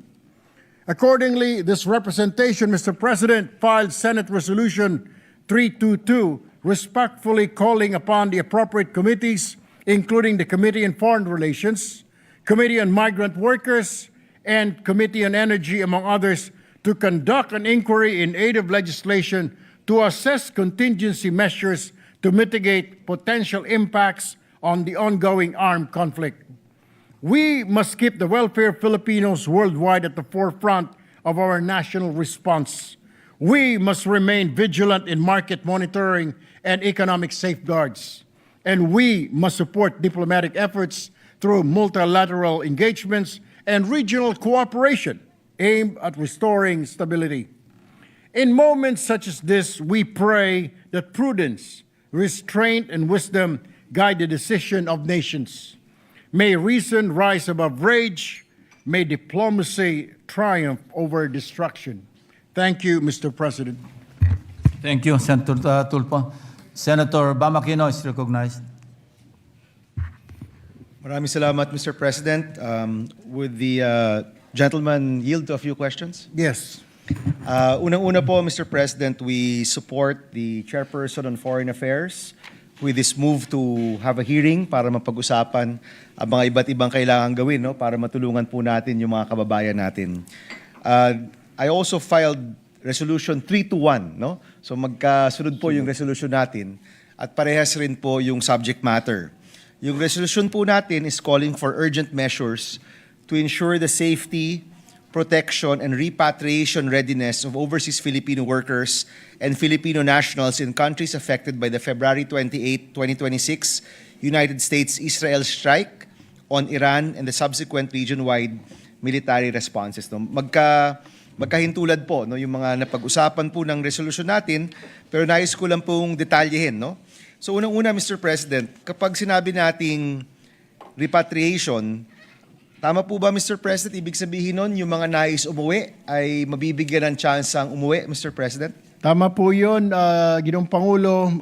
Accordingly, this representation, Mr. President, filed Senate Resolution 322, respectfully calling upon the appropriate committees, including the Committee on Foreign Relations, Committee on Migrant Workers, and Committee on Energy, among others, to conduct an inquiry in aid of legislation to assess contingency measures to mitigate potential impacts on the ongoing armed conflict. We must keep the welfare of Filipinos worldwide at the forefront of our national response. We must remain vigilant in market monitoring and economic safeguards. And we must support diplomatic efforts through multilateral engagements and regional cooperation aimed at restoring stability. In moments such as this, we pray that prudence, restraint, and wisdom guide the decision of nations. May reason rise above rage. May diplomacy triumph over destruction. Thank you, Mr. President. Thank you, Senator Tulfo. Senator Bamakino is recognized. Maraming salamat, Mr. President. Would the gentleman yield to a few questions? Yes. Unang-una po, Mr. President, we support the Chairperson on Foreign Affairs with this move to have a hearing para mapag-usapan ang mga iba't ibang kailangan gawin, no, para matulungan po natin yung mga kababayan natin. I also filed Resolution 321, no? So magkasunod po yung resolution natin at parehas rin po yung subject matter. Yung resolution po natin is calling for urgent measures to ensure the safety, protection, and repatriation readiness of overseas Filipino workers and Filipino nationals in countries affected by the February 28, 2026 United States-Israel strike on Iran and the subsequent region-wide military responses. No? Magkahintulad po, no, yung mga napag-usapan po ng resolution natin, pero nais ko lang pong detalyehin. No? So unang-una, Mr. President, kapag sinabi nating repatriation, tama po ba, Mr. President, ibig sabihin nun, yung mga nais umuwi ay mabibigyan ng chance ang umuwi, Mr. President? Tama po yun, Ginoong Pangulo,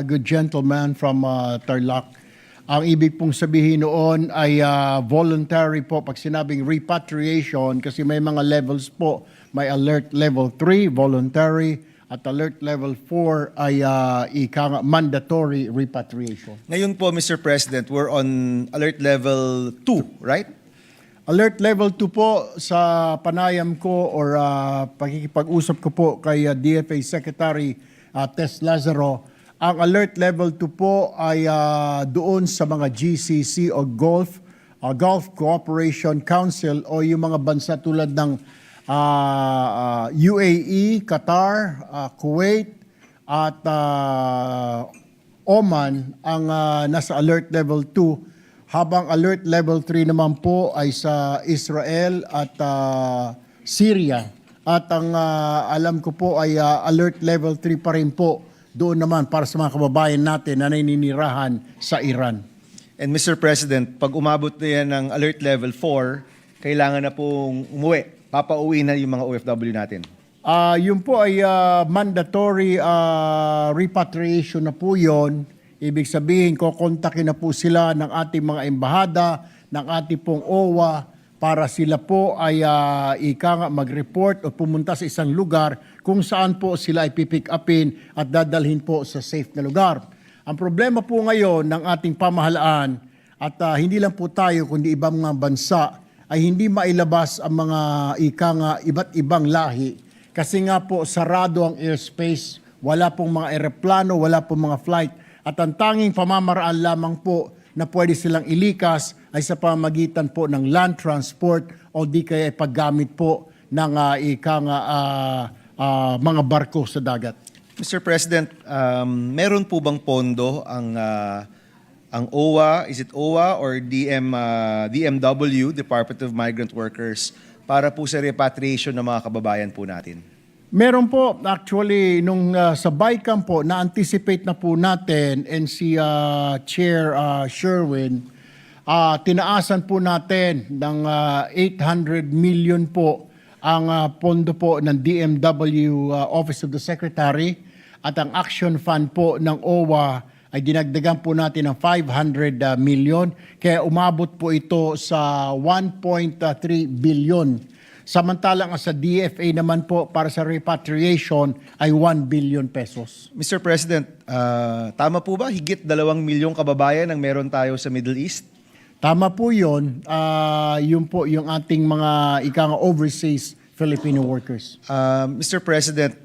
good gentleman from Tarlac. Ang ibig pong sabihin noon ay voluntary po pag sinabing repatriation kasi may mga levels po. May alert level 3, voluntary, at alert level 4 ay mandatory repatriation. Ngayon po, Mr. President, we're on alert level 2, right? Alert level 2 po sa panayam ko or pakikipag-usap ko po kay DFA Secretary Tess Lazaro. Ang alert level 2 po ay doon sa mga GCC o Gulf Cooperation Council o yung mga bansa tulad ng UAE, Qatar, Kuwait at Oman ang nasa alert level 2, habang alert level 3 naman po ay sa Israel at Syria. At ang alam ko po ay alert level 3 pa rin po doon naman para sa mga kababayan natin na naninirahan sa Iran. And Mr. President, pag umabot na yan ng alert level 4, kailangan na pong umuwi. Papauwi na yung mga OFW natin. Yun po ay mandatory repatriation na po yun. Ibig sabihin, kukontakin na po sila ng ating mga embahada, ng ating pong OWA, para sila po ay mag-report o pumunta sa isang lugar kung saan po sila ay pipick upin at dadalhin po sa safe na lugar. Ang problema po ngayon ng ating pamahalaan at hindi lang po tayo kundi ibang mga bansa ay hindi mailabas ang mga iba't ibang lahi kasi nga po sarado ang airspace, wala pong mga eroplano, wala pong mga flight at ang tanging pamamaraan lamang po na pwede silang ilikas ay sa pamamagitan po ng land transport o di kaya paggamit po ng mga barko sa dagat. Mr. President, meron po bang pondo ang OWA, is it OWA or DMW, Department of Migrant Workers, para po sa repatriation ng mga kababayan po natin? Meron po, actually, nung sa BICAM po, na-anticipate na po natin and si Chair Sherwin, tinaasan po natin ng 800 million po ang pondo po ng DMW Office of the Secretary at ang Action Fund po ng OWA ay dinagdagan po natin ng 500 million. Kaya umabot po ito sa 1.3 billion. Samantalang sa DFA naman po para sa repatriation ay 1 billion pesos. Mr. President, tama po ba higit 2 milyong kababayan ang meron tayo sa Middle East? Tama po yun. Yun po yung ating mga overseas Filipino workers. Mr. President,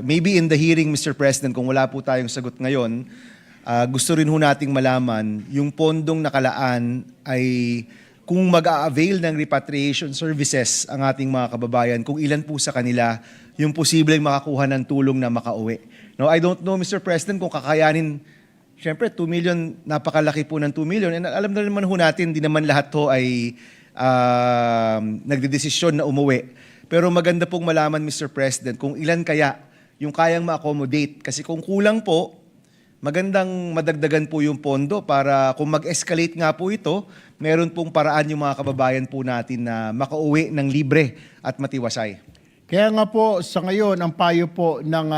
maybe in the hearing, Mr. President, kung wala po tayong sagot ngayon, gusto rin ho nating malaman yung pondong nakalaan ay kung mag-a-avail ng repatriation services ang ating mga kababayan, kung ilan po sa kanila yung posibleng makakuha ng tulong na makauwi. No, I don't know, Mr. President, kung kakayanin, syempre 2 million, napakalaki po ng 2 million. And alam na naman ho natin, di naman lahat ho ay nagdedesisyon na umuwi. Pero maganda pong malaman, Mr. President, kung ilan kaya yung kayang ma-accommodate. Kasi kung kulang po, magandang madagdagan po yung pondo para kung mag-escalate nga po ito, meron pong paraan yung mga kababayan po natin na makauwi ng libre at matiwasay. Kaya nga po sa ngayon, ang payo po ng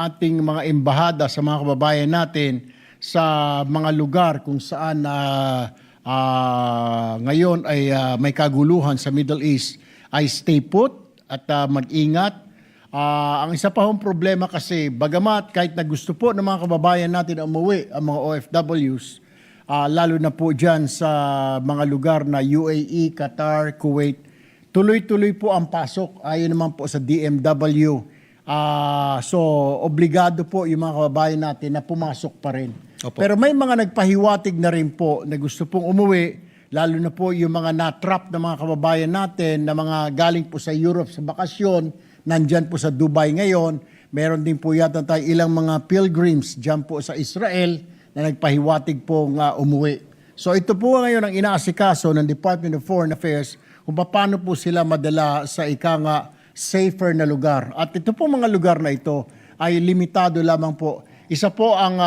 ating mga embahada sa mga kababayan natin sa mga lugar kung saan ngayon ay may kaguluhan sa Middle East ay stay put at mag-ingat. Ang isa pa hong problema kasi, bagamat kahit na gusto po ng mga kababayan natin na umuwi, ang mga OFWs, lalo na po dyan sa mga lugar na UAE, Qatar, Kuwait, tuloy-tuloy po ang pasok. Ayon naman po sa DMW. So, obligado po yung mga kababayan natin na pumasok pa rin. Opo. Pero may mga nagpahiwatig na rin po na gusto pong umuwi, lalo na po yung mga na-trap na mga kababayan natin na mga galing po sa Europe sa bakasyon, nandyan po sa Dubai ngayon. Meron din po yata tayo ilang mga pilgrims dyan po sa Israel na nagpahiwatig pong umuwi. So ito po ngayon ang inaasikaso ng Department of Foreign Affairs kung paano po sila madala sa safer na lugar. At ito po mga lugar na ito ay limitado lamang po. Isa po ang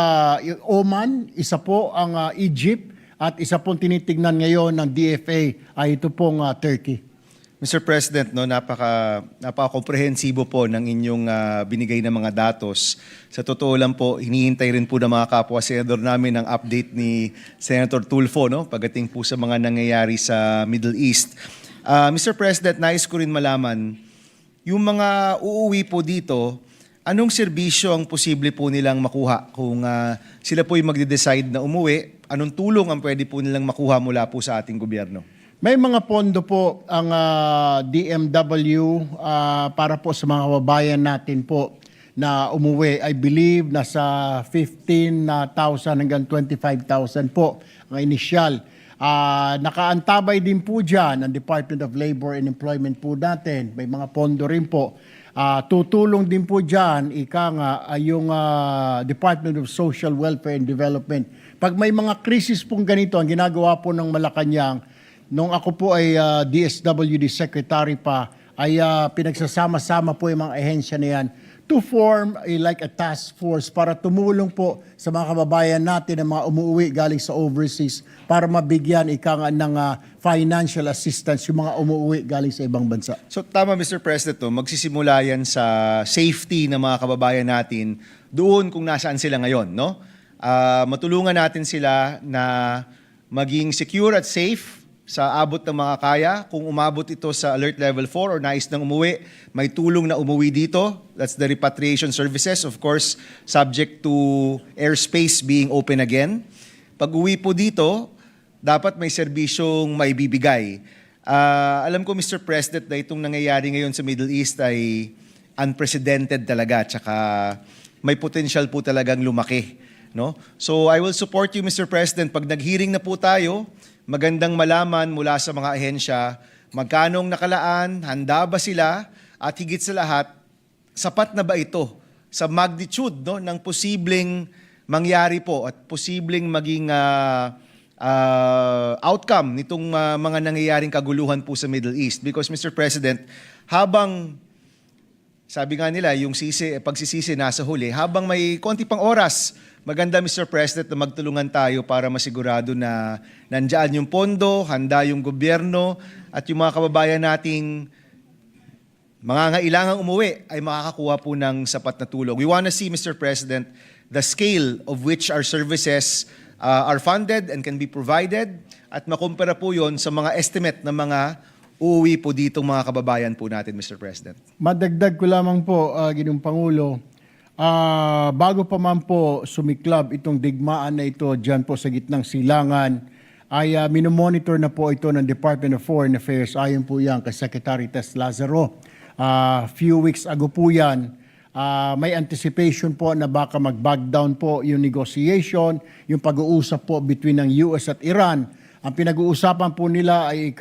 Oman, isa po ang Egypt, at isa pong tinitignan ngayon ng DFA ay ito pong Turkey. Mr. President, no, napaka-komprehensibo po ng inyong binigay na mga datos. Sa totoo lang po, hinihintay rin po ng mga kapwa senador namin ang update ni Senator Tulfo, no, pagdating po sa mga nangyayari sa Middle East. Mr. President, nais ko rin malaman, yung mga uuwi po dito, anong serbisyo ang posible po nilang makuha kung sila po yung magde-decide na umuwi? Anong tulong ang pwede po nilang makuha mula po sa ating gobyerno? May mga pondo po ang DMW para po sa mga kababayan natin po na umuwi. I believe nasa 15,000 hanggang 25,000 po ang initial. Nakaantabay din po dyan ang Department of Labor and Employment po natin. May mga pondo rin po. Tutulong din po dyan, yung Department of Social Welfare and Development. Pag may mga krisis pong ganito, ang ginagawa po ng Malacanang, nung ako po ay DSWD Secretary pa, ay pinagsasama-sama po yung mga ahensya na yan to form like a task force para tumulong po sa mga kababayan natin na mga umuwi galing sa overseas para mabigyan ng financial assistance yung mga umuwi galing sa ibang bansa. So tama, Mr. President, no, magsisimula yan sa safety ng mga kababayan natin doon kung nasaan sila ngayon. No? Matulungan natin sila na maging secure at safe sa abot ng mga kaya. Kung umabot ito sa Alert Level 4 or nais nang umuwi, may tulong na umuwi dito. That's the repatriation services, of course, subject to airspace being open again. Pag uwi po dito, dapat may serbisyong maibibigay. Alam ko, Mr. President, na itong nangyayari ngayon sa Middle East ay unprecedented talaga, tsaka may potential po talagang lumaki. No? So I will support you, Mr. President. Pag nag-hearing na po tayo, magandang malaman mula sa mga ahensya, magkanong nakalaan, handa ba sila, at higit sa lahat, sapat na ba ito sa magnitude, no, ng posibleng mangyari po at posibleng maging outcome nitong mga nangyayaring kaguluhan po sa Middle East. Because Mr. President, habang sabi nga nila, yung pagsisisi nasa huli, habang may konti pang oras, maganda Mr. President na magtulungan tayo para masigurado na nandyan yung pondo, handa yung gobyerno, at yung mga kababayan nating mga ngailangang umuwi ay makakakuha po ng sapat na tulong. We want to see, Mr. President, the scale of which our services are funded and can be provided, at makumpara po yon sa mga estimate ng mga uuwi po dito mga kababayan po natin, Mr. President. Madagdag ko lamang po, Ginoong Pangulo, bago pa man po sumiklab itong digmaan na ito dyan po sa gitnang silangan, ay minomonitor na po ito ng Department of Foreign Affairs. Ayon po yan kay Secretary Tess Lazaro. Few weeks ago po yan, may anticipation po na baka mag-back down po yung negotiation, yung pag-uusap po between ng US at Iran. Ang pinag-uusapan po nila ay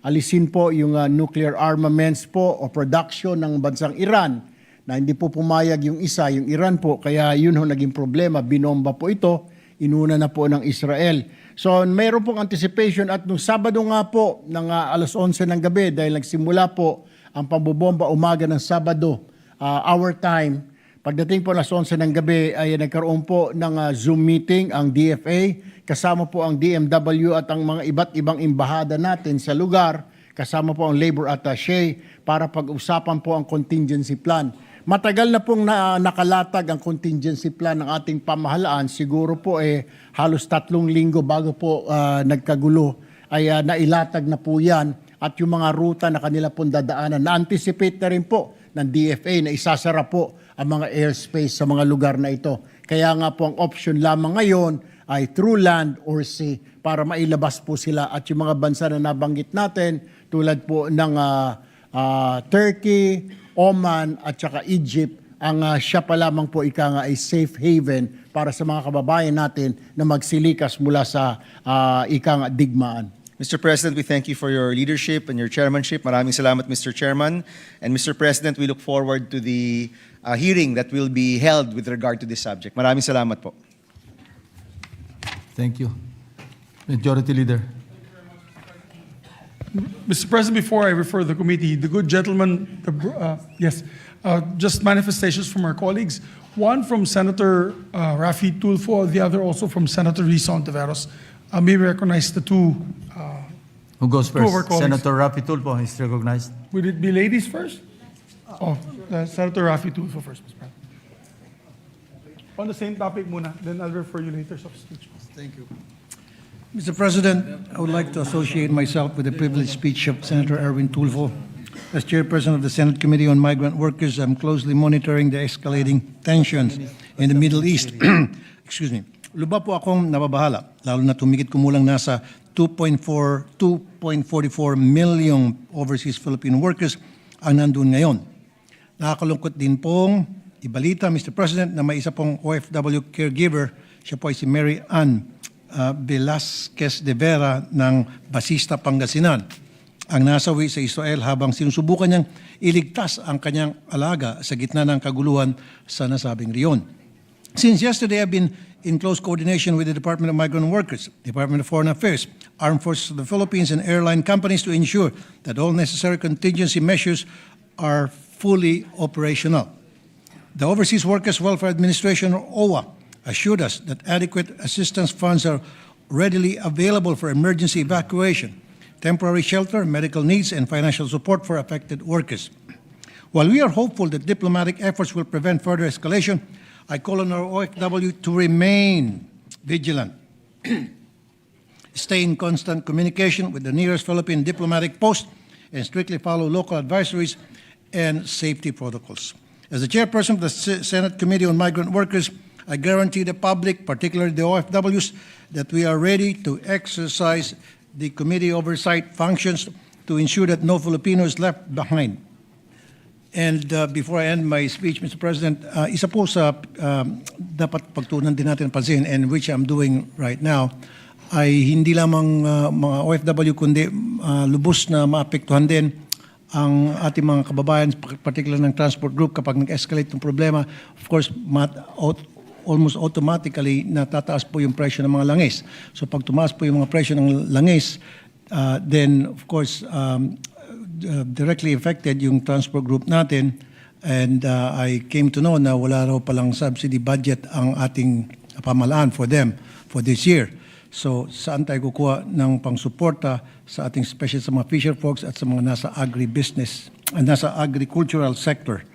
alisin po yung nuclear armaments po o production ng bansang Iran, na hindi po pumayag yung isa, yung Iran po. Kaya yun ho naging problema, binomba po ito, inuna na po ng Israel. So mayroon pong anticipation, at nung Sabado nga po ng alas 11 ng gabi, dahil nagsimula po ang pambobomba umaga ng Sabado, our time, pagdating po alas 11 ng gabi ay nagkaroon po ng Zoom meeting ang DFA, kasama po ang DMW at ang mga iba't ibang embahada natin sa lugar, kasama po ang labor attaché para pag-usapan po ang contingency plan. Matagal na pong nakalatag ang contingency plan ng ating pamahalaan. Siguro po halos 3 linggo bago po nagkagulo ay nailatag na po yan, at yung mga ruta na kanila pong dadaanan. Na-anticipate na rin po ng DFA na isasara po ang mga airspace sa mga lugar na ito. Kaya nga po ang option lamang ngayon ay through land or sea para mailabas po sila, at yung mga bansa na nabanggit natin tulad po ng Turkey, Oman at saka Egypt, ang siya pa lamang po ay safe haven para sa mga kababayan natin na magsilikas mula sa digmaan. Mr. President, we thank you for your leadership and your chairmanship. Maraming salamat, Mr. Chairman. And Mr. President, we look forward to the hearing that will be held with regard to this subject. Maraming salamat po. Thank you. Majority Leader. Mr. President, before I refer the committee, the good gentleman, just manifestations from our colleagues. One from Senator Rafi Tulfo, the other also from Senator Risa Ontiveros. May we recognize the two. Who goes Two of our first? colleagues. Senator Rapi Tulfo is recognized. Would it be ladies first? Senator Rafi Tulfo first, Mr. President. On the same topic muna, then I'll refer you later sa speech. Thank you. Mr. President, I would like to associate myself with the privileged speech of Senator Erwin Tulfo. As chairperson of the Senate Committee on Migrant Workers, I'm closely monitoring the escalating tensions in the Middle East. Excuse me. Luba po akong nababahala, lalo na tumigit kumulang nasa 2.44 million overseas Philippine workers ang nandun ngayon. Nakakalungkot din pong ibalita, Mr. President, na may isa pong OFW caregiver, siya po ay si Mary Ann Velasquez de Vera ng Basista, Pangasinan, ang nasawi sa Israel habang sinusubukan niyang iligtas ang kanyang alaga sa gitna ng kaguluhan sa nasabing riyon. Since yesterday, I've been in close coordination with the Department of Migrant Workers, Department of Foreign Affairs, Armed Forces of the Philippines, and airline companies to ensure that all necessary contingency measures are fully operational. The Overseas Workers Welfare Administration, or OWA, assured us that adequate assistance funds are readily available for emergency evacuation, temporary shelter, medical needs, and financial support for affected workers. While we are hopeful that diplomatic efforts will prevent further escalation, I call on our OFW to remain vigilant, stay in constant communication with the nearest Philippine diplomatic post, and strictly follow local advisories and safety protocols. As the chairperson of the Senate Committee on Migrant Workers, I guarantee the public, particularly the OFWs, that we are ready to exercise the committee oversight functions to ensure that no Filipino is left behind. And before I end my speech, Mr. President, isa po sa dapat pagtuunan din natin pansin, and which I'm doing right now, ay hindi lamang mga OFW kundi lubos na maapektuhan din ang ating mga kababayan, particular ng transport group kapag nag-escalate ng problema. Of course, almost automatically natataas po yung presyo ng mga langis. So pag tumaas po yung mga presyo ng langis, then of course directly affected yung transport group natin. And I came to know na wala raw palang subsidy budget ang ating pamahalaan for them for this year. So saan tayo kukuha ng pangsuporta sa ating special sa mga fisher folks at sa mga nasa agribusiness, nasa agricultural sector.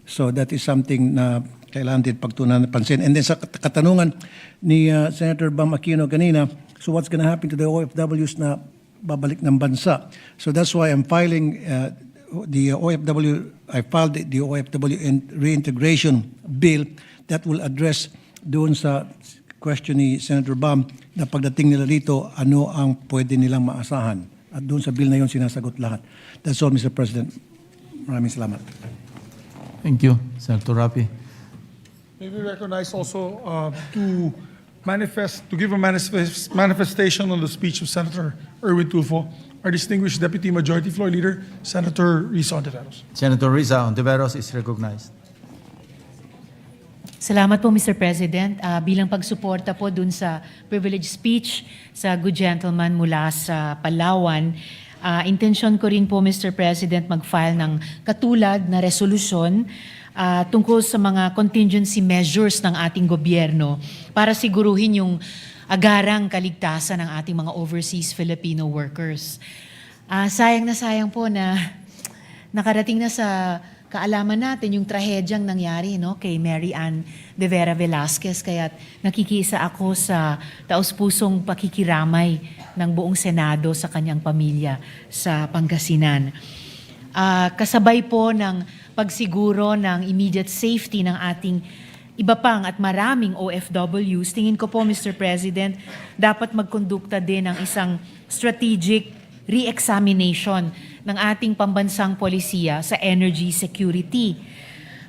So that is something na kailangan din pagtuunan ng pansin. And then sa katanungan ni Senator Bam Aquino kanina, so what's going to happen to the OFWs na babalik ng bansa? So that's why I'm filing I filed the OFW reintegration bill that will address doon sa question ni Senator Bam na pagdating nila rito, ano ang pwede nilang maasahan. At doon sa bill na yun, sinasagot lahat. That's all, Mr. President. Maraming salamat. Thank you, Senator Rapi. May we recognize also to give a manifestation on the speech of Senator Erwin Tulfo, our distinguished Deputy Majority Floor Leader, Senator Risa Ontiveros. Senator Risa Ontiveros is recognized. Salamat po, Mr. President. Bilang pagsuporta po dun sa privilege speech sa good gentleman mula sa Palawan, intensyon ko rin po, Mr. President, mag-file ng katulad na resolusyon tungkol sa mga contingency measures ng ating gobyerno para siguruhin yung agarang kaligtasan ng ating mga overseas Filipino workers. Sayang na sayang po na nakarating na sa kaalaman natin yung trahedyang nangyari kay Mary Ann de Vera Velasquez. Kaya nakikisa ako sa taos-pusong pakikiramay ng buong Senado sa kanyang pamilya sa Pangasinan. Kasabay po ng pagsiguro ng immediate safety ng ating iba pang at maraming OFWs, tingin ko po, Mr. President, dapat magkondukta din ng isang strategic re-examination ng ating pambansang polisiya sa energy security.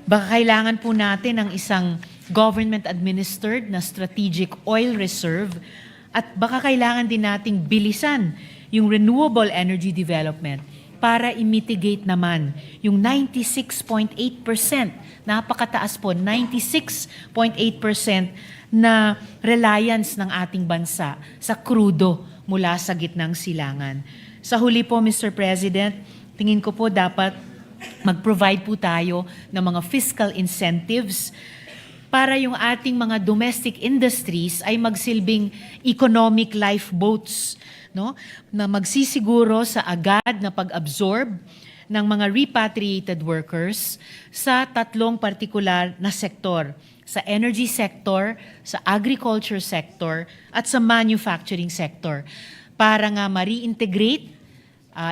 Baka kailangan po natin ng isang government-administered na strategic oil reserve at baka kailangan din nating bilisan yung renewable energy development para i-mitigate naman yung 96.8%, napakataas po, 96.8% na reliance ng ating bansa sa krudo mula sa gitnang silangan. Sa huli po, Mr. President, tingin ko po dapat mag-provide po tayo ng mga fiscal incentives para yung ating mga domestic industries ay magsilbing economic lifeboats, na magsisiguro sa agad na pag-absorb ng mga repatriated workers sa tatlong partikular na sektor, sa energy sector, sa agriculture sector, at sa manufacturing sector, para nga ma-reintegrate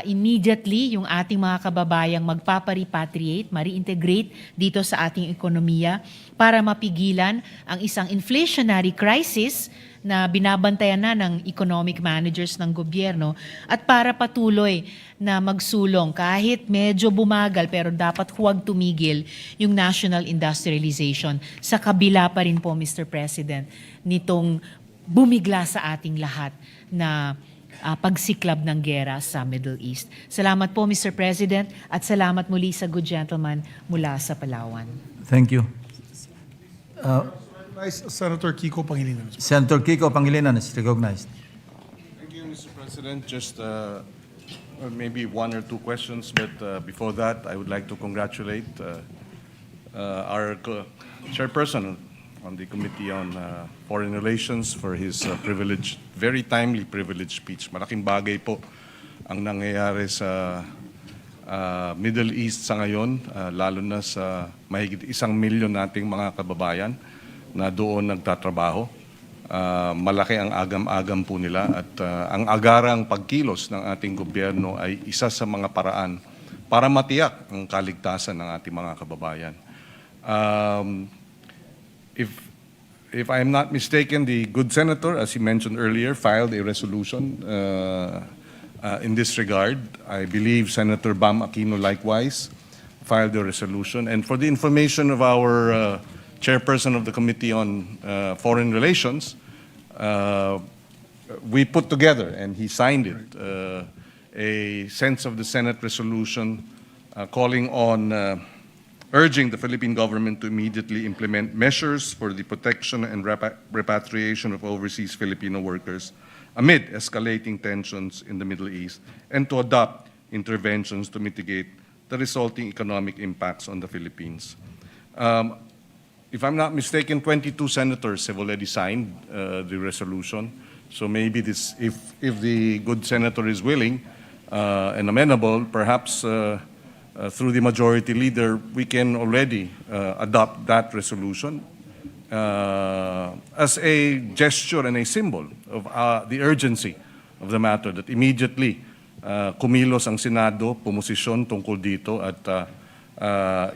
immediately yung ating mga kababayang magpapa-repatriate, ma-reintegrate dito sa ating ekonomiya para mapigilan ang isang inflationary crisis na binabantayan na ng economic managers ng gobyerno at para patuloy na magsulong kahit medyo bumagal pero dapat huwag tumigil yung national industrialization sa kabila pa rin po, Mr. President, nitong bumigla sa ating lahat na pagsiklab ng gera sa Middle East. Salamat po, Mr. President, at salamat muli sa good gentleman mula sa Palawan. Thank you. Senator Kiko Pangilinan. Senator Kiko Pangilinan is recognized. Thank you, Mr. President. Just maybe one or two questions, but before that, I would like to congratulate our chairperson on the Committee on Foreign Relations for his very timely privileged speech. Malaking bagay po ang nangyayari sa Middle East sa ngayon, lalo na sa mahigit 1 milyon nating mga kababayan na doon nagtatrabaho. Malaki ang agam-agam po nila at ang agarang pagkilos ng ating gobyerno ay isa sa mga paraan para matiyak ang kaligtasan ng ating mga kababayan. If I'm not mistaken, the good senator, as he mentioned earlier, filed a resolution in this regard. I believe Senator Bam Aquino likewise filed a resolution. And for the information of our chairperson of the Committee on Foreign Relations, we put together, and he signed it, a sense of the Senate resolution calling on urging the Philippine government to immediately implement measures for the protection and repatriation of overseas Filipino workers amid escalating tensions in the Middle East, and to adopt interventions to mitigate the resulting economic impacts on the Philippines. If I'm not mistaken, 22 senators have already signed the resolution. So maybe this, if the good senator is willing and amenable, perhaps through the majority leader, we can already adopt that resolution as a gesture and a symbol of the urgency of the matter, that immediately kumilos ang Senado, pumosisyon tungkol dito at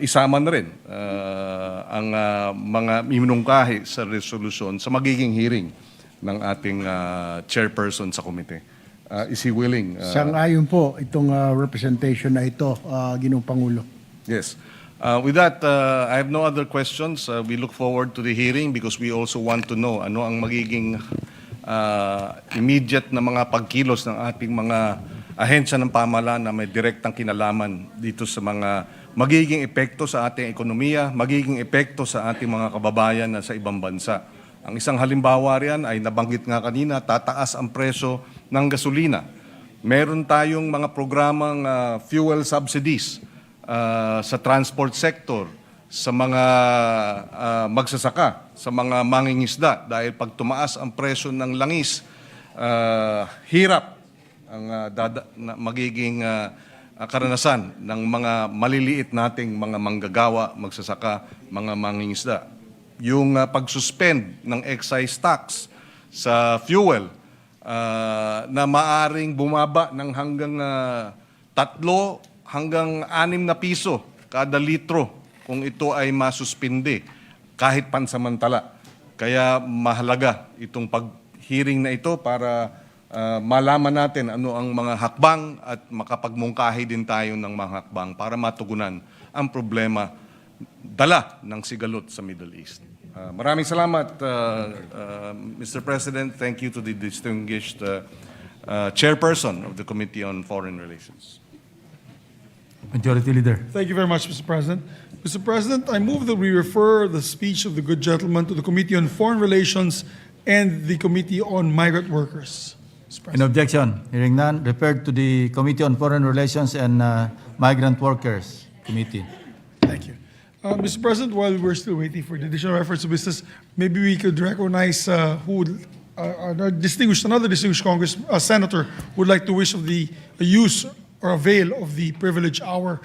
isama na rin ang mga minungkahi sa resolution sa magiging hearing ng ating chairperson sa komite. Is he willing? Sang-ayon po itong representation na ito, Ginoong Pangulo. Yes. With that, I have no other questions. We look forward to the hearing because we also want to know ano ang magiging immediate na mga pagkilos ng ating mga ahensya ng pamahalaan na may direktang kinalaman dito sa mga magiging epekto sa ating ekonomiya, magiging epekto sa ating mga kababayan na sa ibang bansa. Ang isang halimbawa riyan ay nabanggit nga kanina, tataas ang presyo ng gasolina. Meron tayong mga programang fuel subsidies sa transport sector, sa mga magsasaka, sa mga mangingisda. Dahil pag tumaas ang presyo ng langis, hirap ang magiging karanasan ng mga maliliit nating mga manggagawa, magsasaka, mga mangingisda. Yung pag-suspend ng excise tax sa fuel na maaring bumaba ng hanggang 3 hanggang 6 na piso kada litro kung ito ay masuspinde kahit pansamantala. Kaya mahalaga itong pag-hearing na ito para malaman natin ano ang mga hakbang at makapagmungkahi din tayo ng mga hakbang para matugunan ang problema dala ng sigalot sa Middle East. Maraming salamat, Mr. President. Thank you to the distinguished chairperson of the Committee on Foreign Relations. Majority Leader. Thank you very much, Mr. President. Mr. President, I move that we refer the speech of the good gentleman to the Committee on Foreign Relations and the Committee on Migrant Workers. In objection, hearing none, referred to the Committee on Foreign Relations and Migrant Workers Committee. Thank you. Mr. President, while we're still waiting for the additional reference to business, maybe we could recognize another distinguished Congress senator who would like to wish of the use or avail of the privilege hour.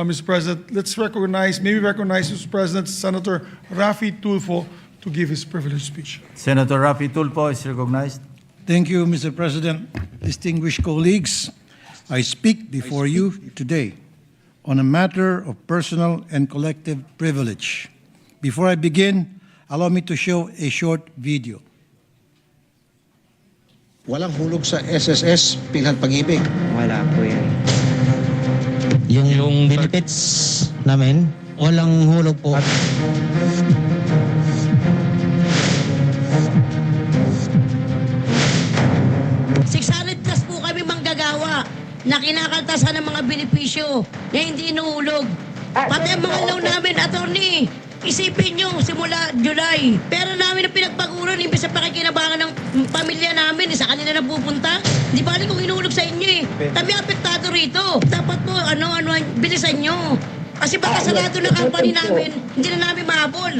Mr. President, let's recognize, Mr. President, Senator Rafi Tulfo to give his privilege speech. Senator Rafi Tulfo is recognized. Thank you, Mr. President. Distinguished colleagues, I speak before you today on a matter of personal and collective privilege. Before I begin, allow me to show a short video. Walang hulog sa SSS, Pilhan Pag-ibig. Wala po yan. Yung benefits namin, walang hulog po. 600 plus po kami manggagawa na kinakaltasan ng mga benepisyo na hindi inuulog. Pati ang mga loan namin, attorney, isipin nyo, simula July, pera namin na pinagpaguran, imbes sa pakikinabangan ng pamilya namin, sa kanila na pupunta. Di ba kung inuulog sa inyo eh. Kami apektado rito. Dapat po, bilisan nyo. Kasi baka sarado na company namin, hindi na namin mahabol.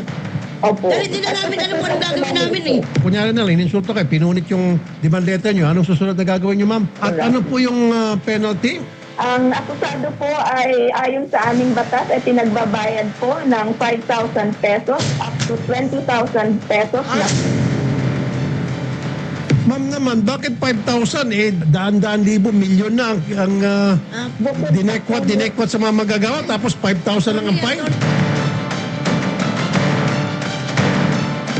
Dahil hindi na namin alam kung anong gagawin namin eh. Kunyari na lang, ininsulto kayo, pinunit yung demand letter nyo. Anong susunod na gagawin nyo, ma'am? At ano po yung penalty? Ang akusado po ay ayon sa aming batas ay pinagbabayad po ng 5,000 pesos up to 20,000 pesos. Ma'am naman, bakit 5,000? Daan-daan libo, milyon na ang dinekwat sa mga magagawa, tapos 5,000 lang ang fine?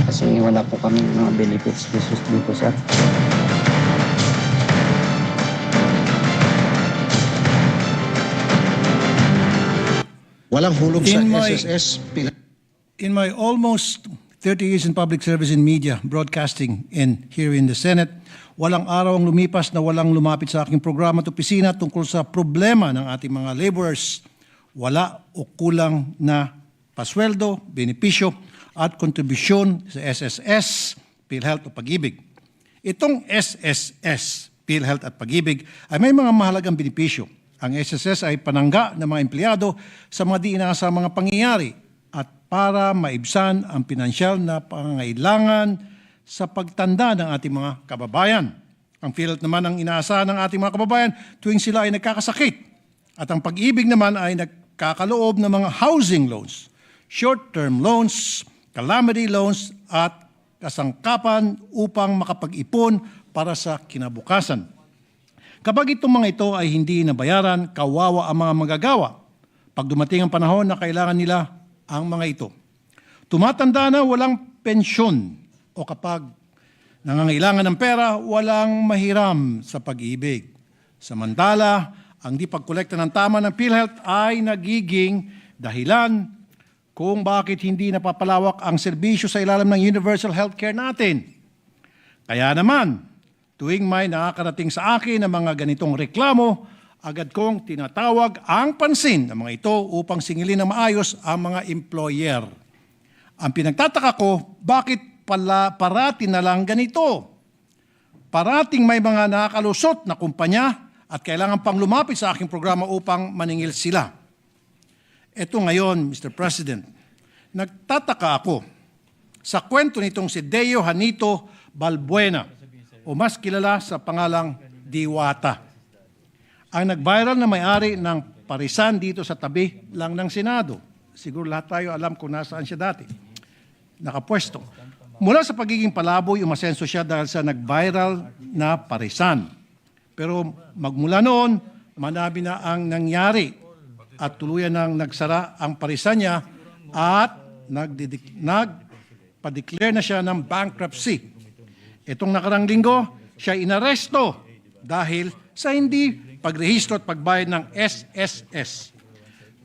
Kasi wala po kami mga benefits dito, sir. Walang hulog sa SSS. In my almost 30 years in public service in media, broadcasting, and here in the Senate, walang araw ang lumipas na walang lumapit sa aking programa at opisina tungkol sa problema ng ating mga laborers wala o kulang na pasweldo, benepisyo at kontribusyon sa SSS, PhilHealth o Pag-ibig. Itong SSS, PhilHealth at Pag-ibig ay may mga mahalagang benepisyo. Ang SSS ay panangga ng mga empleyado sa mga di inaasahang mga pangyayari at para maibsan ang pinansyal na pangangailangan sa pagtanda ng ating mga kababayan. Ang PhilHealth naman ang inaasahan ng ating mga kababayan tuwing sila ay nagkakasakit. At ang Pag-ibig naman ay nagkakaloob ng mga housing loans, short-term loans, calamity loans at kasangkapan upang makapag-ipon para sa kinabukasan. Kapag itong mga ito ay hindi nabayaran, kawawa ang mga manggagawa pag dumating ang panahon na kailangan nila ang mga ito. Tumatanda na walang pensyon o kapag nangangailangan ng pera, walang mahiram sa pag-ibig. Samantala, ang di pagkolekta ng tama ng PhilHealth ay nagiging dahilan kung bakit hindi napapalawak ang serbisyo sa ilalim ng universal healthcare natin. Kaya naman, tuwing may nakakarating sa akin ng mga ganitong reklamo, agad kong tinatawag ang pansin ng mga ito upang singilin na maayos ang mga employer. Ang pinagtataka ko, bakit parati na lang ganito? Parating may mga nakakalusot na kumpanya at kailangan pang lumapit sa aking programa upang maningil sila. Ito ngayon, Mr. President, nagtataka ako sa kwento nitong si Deo Hanito Balbuena o mas kilala sa pangalang Diwata. Ang nag-viral na may-ari ng parisan dito sa tabi lang ng Senado. Siguro lahat tayo alam kung nasaan siya dati. Nakapwesto. Mula sa pagiging palaboy, umasenso siya dahil sa nag-viral na parisan. Pero magmula noon, manabi na ang nangyari at tuluyan nang nagsara ang parisan niya at nagpa-declare na siya ng bankruptcy. Itong nakarang linggo, siya inaresto dahil sa hindi pagrehistro at pagbayad ng SSS.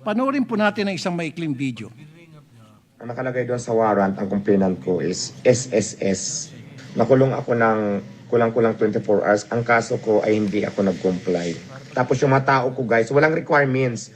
Panoorin po natin ang isang maikling video. Ang nakalagay doon sa warrant, ang complainant ko is SSS. Nakulong ako ng kulang-kulang 24 hours. Ang kaso ko ay hindi ako nag-comply. Tapos yung mga tao ko guys, walang requirements.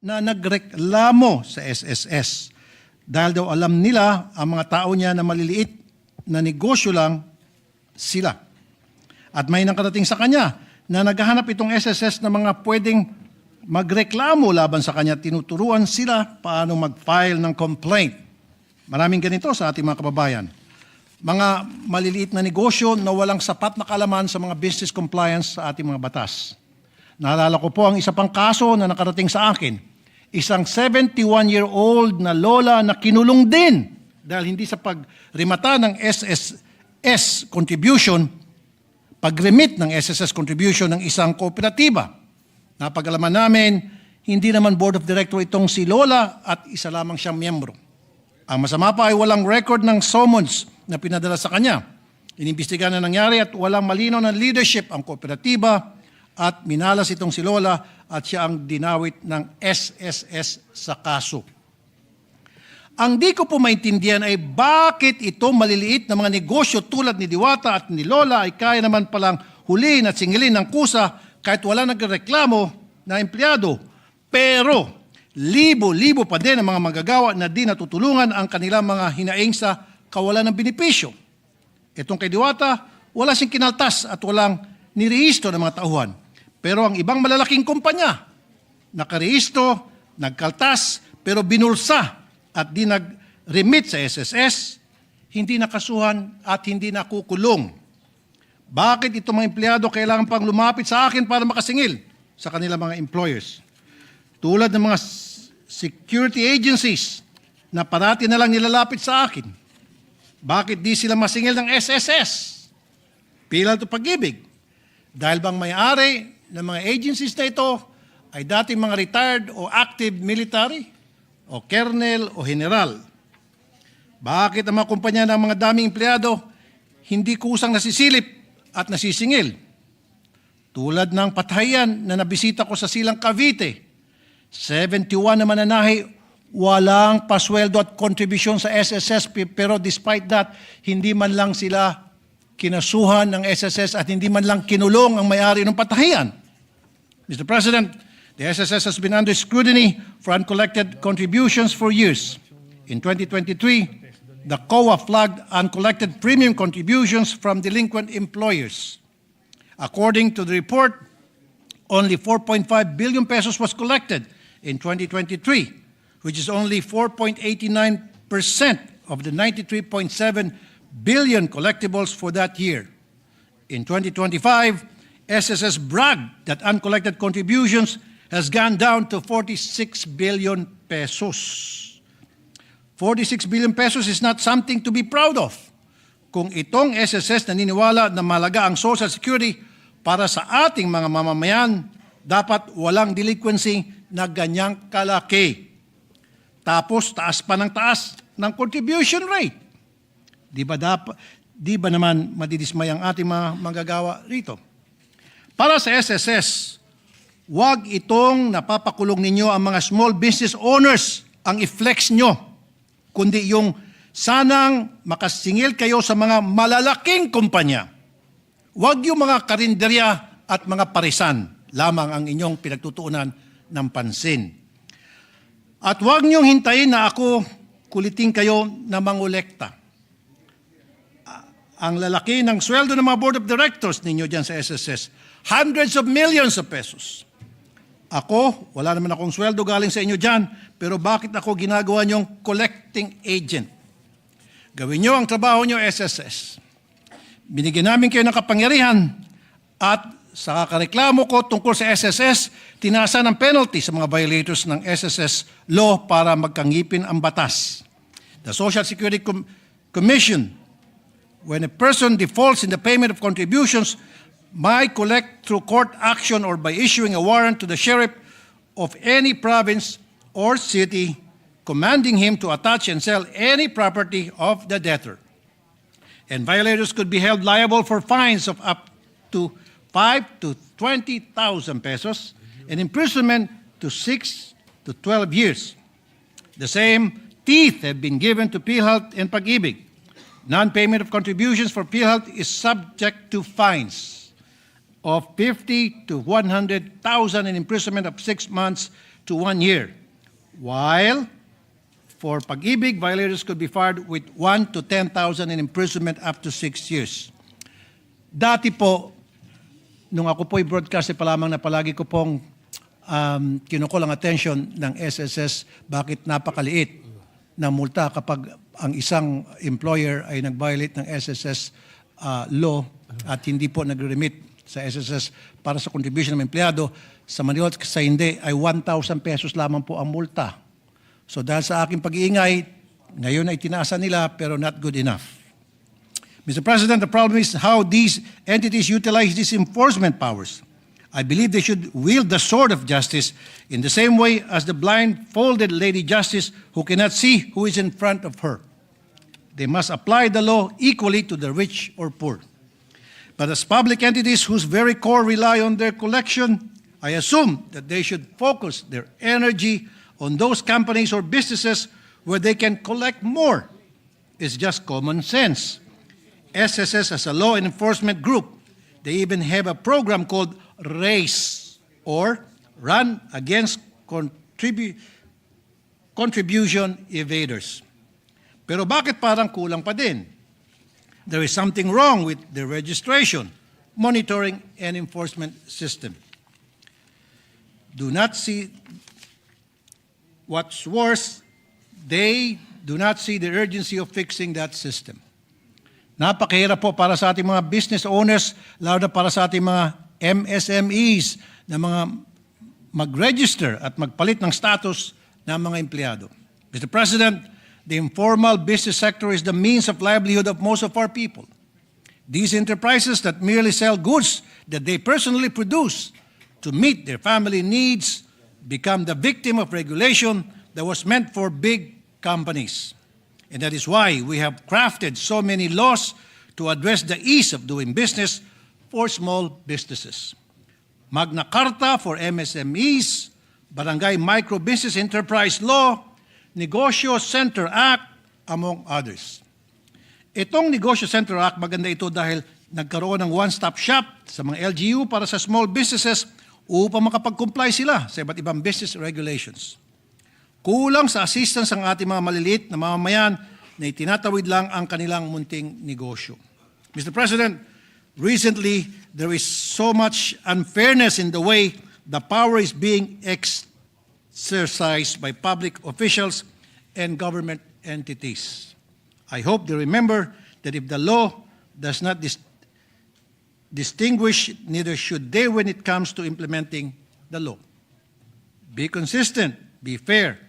Na nagreklamo sa SSS dahil daw alam nila ang mga tao niya na maliliit na negosyo lang sila. At may nakarating sa kanya na naghahanap itong SSS na mga pwedeng magreklamo laban sa kanya. Tinuturuan sila paano mag-file ng complaint. Maraming ganito sa ating mga kababayan. Mga maliliit na negosyo na walang sapat na kaalaman sa mga business compliance sa ating mga batas. Naalala ko po ang isa pang kaso na nakarating sa akin. Isang 71-year-old na lola na kinulong din dahil hindi sa pagrimata ng SSS contribution, pag-remit ng SSS contribution ng isang kooperatiba. Napag-alaman namin, hindi naman board of director itong si lola at isa lamang siyang miyembro. Ang masama pa ay walang record ng summons na pinadala sa kanya. Inimbestigahan na nangyari at walang malinaw na leadership ang kooperatiba at minalas itong si lola at siya ang dinawit ng SSS sa kaso. Ang di ko po maintindihan ay bakit ito maliliit na mga negosyo tulad ni Diwata at ni Lola ay kaya naman palang huliin at singilin ng kusa kahit wala nagreklamo na empleyado. Pero libo-libo pa din ang mga manggagawa na di natutulungan ang kanilang mga hinaing sa kawalan ng benepisyo. Itong kay Diwata, wala siyang kinaltas at walang nirehistro ng mga tauhan. Pero ang ibang malalaking kumpanya, nakarehistro, nagkaltas, pero binulsa at di nag-remit sa SSS, hindi nakasuhan at hindi nakukulong? Bakit itong mga empleyado kailangan pang lumapit sa akin para makasingil sa kanilang mga employers? Tulad ng mga security agencies na parati na lang nilalapit sa akin. Bakit di sila masingil ng SSS? Pilal to Pag-ibig. Dahil bang may-ari ng mga agencies na ito ay dating mga retired o active military o colonel o general? Bakit ang mga kumpanya ng mga daming empleyado hindi kusang nasisilip at nasisingil? Tulad ng patayan na nabisita ko sa Silang Cavite, 71 na mananahi, walang pasweldo at kontribusyon sa SSS, pero despite that, hindi man lang sila kinasuhan ng SSS at hindi man lang kinulong ang may-ari ng patayan. Mr. President, the SSS has been under scrutiny for uncollected contributions for years. In 2023, the COA flagged uncollected premium contributions from delinquent employers. According to the report, only 4.5 billion pesos was collected in 2023, which is only 4.89% of the 93.7 billion collectibles for that year. In 2025, SSS bragged that uncollected contributions has gone down to 46 billion pesos. 46 billion pesos is not something to be proud of. Kung itong SSS naniniwala na malaga ang Social Security para sa ating mga mamamayan, dapat walang delinquency na ganyang kalaki. Tapos taas pa ng taas ng contribution rate. Di ba naman madidismay ang ating mga manggagawa rito? Para sa SSS, wag itong napapakulong ninyo ang mga small business owners ang i-flex nyo, kundi yung sanang makasingil kayo sa mga malalaking kumpanya. Wag yung mga karinderya at mga parisan lamang ang inyong pinagtutuunan ng pansin. At wag niyong hintayin na ako kulitin kayo na mangolekta. Ang lalaki ng sweldo ng mga board of directors ninyo dyan sa SSS, hundreds of millions of pesos. Ako, wala naman akong sweldo galing sa inyo dyan, pero bakit ako ginagawa niyong collecting agent? Gawin niyo ang trabaho niyo, SSS. Binigyan namin kayo ng kapangyarihan at sa kakareklamo ko tungkol sa SSS, tinasa ng penalty sa mga violators ng SSS law para magkangipin ang batas. The Social Security Commission, when a person defaults in the payment of contributions, might collect through court action or by issuing a warrant to the sheriff of any province or city, commanding him to attach and sell any property of the debtor. And violators could be held liable for fines of up to 5 to 20,000 pesos and imprisonment to 6 to 12 years. The same teeth have been given to PhilHealth and Pag-ibig. Non-payment of contributions for PhilHealth is subject to fines of 50 to 100,000 and imprisonment of 6 months to 1 year. While for Pag-ibig, violators could be fined with 1 to 10,000 and imprisonment up to 6 years. Dati po, nung ako po'y broadcaster pa lamang na palagi ko pong kinukul ang attention ng SSS, bakit napakaliit na multa kapag ang isang employer ay nag-violate ng SSS law at hindi po nagre-remit sa SSS para sa contribution ng empleyado. Sa Manila, sa hindi, ay 1,000 pesos lamang po ang multa. So dahil sa aking pag-iingay, ngayon ay tinaasa nila pero not good enough. Mr. President, the problem is how these entities utilize these enforcement powers. I believe they should wield the sword of justice in the same way as the blindfolded Lady Justice who cannot see who is in front of her. They must apply the law equally to the rich or poor. But as public entities whose very core rely on their collection, I assume that they should focus their energy on those companies or businesses where they can collect more. It's just common sense. SSS as a law enforcement group, they even have a program called RACE, or Run Against Contribution Evaders. Pero bakit parang kulang pa din? There is something wrong with the registration, monitoring, and enforcement system. Do not see what's worse, they do not see the urgency of fixing that system. Napakahirap po para sa ating mga business owners, lalo na para sa ating mga MSMEs na mga mag-register at magpalit ng status ng mga empleyado. Mr. President, the informal business sector is the means of livelihood of most of our people. These enterprises that merely sell goods that they personally produce to meet their family needs become the victim of regulation that was meant for big companies. And that is why we have crafted so many laws to address the ease of doing business for small businesses. Magna Carta for MSMEs, Barangay Micro Business Enterprise Law, Negosyo Center Act, among others. Itong Negosyo Center Act, maganda ito dahil nagkaroon ng one-stop shop sa mga LGU para sa small businesses upang makapag-comply sila sa iba't ibang business regulations. Kulang sa assistance ang ating mga maliliit na mamamayan na itinatawid lang ang kanilang munting negosyo. Mr. President, recently there is so much unfairness in the way the power is being exercised by public officials and government entities. I hope they remember that if the law does not distinguish, neither should they when it comes to implementing the law. Be consistent, be fair.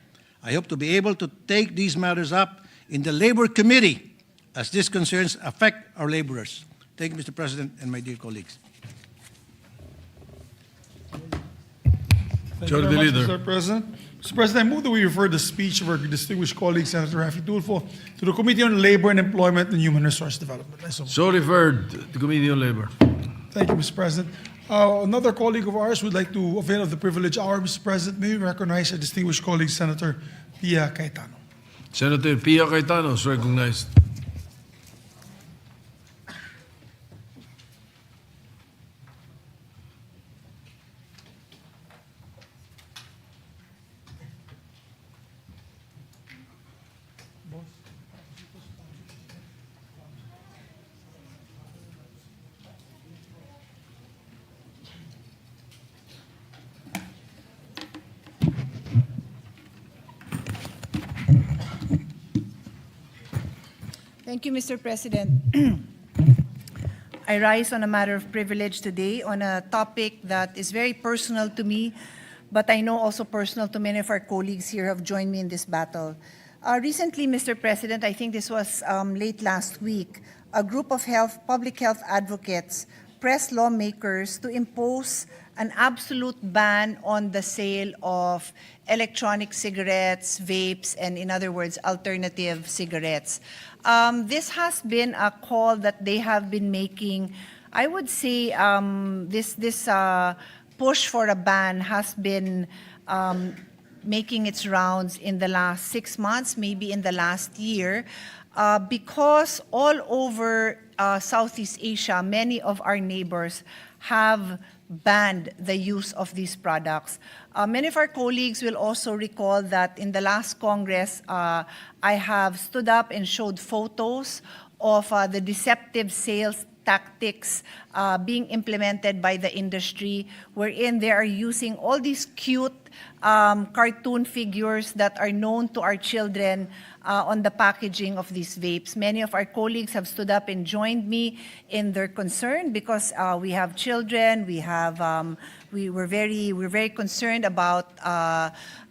I hope to be able to take these matters up in the Labor Committee as these concerns affect our laborers. Thank you, Mr. President, and my dear colleagues. Thank you very much, Mr. President. Mr. President, I move that we refer the speech of our distinguished colleague, Senator Raffy Tulfo, to the Committee on Labor and Employment and Human Resource Development. So referred to Committee on Labor. Thank you, Mr. President. Another colleague of ours would like to avail of the privilege hour, Mr. President. May we recognize our distinguished colleague, Senator Pia Cayetano. Senator Pia Cayetano is recognized. Thank you, Mr. President. I rise on a matter of privilege today on a topic that is very personal to me, but I know also personal to many of our colleagues here who have joined me in this battle. Recently, Mr. President, I think this was late last week, a group of public health advocates pressed lawmakers to impose an absolute ban on the sale of electronic cigarettes, vapes, and in other words, alternative cigarettes. This has been a call that they have been making. I would say this push for a ban has been making its rounds in the last 6 months, maybe in the last year, because all over Southeast Asia, many of our neighbors have banned the use of these products. Many of our colleagues will also recall that in the last Congress, I have stood up and showed photos of the deceptive sales tactics being implemented by the industry, wherein they are using all these cute cartoon figures that are known to our children on the packaging of these vapes. Many of our colleagues have stood up and joined me in their concern because we have children, we're very concerned about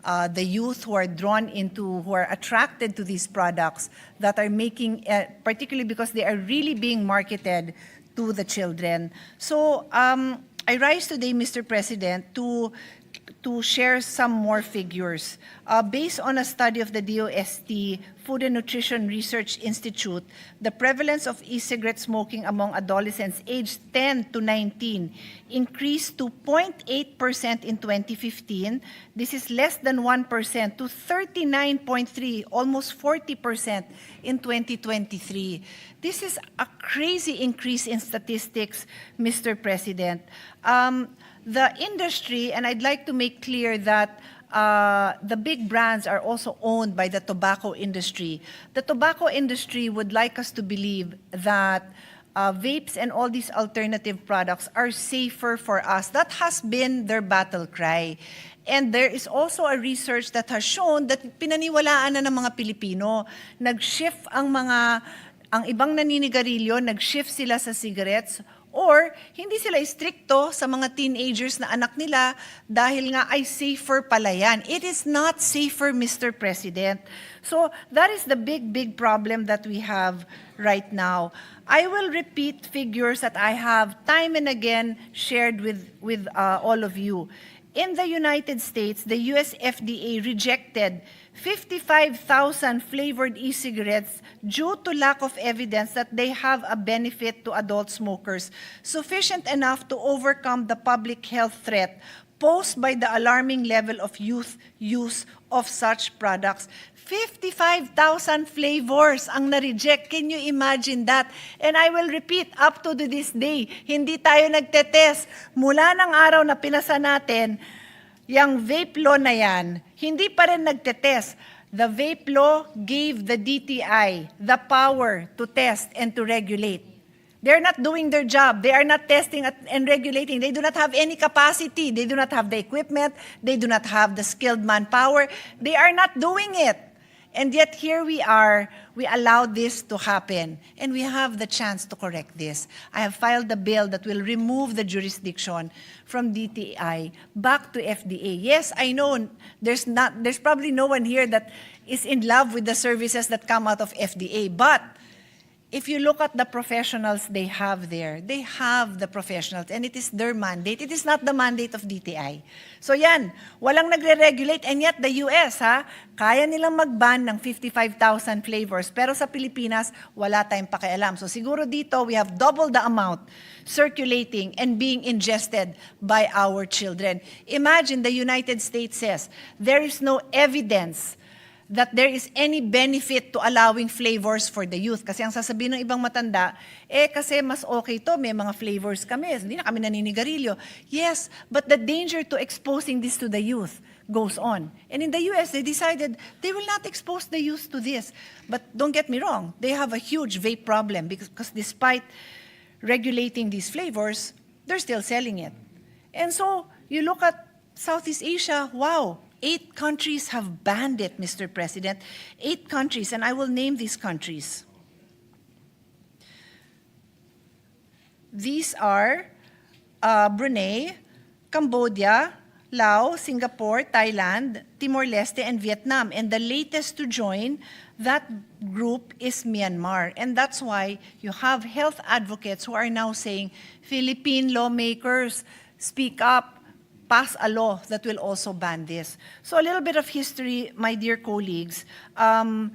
the youth who are who are attracted to these products that are making, particularly because they are really being marketed to the children. So I rise today, Mr. President, to share some more figures. Based on a study of the DOST Food and Nutrition Research Institute, the prevalence of e-cigarette smoking among adolescents aged 10 to 19 increased to 0.8% in 2015. This is less than 1% to 39.3%, almost 40% in 2023. This is a crazy increase in statistics, Mr. President. The industry, and I'd like to make clear that the big brands are also owned by the tobacco industry. The tobacco industry would like us to believe that vapes and all these alternative products are safer for us. That has been their battle cry. And there is also a research that has shown that pinaniwalaan na ng mga Pilipino. Nag-shift ang mga ang ibang naninigarilyo, nag-shift sila sa cigarettes, or hindi sila istrikto sa mga teenagers na anak nila dahil nga ay safer pala yan. It is not safer, Mr. President. So that is the big problem that we have right now. I will repeat figures that I have time and again shared with all of you. In the United States, the US FDA rejected 55,000 flavored e-cigarettes due to lack of evidence that they have a benefit to adult smokers, sufficient enough to overcome the public health threat posed by the alarming level of youth use of such products. 55,000 flavors ang na-reject. Can you imagine that? And I will repeat, up to this day, hindi tayo nagtetest. Mula ng araw na pinasa natin, yung vape law na yan, hindi pa rin nagtetest. The vape law gave the DTI the power to test and to regulate. They're not doing their job. They are not testing and regulating. They do not have any capacity. They do not have the equipment. They do not have the skilled manpower. They are not doing it. And yet here we are, we allow this to happen, and we have the chance to correct this. I have filed a bill that will remove the jurisdiction from DTI back to FDA. Yes, I know there's probably no one here that is in love with the services that come out of FDA, but if you look at the professionals they have there, they have the professionals, and it is their mandate. It is not the mandate of DTI. So yan, walang nagre-regulate, and yet the US, kaya nilang mag-ban ng 55,000 flavors, pero sa Pilipinas, wala tayong pakialam. So siguro dito, we have double the amount circulating and being ingested by our children. Imagine the United States says, there is no evidence that there is any benefit to allowing flavors for the youth. Kasi ang sasabihin ng ibang matanda, kasi mas okay to, may mga flavors kami, hindi na kami naninigarilyo. Yes, but the danger to exposing this to the youth goes on. And in the US, they decided they will not expose the youth to this. But don't get me wrong, they have a huge vape problem because despite regulating these flavors, they're still selling it. And so, you look at Southeast Asia, wow, 8 countries have banned it, Mr. President. 8 countries, and I will name these countries. These are Brunei, Cambodia, Laos, Singapore, Thailand, Timor-Leste, and Vietnam. And the latest to join that group is Myanmar. And that's why you have health advocates who are now saying, Philippine lawmakers, speak up. Pass a law that will also ban this. So a little bit of history, my dear colleagues. In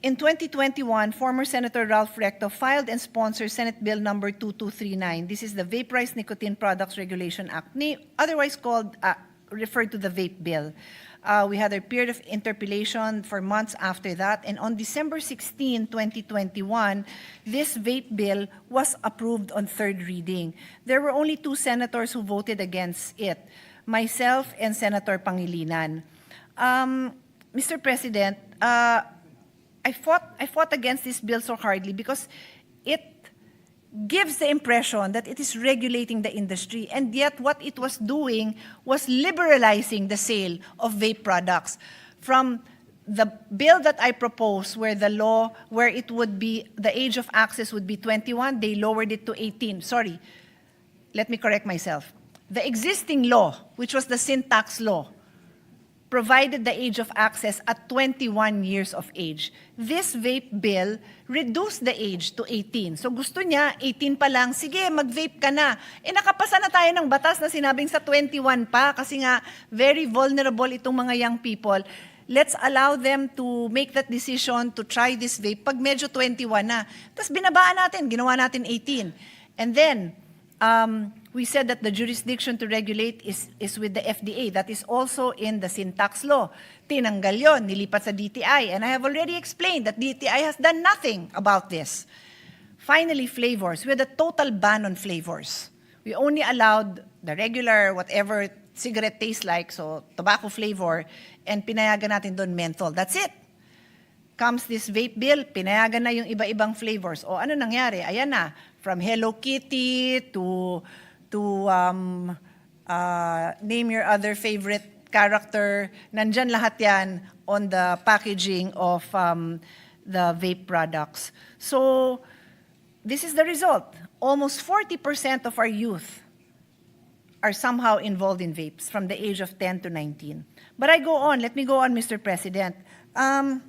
2021, former Senator Ralph Recto filed and sponsored Senate Bill number 2239. This is the Vaporized Nicotine Products Regulation Act, otherwise called, referred to the vape bill. We had a period of interpellation for months after that, and on December 16, 2021, this vape bill was approved on third reading. There were only 2 senators who voted against it, myself and Senator Pangilinan. Mr. President, I fought against this bill so hardly because it gives the impression that it is regulating the industry, and yet what it was doing was liberalizing the sale of vape products. From the bill that I proposed, where it would be, the age of access would be 21, they lowered it to 18. Sorry, let me correct myself. The existing law, which was the sin tax law, provided the age of access at 21 years of age. This vape bill reduced the age to 18. So gusto niya, 18 pa lang, sige, mag-vape ka na. Nakapasa na tayo ng batas na sinabing sa 21 pa kasi nga very vulnerable itong mga young people. Let's allow them to make that decision to try this vape pag medyo 21 na. Tapos binabaan natin, ginawa natin 18. And then, we said that the jurisdiction to regulate is with the FDA. That is also in the sin tax law. Tinanggal yon, nilipat sa DTI. And I have already explained that DTI has done nothing about this. Finally, flavors. We had a total ban on flavors. We only allowed the regular, whatever cigarette tastes like, so tobacco flavor, and pinayagan natin doon menthol. That's it. Comes this vape bill, pinayagan na yung iba-ibang flavors. O ano nangyari? Ayan na, from Hello Kitty to name your other favorite character, nandyan lahat yan on the packaging of the vape products. So, this is the result. Almost 40% of our youth are somehow involved in vapes from the age of 10 to 19. But I go on. Let me go on, Mr. President. I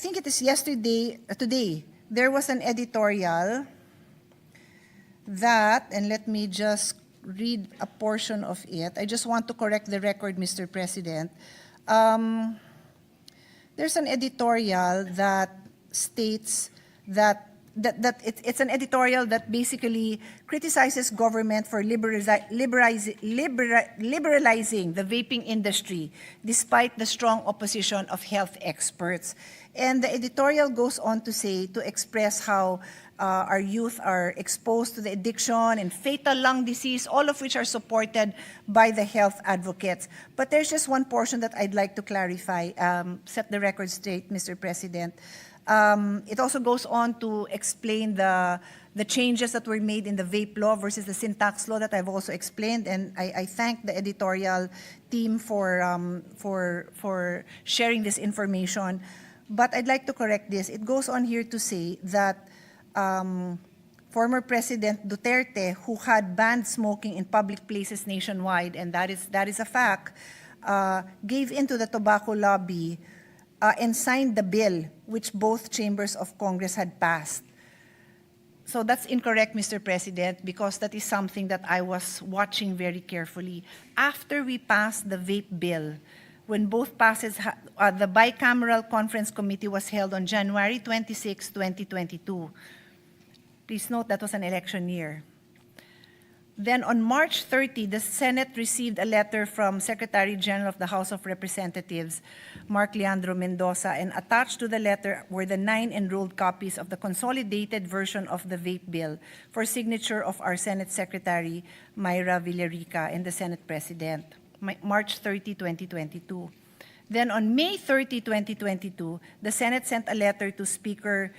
think it is today, there was an editorial that, and let me just read a portion of it. I just want to correct the record, Mr. President. There's an editorial that states that it's an editorial that basically criticizes government for liberalizing the vaping industry despite the strong opposition of health experts. And the editorial goes on to express how our youth are exposed to the addiction and fatal lung disease, all of which are supported by the health advocates. But there's just one portion that I'd like to clarify, set the record straight, Mr. President. It also goes on to explain the changes that were made in the vape law versus the sin tax law that I've also explained, and I thank the editorial team for sharing this information. But I'd like to correct this. It goes on here to say that former President Duterte, who had banned smoking in public places nationwide, and that is a fact, gave in to the tobacco lobby and signed the bill which both chambers of Congress had passed. So that's incorrect, Mr. President, because that is something that I was watching very carefully. After we passed the vape bill, when both passes, the bicameral conference committee was held on January 26, 2022. Please note that was an election year. Then on March 30, the Senate received a letter from Secretary General of the House of Representatives, Mark Leandro Mendoza, and attached to the letter were the 9 enrolled copies of the consolidated version of the vape bill for signature of our Senate Secretary, Myra Villarica, and the Senate President, March 30, 2022. Then on May 30, 2022, the Senate sent a letter to Speaker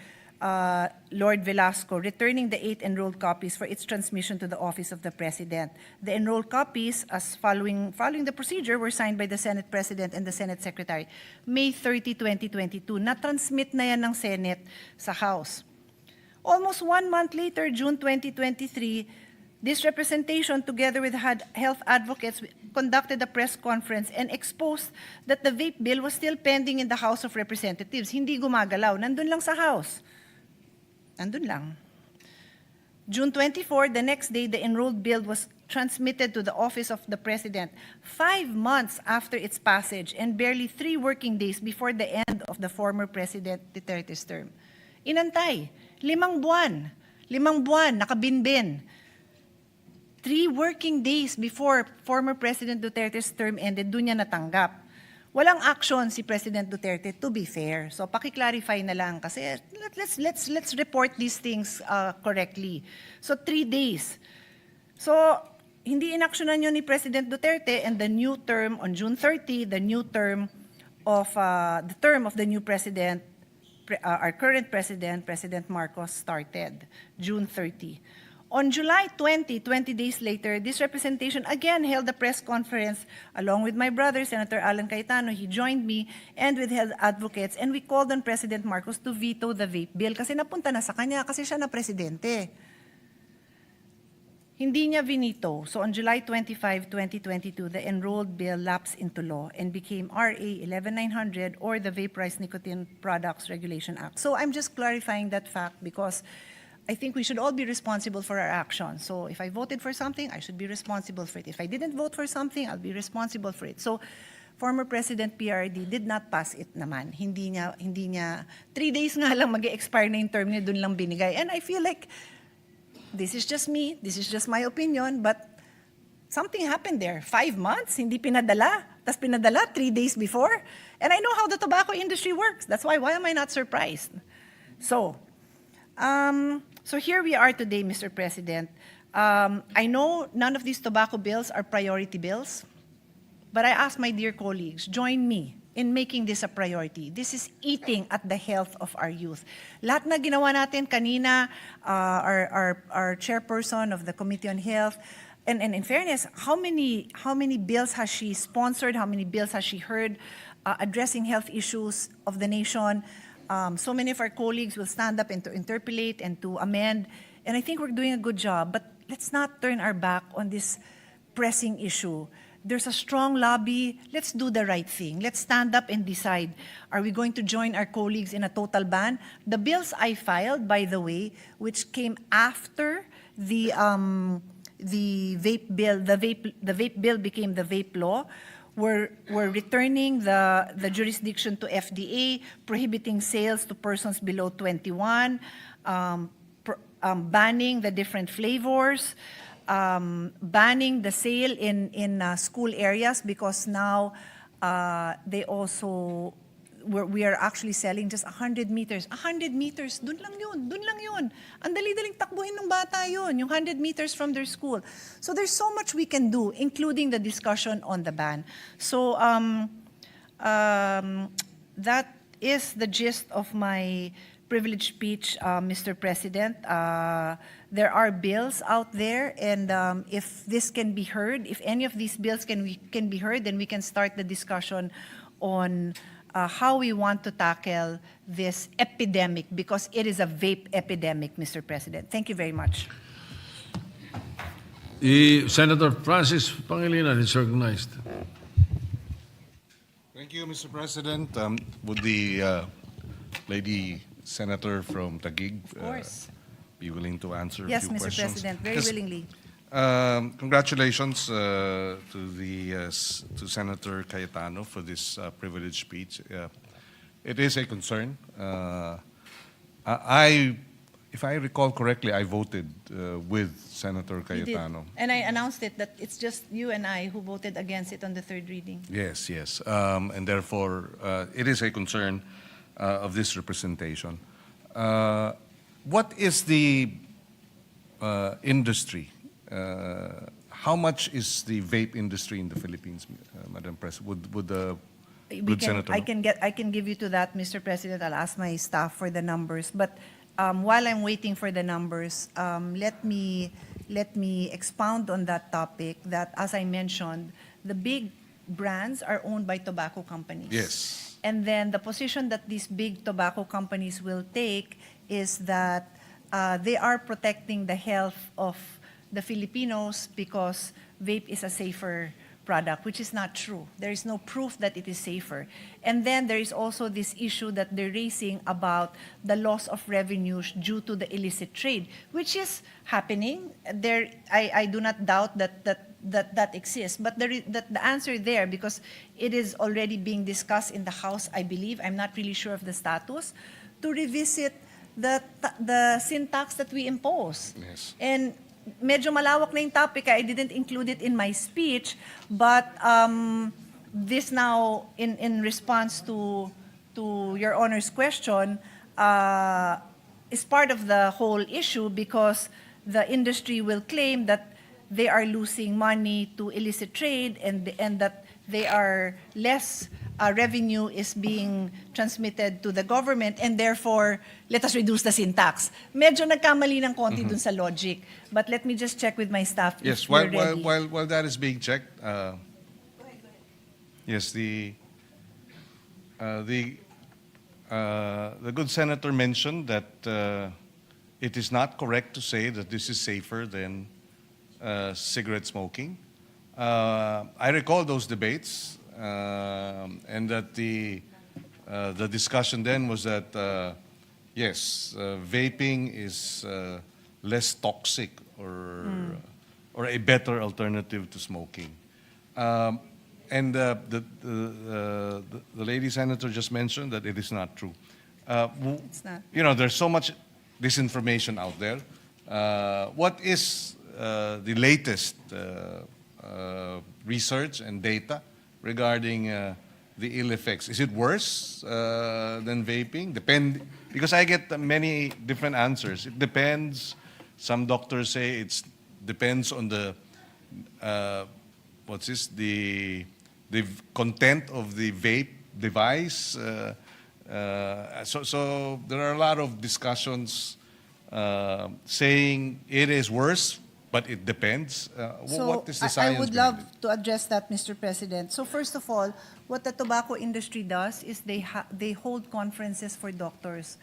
Lord Velasco, returning the 8 enrolled copies for its transmission to the Office of the President. The enrolled copies, as following the procedure, were signed by the Senate President and the Senate Secretary. May 30, 2022, na-transmit na yan ng Senate sa House. Almost 1 month later, June 2023, this representation, together with health advocates, conducted a press conference and exposed that the vape bill was still pending in the House of Representatives. Hindi gumagalaw, nandun lang sa House. Andun lang. June 24, the next day, the enrolled bill was transmitted to the Office of the President 5 months after its passage and barely 3 working days before the end of the former President Duterte's term. Inantay, 5 buwan, nakabinbin. 3 working days before former President Duterte's term ended, doon niya natanggap. Walang action si President Duterte, to be fair. So paki-clarify na lang kasi let's report these things correctly. So 3 days. So hindi inaksyonan yun ni President Duterte, and the new term on June 30, the term of the new president, our current president, President Marcos, started June 30. On July 20, 20 days later, this representation again held a press conference along with my brother, Senator Alan Cayetano. He joined me and with health advocates, and we called on President Marcos to veto the vape bill kasi napunta na sa kanya kasi siya na presidente. Hindi niya vinito. So on July 25, 2022, the enrolled bill lapsed into law and became RA 11900, or the Vaporized Nicotine Products Regulation Act. So I'm just clarifying that fact because I think we should all be responsible for our actions. So if I voted for something, I should be responsible for it. If I didn't vote for something, I'll be responsible for it. So former President PRD did not pass it naman. Hindi niya 3 days nga lang mag-expire na yung term niya, dun lang binigay. And I feel like this is just me, this is just my opinion, but something happened there. 5 months, hindi pinadala. Tas pinadala 3 days before. And I know how the tobacco industry works. That's why am I not surprised? So here we are today, Mr. President. I know none of these tobacco bills are priority bills, but I ask my dear colleagues, join me in making this a priority. This is eating at the health of our youth. Lahat na ginawa natin kanina, our chairperson of the Committee on Health and in fairness, how many bills has she sponsored? How many bills has she heard addressing health issues of the nation? So many of our colleagues will stand up and to interpolate and to amend, and I think we're doing a good job. But let's not turn our back on this pressing issue. There's a strong lobby. Let's do the right thing. Let's stand up and decide. Are we going to join our colleagues in a total ban? The bills I filed, by the way, which came after the vape bill, the vape bill became the vape law, were returning the jurisdiction to FDA, prohibiting sales to persons below 21, banning the different flavors, banning the sale in school areas, because now they also we are actually selling just 100 meters. 100 meters, dun lang yun. Ang dali-daling takbuhin ng bata yun, yung 100 meters from their school. So there's so much we can do, including the discussion on the ban. So that is the gist of my privileged speech, Mr. President. There are bills out there, and if this can be heard, if any of these bills can be heard, then we can start the discussion on how we want to tackle this epidemic, because it is a vape epidemic, Mr. President. Thank you very much. Senator Francis Pangilinan is recognized. Thank you, Mr. President. Would the lady senator from Taguig be willing to answer Yes, a few Mr. questions? President, very Yes. willingly. Congratulations to Senator Cayetano for this privileged speech. It is a concern. If I recall correctly, I voted with Senator You did. Cayetano. And I announced it that it's just you and I who voted against it on the third reading. Yes, yes. And therefore, it is a concern of this representation. What is the industry? How much is the vape industry in the Philippines, Madam President? Would the good senator know? I can give you to that, Mr. President. I'll ask my staff for the numbers. But while I'm waiting for the numbers, let me expound on that topic. That, as I mentioned, the big brands are owned by tobacco companies. Yes. And then the position that these big tobacco companies will take is that they are protecting the health of the Filipinos because vape is a safer product, which is not true. There is no proof that it is safer. And then there is also this issue that they're raising about the loss of revenues due to the illicit trade, which is happening. I do not doubt that exists. But the answer there, because it is already being discussed in the House, I believe, I'm not really sure of the status, to revisit the sin tax that we impose. Yes. And medyo malawak na yung topic. I didn't include it in my speech, but this now, in response to Your Honor's question, is part of the whole issue, because the industry will claim that they are losing money to illicit trade, and that they are less revenue is being transmitted to the government, and therefore, let us reduce the sin tax. Medyo nagkamali ng konti dun sa logic. But let me just check with my staff Yes, if you're ready. while that is being checked, yes, the good senator mentioned that it is not correct to say that this is safer than cigarette smoking. I recall those debates, and that the discussion then was that yes, vaping is less toxic or a better alternative to smoking. And the lady senator just mentioned that it is not true. It's not. You know, there's so much disinformation out there. What is the latest research and data regarding the ill effects? Is it worse than vaping? Because I get many different answers. It depends. Some doctors say it depends on the the content of the vape device. So there are a lot of discussions saying it is worse But it depends. So What is the I science would behind love to address that, Mr. President. So first of all, what the tobacco industry does is they hold conferences for doctors.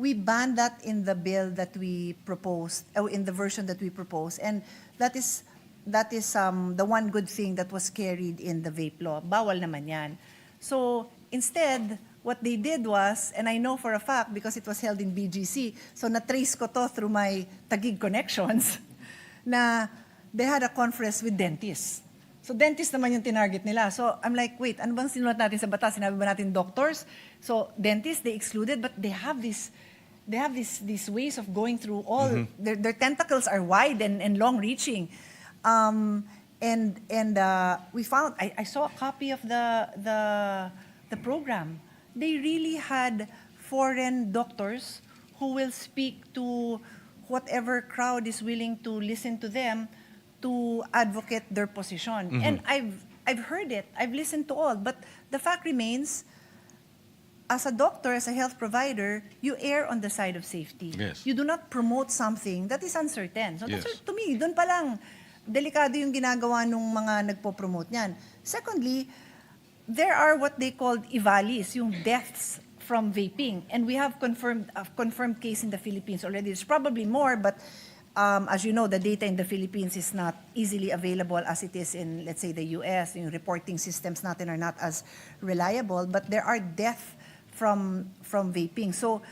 We banned that in the bill that we proposed, in the version that we proposed, and that is the one good thing that was carried in the vape law. Bawal naman yan. So instead, what they did was, and I know for a fact because it was held in BGC, so na-trace ko to through my Taguig connections, na they had a conference with dentists. So dentists naman yung tinarget nila. So I'm like, wait, ano bang sinulat natin sa batas? Sinabi ba natin doctors? So dentists, they excluded, but they have these ways of going through all, their tentacles are wide and long-reaching. We found, I saw a copy of the program. They really had foreign doctors who will speak to whatever crowd is willing to listen to them to advocate their position. And I've heard it, I've listened to all, but the fact remains, as a doctor, as a health provider, you err on the side of safety. Yes. You do not promote something that is uncertain. So Yes. that's, to me, doon pa lang, delikado yung ginagawa nung mga nagpo-promote niyan. Secondly, there are what they called EVALIs, yung deaths from vaping. And we have a confirmed case in the Philippines already. There's probably more, but as you know, the data in the Philippines is not easily available as it is in, let's say, the US. Yung reporting systems natin are not as reliable, but there are deaths from vaping. So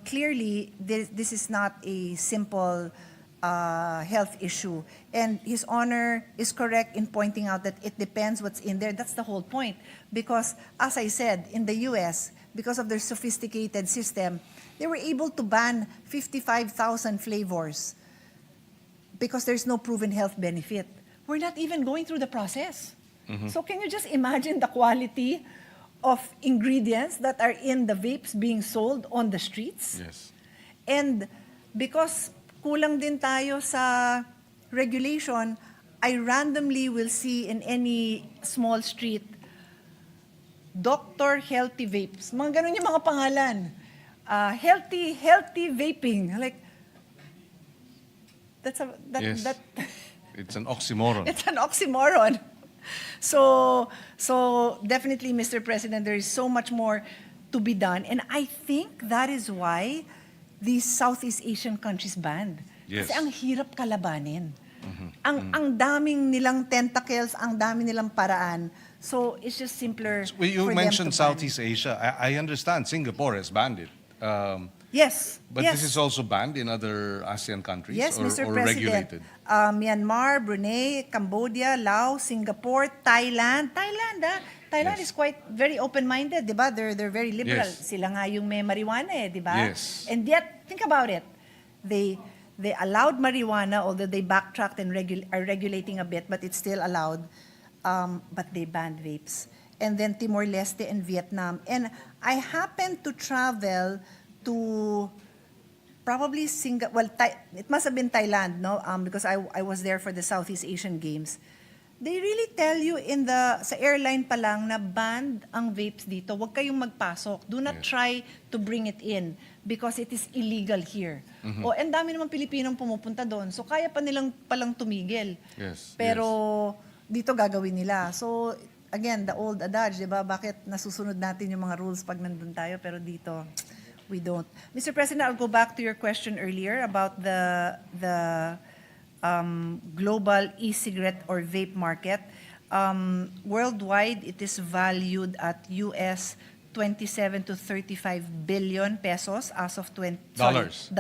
clearly, this is not a simple health issue. And His Honor is correct in pointing out that it depends what's in there. That's the whole point. Because, as I said, in the US, because of their sophisticated system, they were able to ban 55,000 flavors because there's no proven health benefit. We're not even going through the process. So can you just imagine the quality of ingredients that are in the vapes being sold on the streets? Yes. And because kulang din tayo sa regulation, I randomly will see in any small street, Dr. Healthy Vapes. Mga ganun yung mga pangalan. Healthy vaping. Like, Yes. It's an oxymoron. It's an oxymoron. So definitely, Mr. President, there is so much more to be done. And I think that is why these Southeast Asian countries banned. Yes. Kasi ang hirap kalabanin. Ang daming nilang tentacles, ang daming nilang paraan. So it's just simpler Well, you for mentioned them to ban. Southeast Asia. I understand Singapore has banned it. Yes. But yes. this is also banned in other ASEAN countries Yes, or, Mr. or President. regulated? Myanmar, Brunei, Cambodia, Laos, Singapore, Thailand. Thailand Yes. is quite very open-minded, di ba? They're very liberal. Yes. Sila nga yung may marijuana di ba? Yes. And yet, think about it. They allowed marijuana, although they backtracked and are regulating a bit, but it's still allowed. But they banned vapes. And then Timor-Leste and Vietnam. And I happened to travel to probably Singapore. Well, it must have been Thailand, no? Because I was there for the Southeast Asian Games. They really tell you sa airline pa lang na banned ang vapes dito. Huwag kayong magpasok. Do not try to bring it in because it is illegal here. O, and dami naman Pilipinong pumupunta doon. So, kaya pa nilang palang tumigil. Yes. Pero, dito gagawin nila. So, again, the old adage, di ba? Bakit nasusunod natin yung mga rules pag nandun tayo, pero dito, we don't. Mr. President, I'll go back to your question earlier about the global e-cigarette or vape market. Worldwide, it is valued at US 27 to 35 billion pesos as of dollars.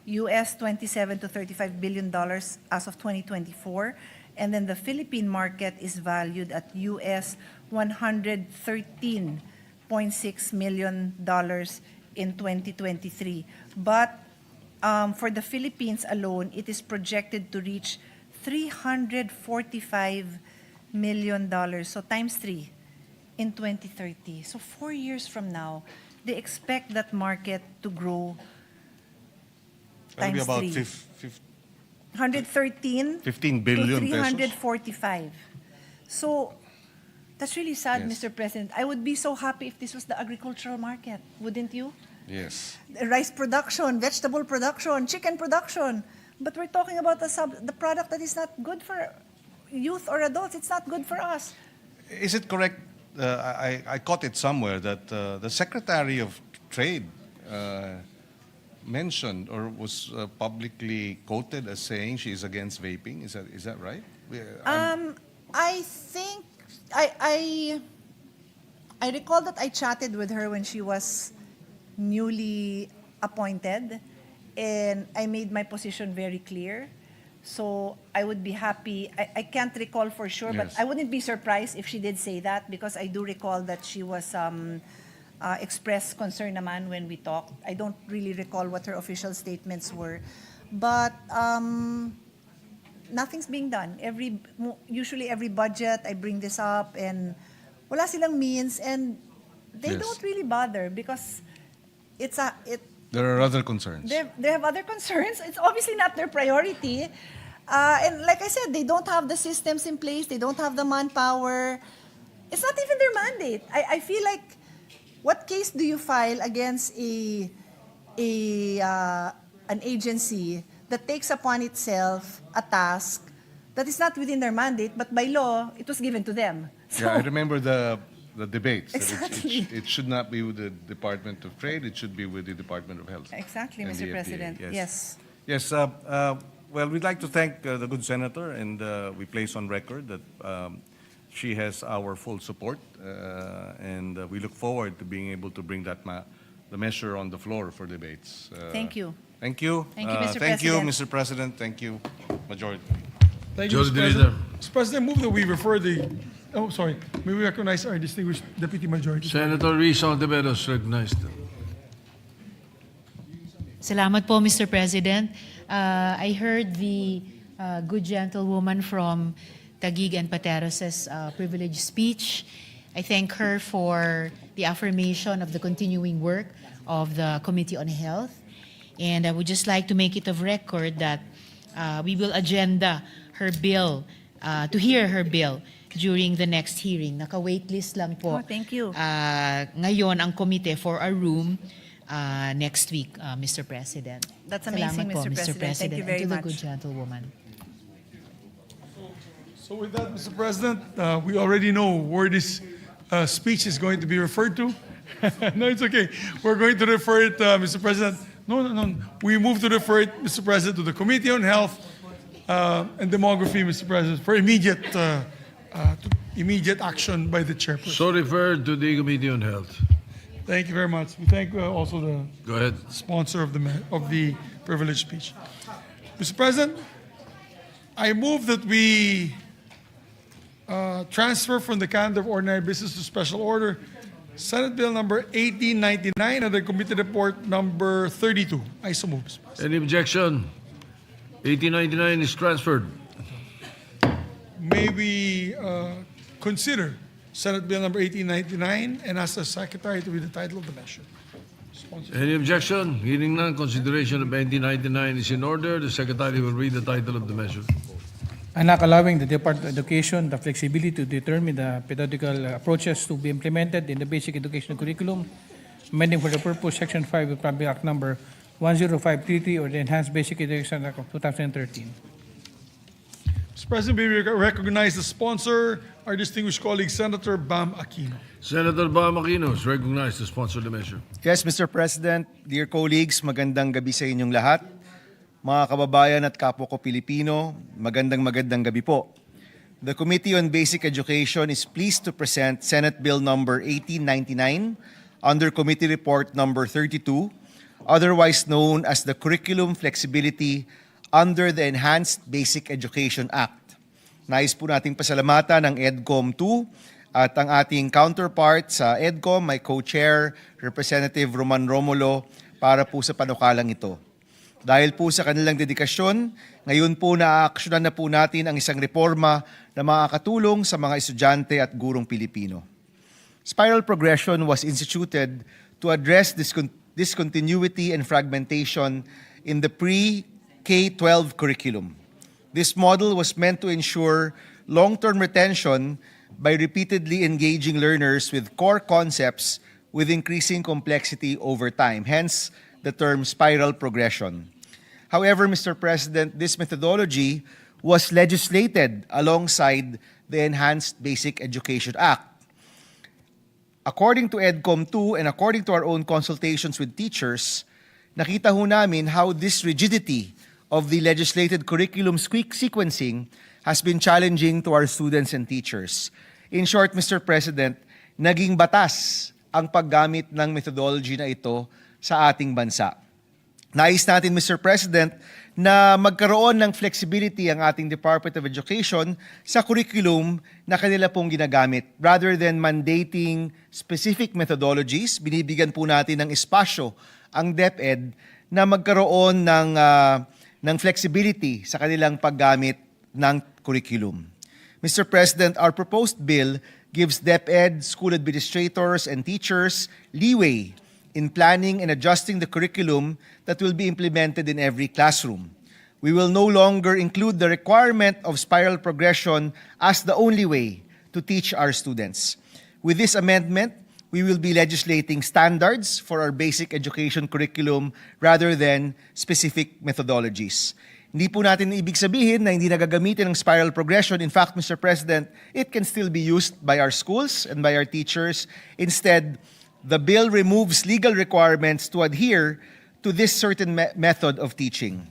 US 27 to 35 billion dollars as of 2024. And then the Philippine market is valued at US $113.6 million in 2023. But for the Philippines alone, it is projected to reach $345 million, so times 3 in 2030. So 4 years from now, they expect that market to grow That'll be times about 3. 113 15 billion to pesos. 345. So that's really sad, Yes. Mr. President. I would be so happy if this was the agricultural market, wouldn't you? Yes. Rice production, vegetable production, chicken production. But we're talking about the product that is not good for youth or adults. It's not good for us. Is it correct? I caught it somewhere that the Secretary of Trade mentioned or was publicly quoted as saying she is against vaping. Is that right? I think I recall that I chatted with her when she was newly appointed, and I made my position very clear. So I would be happy. I can't recall for sure, but Yes. I wouldn't be surprised if she did say that, because I do recall that she was expressed concern naman when we talked. I don't really recall what her official statements were, but nothing's being done. Usually every budget I bring this up, and wala silang means, and they Yes. don't really bother because There are other concerns. they have other concerns. It's obviously not their priority. And like I said, they don't have the systems in place. They don't have the manpower. It's not even their mandate. I feel like, what case do you file against an agency that takes upon itself a task that is not within their mandate, but by law, it was given to them? Yeah, I remember the debates. That Exactly. it should not be with the Department of Trade. It should be with the Department of Health. Exactly, and Mr. the FDA. President. Yes. Yes. Well, we'd like to thank the good senator, and we place on record that she has our full support, and we look forward to being able to bring the measure on the floor for debates. Thank you. Thank you. Thank you, Mr. Thank you, President. Mr. President. Thank you, Majority. Thank you, Mr. Majority President. Leader. Mr. President, move that we refer may we recognize our distinguished Deputy Majority. Senator Risa Ontiveros recognized. Salamat po, Mr. President. I heard the good gentlewoman from Taguig and Pateros's privileged speech. I thank her for the affirmation of the continuing work of the Committee on Health. And I would just like to make it of record that we will agenda her bill, to hear her bill during the next hearing. Naka-waitlist lang po. Oh, thank you. Ngayon ang komite for a room next week, Mr. President. That's amazing, Salamat po, Mr. President. Thank you very and to much. the good gentlewoman. So with that, Mr. President, we already know where this speech is going to be referred to. No, it's okay. We're going to refer it, Mr. President. No. We move to refer it, Mr. President, to the Committee on Health and Demography, Mr. President, for immediate action by the chairperson. So referred to the Committee on Health. Thank you very much. We thank also the Go ahead. sponsor of the privileged speech. Mr. President, I move that we transfer from the calendar of ordinary business to special order Senate Bill number 1899 and the committee report number 32. I so move, Mr. President. Any objection? 1899 is transferred. May we consider Senate Bill number 1899 and ask the Secretary to read the title of the measure. Sponsor. Any objection? Hearing none, consideration of 1899 is in order. The Secretary will read the title of the measure. An act allowing the Department of Education the flexibility to determine the pedagogical approaches to be implemented in the basic education curriculum, amending for the purpose Section 5 of Public Act Number 10533 or the Enhanced Basic Education Act of 2013. Mr. President, we recognize the sponsor, our distinguished colleague, Senator Bam Aquino. Senator Bam Aquino is recognized to sponsor the measure. Yes, Mr. President, dear colleagues, magandang gabi sa inyong lahat. Mga kababayan at kapwa ko Pilipino, magandang gabi po. The Committee on Basic Education is pleased to present Senate Bill number 1899 under Committee Report number 32, otherwise known as the Curriculum Flexibility under the Enhanced Basic Education Act. Nais po nating pasalamatan ang EDCOM 2 at ang ating counterpart sa EDCOM, my co-chair, Representative Roman Romulo, para po sa panukalang ito. Dahil po sa kanilang dedikasyon, ngayon po naaaksyonan na po natin ang isang reforma na makakatulong sa mga estudyante at gurong Pilipino. Spiral progression was instituted to address discontinuity and fragmentation in the pre-K-12 curriculum. This model was meant to ensure long-term retention by repeatedly engaging learners with core concepts with increasing complexity over time, hence the term spiral progression. However, Mr. President, this methodology was legislated alongside the Enhanced Basic Education Act. According to EDCOM 2 and according to our own consultations with teachers, nakita ho namin how this rigidity of the legislated curriculum sequencing has been challenging to our students and teachers. In short, Mr. President, naging batas ang paggamit ng methodology na ito sa ating bansa. Nais natin, Mr. President, na magkaroon ng flexibility ang ating Department of Education sa curriculum na kanila pong ginagamit. Rather than mandating specific methodologies, binibigyan po natin ng espasyo ang DepEd na magkaroon ng flexibility sa kanilang paggamit ng curriculum. Mr. President, our proposed bill gives DepEd, school administrators, and teachers leeway in planning and adjusting the curriculum that will be implemented in every classroom. We will no longer include the requirement of spiral progression as the only way to teach our students. With this amendment, we will be legislating standards for our basic education curriculum rather than specific methodologies. Hindi po natin ibig sabihin na hindi nagagamitin ng spiral progression. In fact, Mr. President, it can still be used by our schools and by our teachers. Instead, the bill removes legal requirements to adhere to this certain method of teaching.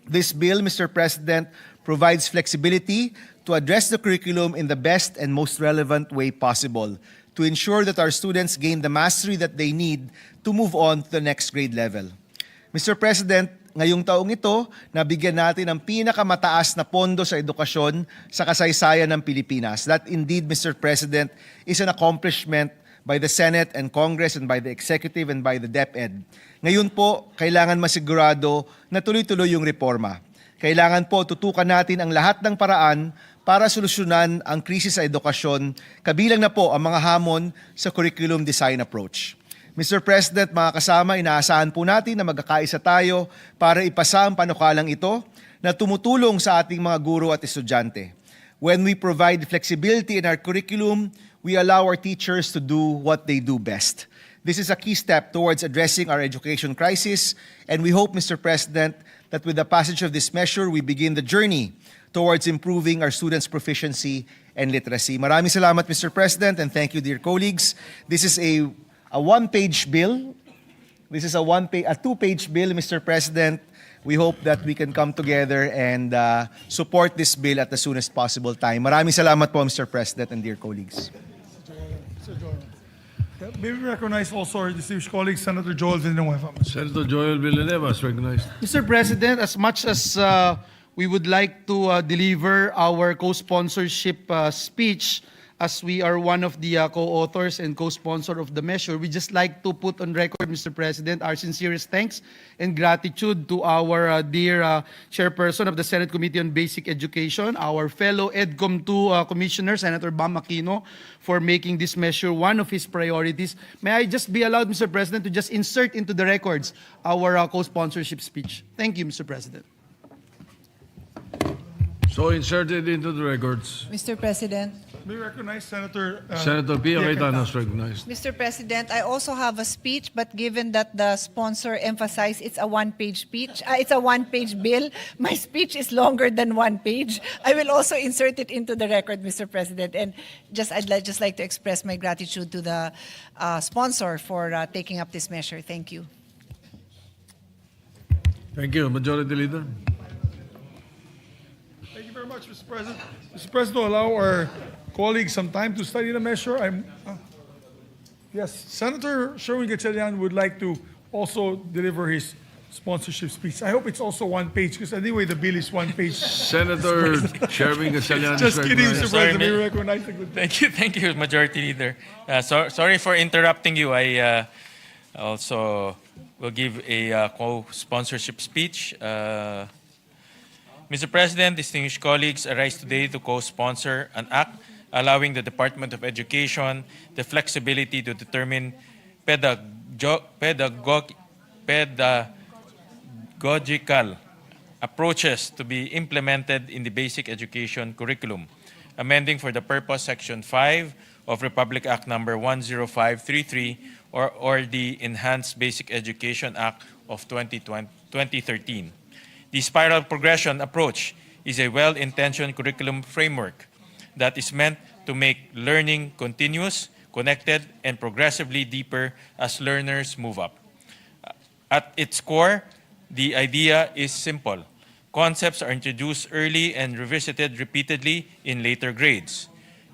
This bill, Mr. President, provides flexibility to address the curriculum in the best and most relevant way possible to ensure that our students gain the mastery that they need to move on to the next grade level. Mr. President, ngayong taong ito, nabigyan natin ng pinakamataas na pondo sa edukasyon sa kasaysayan ng Pilipinas. That indeed, Mr. President, is an accomplishment by the Senate and Congress and by the Executive and by the DepEd. Ngayon po, kailangan masigurado na tuloy-tuloy yung reforma. Kailangan po tutukan natin ang lahat ng paraan para solusyonan ang krisis sa edukasyon, kabilang na po ang mga hamon sa curriculum design approach. Mr. President, mga kasama, inaasahan po natin na magkakaisa tayo para ipasa ang panukalang ito na tumutulong sa ating mga guro at estudyante. When we provide flexibility in our curriculum, we allow our teachers to do what they do best. This is a key step towards addressing our education crisis, and we hope, Mr. President, that with the passage of this measure, we begin the journey towards improving our students' proficiency and literacy. Maraming salamat, Mr. President, and thank you, dear colleagues. This is a one-page bill. This is a two-page bill, Mr. President. We hope that we can come together and support this bill at the soonest possible time. Maraming salamat po, Mr. President and dear colleagues. May we recognize also our distinguished colleague, Senator Joel Villanueva. Senator Joel Villanueva is recognized. Mr. President, as much as we would like to deliver our co-sponsorship speech, as we are one of the co-authors and co-sponsor of the measure, we just like to put on record, Mr. President, our sincerest thanks and gratitude to our dear chairperson of the Senate Committee on Basic Education, our fellow EDCOM 2 Commissioner, Senator Bam Aquino, for making this measure one of his priorities. May I just be allowed, Mr. President, to just insert into the records our co-sponsorship speech. Thank you, Mr. President. So inserted into the records. Mr. President. May we recognize Senator... Senator Pia Cayetano is recognized. Mr. President, I also have a speech, but given that the sponsor emphasized it's a one-page speech, it's a one-page bill, my speech is longer than one page. I will also insert it into the record, Mr. President. And I'd just like to express my gratitude to the sponsor for taking up this measure. Thank you. Thank you. Majority Leader. Thank you very much, Mr. President. Mr. President, allow our colleagues some time to study the measure. Yes, Senator Sherwin Gatchalian would like to also deliver his sponsorship speech. I hope it's also one page, because anyway, the bill is one page. Senator Sherwin Gatchalian is Just kidding, recognized. Mr. President. We recognize the good thing. Thank you, Majority Leader. Sorry for interrupting you. I also will give a co-sponsorship speech. Mr. President, distinguished colleagues, I rise today to co-sponsor an act allowing the Department of Education the flexibility to determine pedagogical approaches to be implemented in the basic education curriculum, amending for the purpose Section 5 of Republic Act Number 10533 or the Enhanced Basic Education Act of 2013. The spiral progression approach is a well-intentioned curriculum framework that is meant to make learning continuous, connected, and progressively deeper as learners move up. At its core, the idea is simple. Concepts are introduced early and revisited repeatedly in later grades.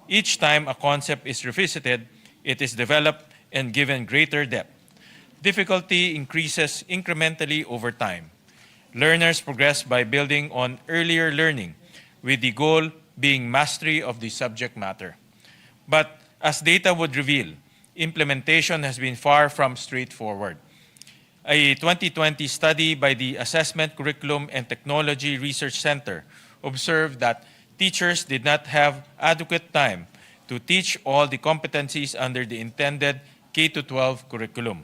Each time a concept is revisited, it is developed and given greater depth. Difficulty increases incrementally over time. Learners progress by building on earlier learning, with the goal being mastery of the subject matter. But as data would reveal, implementation has been far from straightforward. A 2020 study by the Assessment, Curriculum, and Technology Research Center observed that teachers did not have adequate time to teach all the competencies under the intended K-12 curriculum.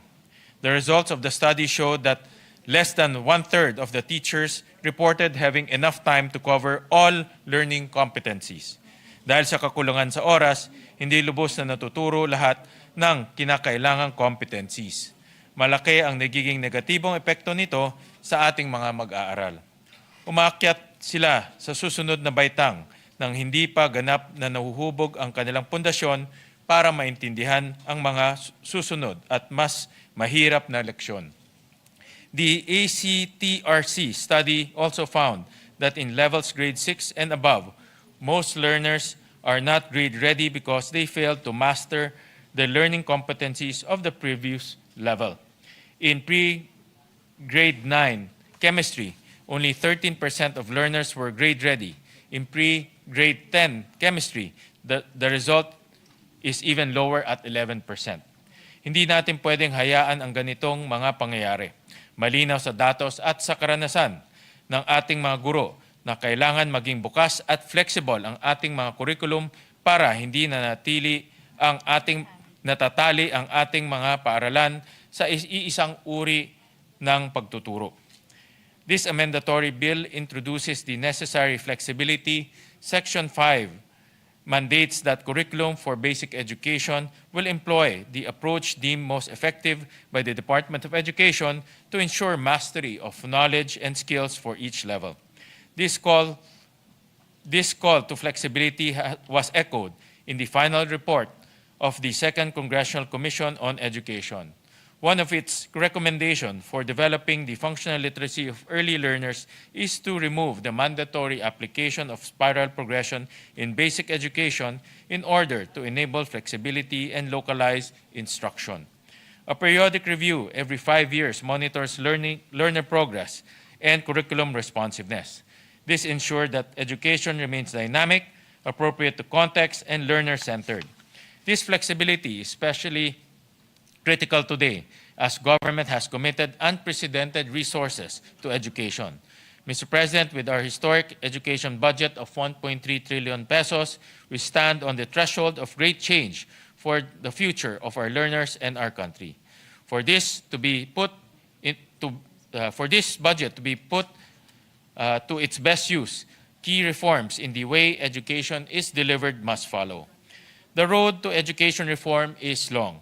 The results of the study showed that less than one-third of the teachers reported having enough time to cover all learning competencies. Dahil sa kakulangan sa oras, hindi lubos na natuturo lahat ng kinakailangang competencies. Malaki ang nagiging negatibong epekto nito sa ating mga mag-aaral. Umaakyat sila sa susunod na baitang nang hindi pa ganap na nahuhubog ang kanilang pundasyon para maintindihan ang mga susunod at mas mahirap na leksyon. The ACTRC study also found that in levels grade 6 and above, most learners are not grade ready because they failed to master the learning competencies of the previous level. In pre-grade 9 chemistry, only 13% of learners were grade ready. In pre-grade 10 chemistry, the result is even lower at 11%. Hindi natin pwedeng hayaan ang ganitong mga pangyayari. Malinaw sa datos at sa karanasan ng ating mga guro na kailangan maging bukas at flexible ang ating mga curriculum para hindi natatali ang ating mga paaralan sa iisang uri ng pagtuturo. This amendatory bill introduces the necessary flexibility. Section 5 mandates that curriculum for basic education will employ the approach deemed most effective by the Department of Education to ensure mastery of knowledge and skills for each level. This call to flexibility was echoed in the final report of the Second Congressional Commission on Education. One of its recommendations for developing the functional literacy of early learners is to remove the mandatory application of spiral progression in basic education in order to enable flexibility and localized instruction. A periodic review every 5 years monitors learner progress and curriculum responsiveness. This ensures that education remains dynamic, appropriate to context, and learner-centered. This flexibility is especially critical today as government has committed unprecedented resources to education. Mr. President, with our historic education budget of 1.3 trillion pesos, we stand on the threshold of great change for the future of our learners and our country. For this budget to be put to its best use, key reforms in the way education is delivered must follow. The road to education reform is long,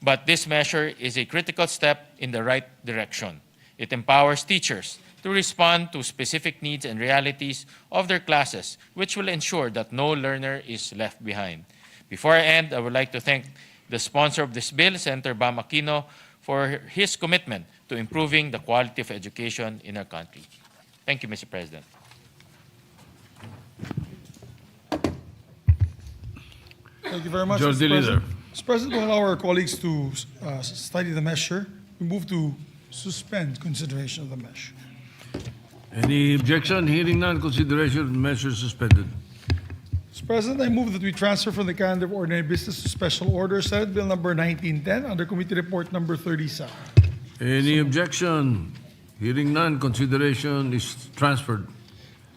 but this measure is a critical step in the right direction. It empowers teachers to respond to specific needs and realities of their classes, which will ensure that no learner is left behind. Before I end, I would like to thank the sponsor of this bill, Senator Bam Aquino, for his commitment to improving the quality of education in our country. Thank you, Mr. President. Thank you very much, Majority Mr. Leader. President. Mr. President, we'll allow our colleagues to study the measure. We move to suspend consideration of the measure. Any objection? Hearing none, consideration of the measure suspended. Mr. President, I move that we transfer from the calendar of ordinary business to special order Senate Bill number 1910 under Committee Report number 37. Any objection? Hearing none, consideration is transferred.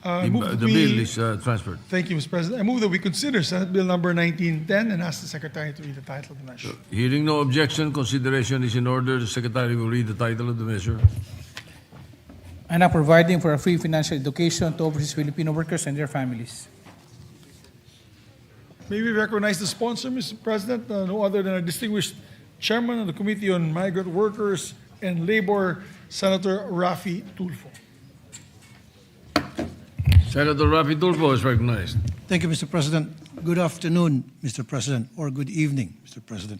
I move that The we- bill is transferred. Thank you, Mr. President. I move that we consider Senate Bill number 1910 and ask the Secretary to read the title of the measure. Hearing no objection, consideration is in order. The Secretary will read the title of the measure. And now providing for a free financial education to overseas Filipino workers and their families. May we recognize the sponsor, Mr. President, no other than our distinguished Chairman of the Committee on Migrant Workers and Labor, Senator Raffy Tulfo. Senator Rafi Tulfo is recognized. Thank you, Mr. President. Good afternoon, Mr. President, or good evening, Mr. President,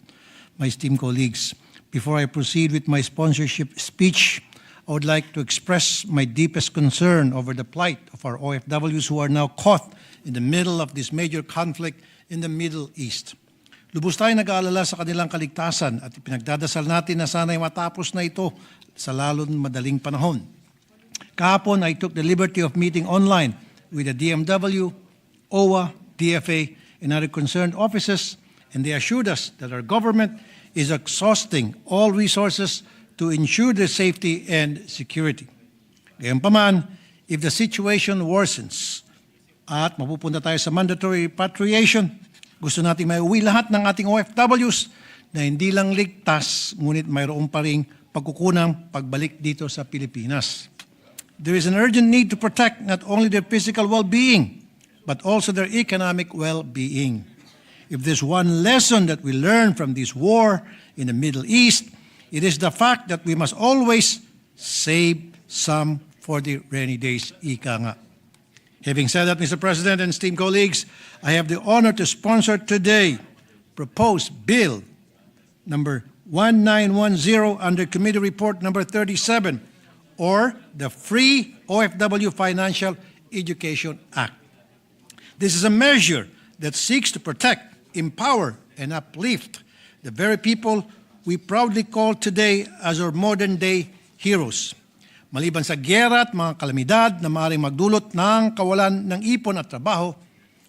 my esteemed colleagues. Before I proceed with my sponsorship speech, I would like to express my deepest concern over the plight of our OFWs who are now caught in the middle of this major conflict in the Middle East. Lubos tayo nag-aalala sa kanilang kaligtasan at ipinagdadasal natin na sana'y matapos na ito sa lalong madaling panahon. Kahapon, I took the liberty of meeting online with the DMW, OWA, DFA, and other concerned offices, and they assured us that our government is exhausting all resources to ensure their safety and security. Gayunpaman, if the situation worsens at mapupunta tayo sa mandatory repatriation, gusto natin may uwi lahat ng ating OFWs na hindi lang ligtas, ngunit mayroon pa ring pagkukunang pagbalik dito sa Pilipinas. There is an urgent need to protect not only their physical well-being, but also their economic well-being. If there's one lesson that we learn from this war in the Middle East, it is the fact that we must always save some for the rainy days, ika nga. Having said that, Mr. President and esteemed colleagues, I have the honor to sponsor today proposed bill number 1910 under Committee Report number 37, or the Free OFW Financial Education Act. This is a measure that seeks to protect, empower, and uplift the very people we proudly call today as our modern-day heroes. Maliban sa giyera at mga kalamidad na maaaring magdulot ng kawalan ng ipon at trabaho,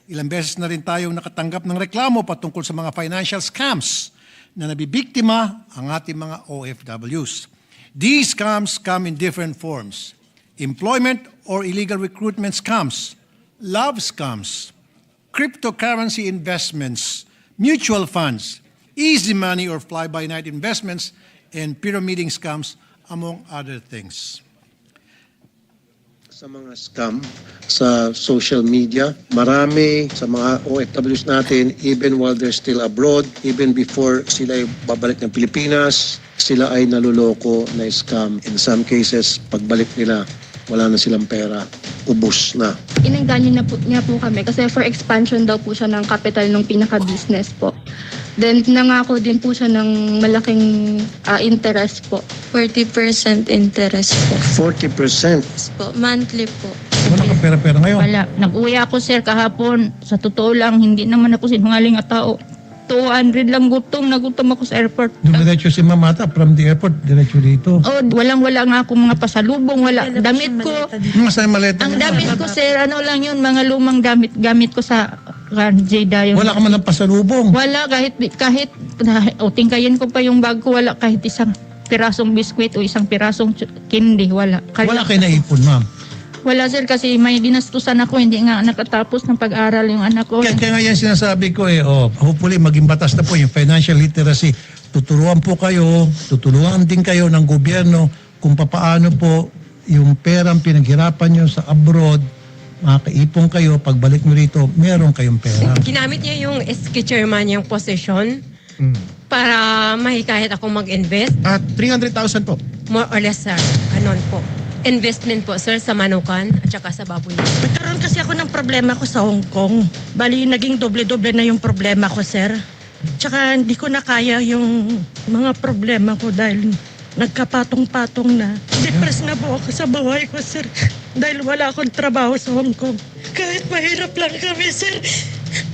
ilang beses na rin tayong nakatanggap ng reklamo patungkol sa mga financial scams na nabibiktima ang ating mga OFWs. These scams come in different forms: employment or illegal recruitment scams, love scams, cryptocurrency investments, mutual funds, easy money or fly-by-night investments, and pyramiding scams, among other things. Sa mga scam sa social media, marami sa mga OFWs natin, even while they're still abroad, even before sila ay babalik ng Pilipinas, sila ay naluloko na scam. In some cases, pagbalik nila, wala na silang pera, ubos na. Inengganyo niya po kami kasi for expansion daw po siya ng capital ng pinaka-business po. Then nangako din po siya ng malaking interest po. 40% interest po. 40%? Po, monthly po. Wala kang pera-pera ngayon? Wala. Nag-uwi ako sir kahapon. Sa totoo lang, hindi naman ako sinungaling na tao. 200 lang gutom, nagutom ako sa airport. Dumiretso si Mamata from the airport, diretso dito. Oh, walang-wala nga ako mga pasalubong, wala. Damit ko, Masaya maleta. ang damit ko sir, ano lang yun, mga lumang gamit ko sa Jeda yun. Wala ka man ng pasalubong. Wala, kahit tingkayin ko pa yung bag ko, wala kahit isang pirasong biskwit o isang pirasong candy, wala. Wala kayo naipon, ma'am. Wala sir, kasi may ginastusan ako, hindi nga nakatapos ng pag-aral yung anak ko. Kaya nga yan sinasabi ko hopefully maging batas na po yung financial literacy. Tuturuan po kayo, tutulungan din kayo ng gobyerno kung papaano po yung perang pinaghirapan nyo sa abroad, makakaipon kayo, pagbalik mo rito, meron kayong pera. Ginamit niya yung SK chairman yung position para mahikayat ako mag-invest. At 300,000 po? More or less, sir. Ganon po. Investment po, sir, sa manukan at saka sa baboy. Nagkaroon kasi ako ng problema ko sa Hong Kong. Bali, naging doble-doble na yung problema ko, sir. Tsaka hindi ko na kaya yung mga problema ko dahil nagkapatong-patong na. Depressed na po ako sa buhay ko, sir. Dahil wala akong trabaho sa Hong Kong. Kahit mahirap lang kami, sir.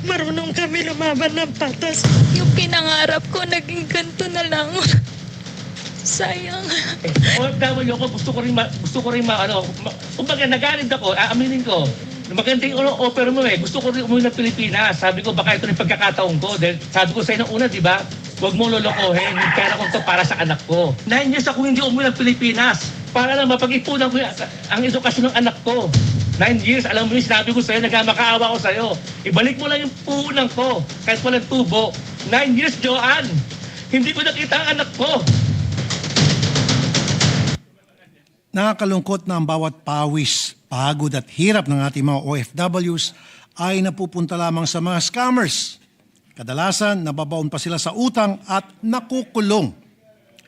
Marunong kami lumaban ng patas. Yung pinangarap ko, naging ganito na lang. Sayang. OFW ko, gusto ko rin kumbaga nagalit ako, aaminin ko. Maganda yung offer mo gusto ko rin umuwi ng Pilipinas. Sabi ko, baka ito rin pagkakataon ko. Dahil sabi ko sa'yo nung una, di ba? Huwag mo lolokohin. Yung pera ko ito para sa anak ko. 9 years ako hindi umuwi ng Pilipinas. Para lang mapag-ipunan ko ang edukasyon ng anak ko. 9 years, alam mo yung sinabi ko sa'yo, nagkamakaawa ko sa'yo. Ibalik mo lang yung puhunan ko, kahit walang tubo. 9 years, Joanne. Hindi ko nakita ang anak ko. Nakakalungkot na ang bawat pawis, pagod at hirap ng ating mga OFWs ay napupunta lamang sa mga scammers. Kadalasan, nababaon pa sila sa utang at nakukulong.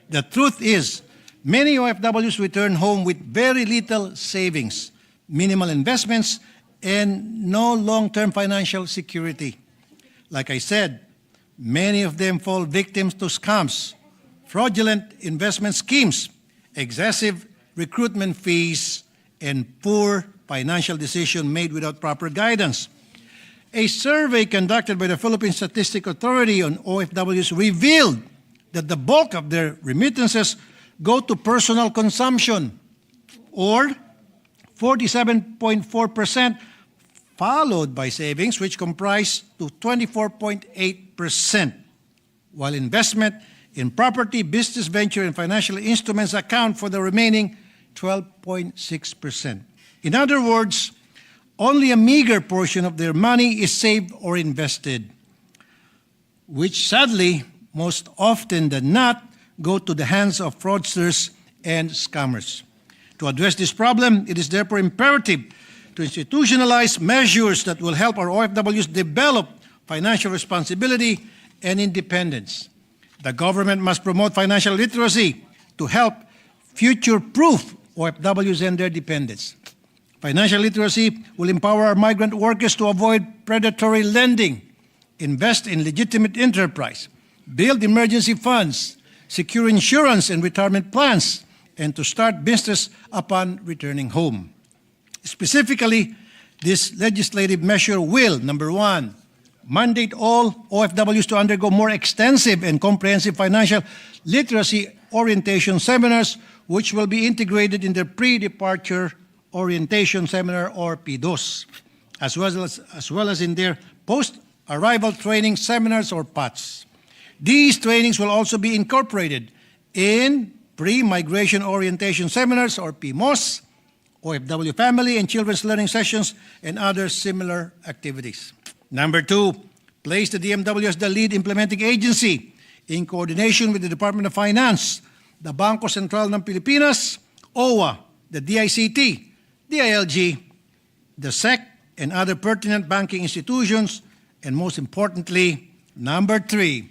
The truth is, many OFWs return home with very little savings, minimal investments, and no long-term financial security. Like I said, many of them fall victims to scams, fraudulent investment schemes, excessive recruitment fees, and poor financial decisions made without proper guidance. A survey conducted by the Philippine Statistics Authority on OFWs revealed that the bulk of their remittances go to personal consumption, or 47.4%, followed by savings, which comprise to 24.8%, while investment in property, business venture, and financial instruments account for the remaining 12.6%. In other words, only a meager portion of their money is saved or invested, which sadly, most often than not, go to the hands of fraudsters and scammers. To address this problem, it is therefore imperative to institutionalize measures that will help our OFWs develop financial responsibility and independence. The government must promote financial literacy to help future-proof OFWs and their dependents. Financial literacy will empower our migrant workers to avoid predatory lending, invest in legitimate enterprise, build emergency funds, secure insurance and retirement plans, and to start business upon returning home. Specifically, this legislative measure will, number one, mandate all OFWs to undergo more extensive and comprehensive financial literacy orientation seminars, which will be integrated in their pre-departure orientation seminar, or PDOS, as well as in their post-arrival training seminars, or PATS. These trainings will also be incorporated in pre-migration orientation seminars, or PMOS, OFW family and children's learning sessions, and other similar activities. Number two, place the DMW as the lead implementing agency in coordination with the Department of Finance, the Bangko Sentral ng Pilipinas, OWA, the DICT, DILG, the SEC, and other pertinent banking institutions, and most importantly, number three,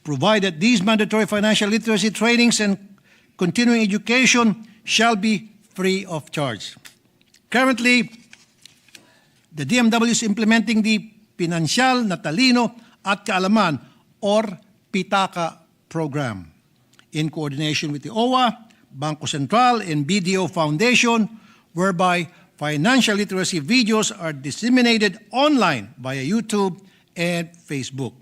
provide that these mandatory financial literacy trainings and continuing education shall be free of charge. Currently, the DMW is implementing the Pinansyal na Talino at Kaalaman, or PITAKA program, in coordination with the OWA, Bangko Sentral, and BDO Foundation, whereby financial literacy videos are disseminated online via YouTube and Facebook.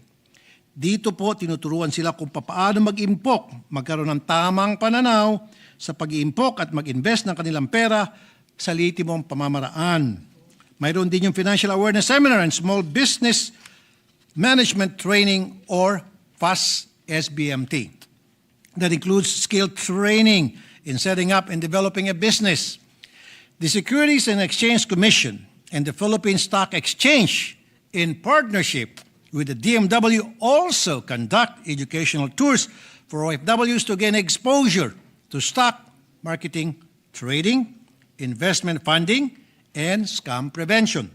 Dito po, tinuturuan sila kung paano mag-impok, magkaroon ng tamang pananaw sa pag-iimpok at mag-invest ng kanilang pera sa litimong pamamaraan. Mayroon din yung Financial Awareness Seminar and Small Business Management Training, or FAST SBMT. That includes skill training in setting up and developing a business. The Securities and Exchange Commission and the Philippine Stock Exchange, in partnership with the DMW, also conduct educational tours for OFWs to gain exposure to stock marketing, trading, investment funding, and scam prevention.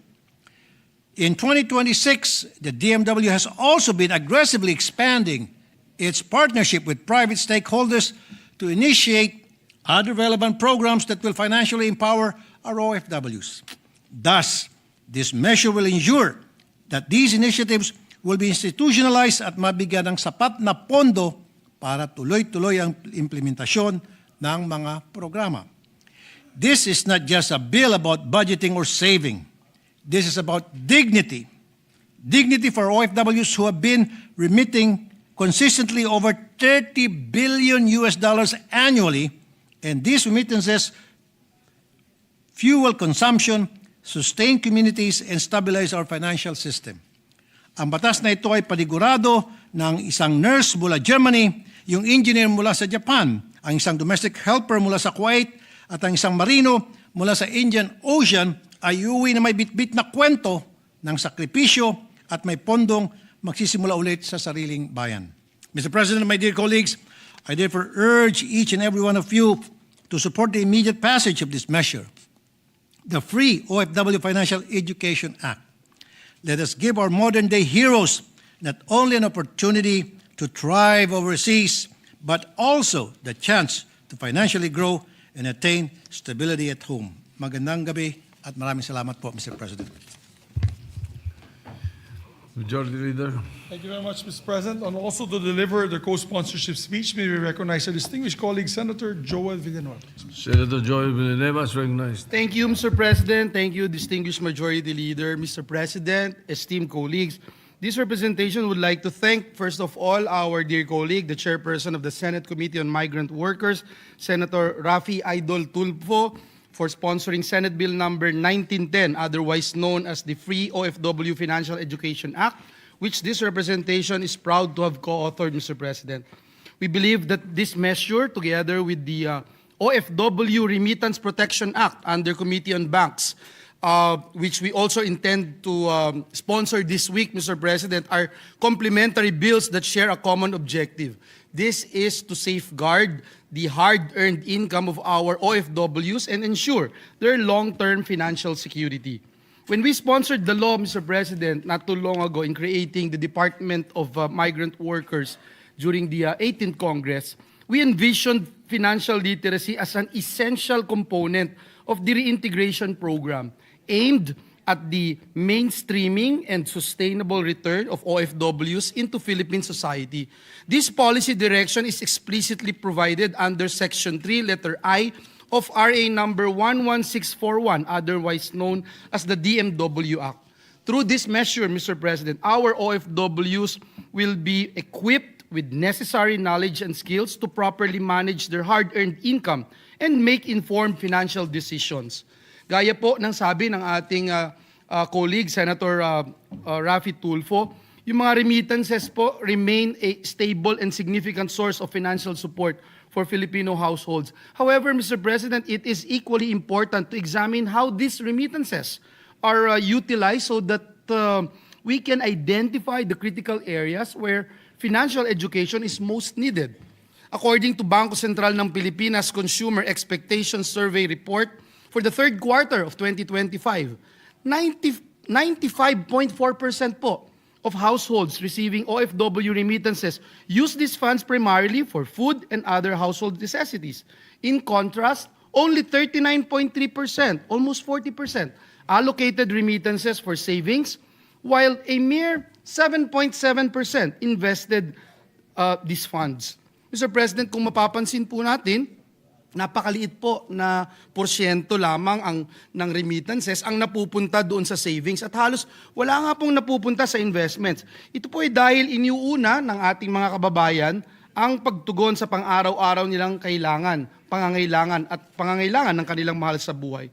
In 2026, the DMW has also been aggressively expanding its partnership with private stakeholders to initiate other relevant programs that will financially empower our OFWs. Thus, this measure will ensure that these initiatives will be institutionalized at mabigyan ng sapat na pondo para tuloy-tuloy ang implementasyon ng mga programa. This is not just a bill about budgeting or saving. This is about dignity. Dignity for OFWs who have been remitting consistently over $30 billion annually, and these remittances fuel consumption, sustain communities, and stabilize our financial system. Ang batas na ito ay panigurado ng isang nurse mula Germany, yung engineer mula sa Japan, ang isang domestic helper mula sa Kuwait, at ang isang marino mula sa Indian Ocean ay uuwi na may bitbit na kwento ng sakripisyo at may pondong magsisimula ulit sa sariling bayan. Mr. President, my dear colleagues, I therefore urge each and every one of you to support the immediate passage of this measure, the Free OFW Financial Education Act. Let us give our modern-day heroes not only an opportunity to thrive overseas, but also the chance to financially grow and attain stability at home. Magandang gabi At maraming salamat po, Mr. President. Majority Leader. Thank you very much, Mr. President. And also to deliver the co-sponsorship speech, may we recognize our distinguished colleague, Senator Joel Villanueva. Senator Joy Villanueva is recognized. Thank you, Mr. President. Thank you, distinguished Majority Leader. Mr. President, esteemed colleagues, this representation would like to thank, first of all, our dear colleague, the Chairperson of the Senate Committee on Migrant Workers, Senator Rafi Idol Tulfo, for sponsoring Senate Bill number 1910, otherwise known as the Free OFW Financial Education Act, which this representation is proud to have co-authored, Mr. President. We believe that this measure, together with the OFW Remittance Protection Act under Committee on Banks, which we also intend to sponsor this week, Mr. President, are complementary bills that share a common objective. This is to safeguard the hard-earned income of our OFWs and ensure their long-term financial security. When we sponsored the law, Mr. President, not too long ago in creating the Department of Migrant Workers during the 18th Congress, we envisioned financial literacy as an essential component of the reintegration program aimed at the mainstreaming and sustainable return of OFWs into Philippine society. This policy direction is explicitly provided under Section 3, letter I of RA number 11641, otherwise known as the DMW Act. Through this measure, Mr. President, our OFWs will be equipped with necessary knowledge and skills to properly manage their hard-earned income and make informed financial decisions. Gaya po ng sabi ng ating colleague, Senator Rafi Tulfo, yung mga remittances po remain a stable and significant source of financial support for Filipino households. However, Mr. President, it is equally important to examine how these remittances are utilized so that we can identify the critical areas where financial education is most needed. According to Bangko Sentral ng Pilipinas Consumer Expectations Survey Report, for the third quarter of 2025, 95.4% po of households receiving OFW remittances use these funds primarily for food and other household necessities. In contrast, only 39.3%, almost 40%, allocated remittances for savings, while a mere 7.7% invested these funds. Mr. President, kung mapapansin po natin, napakaliit po na porsyento lamang ng remittances ang napupunta doon sa savings at halos wala nga pong napupunta sa investments. Ito po ay dahil iniuuna ng ating mga kababayan ang pagtugon sa pang-araw-araw nilang pangangailangan ng kanilang mahal sa buhay.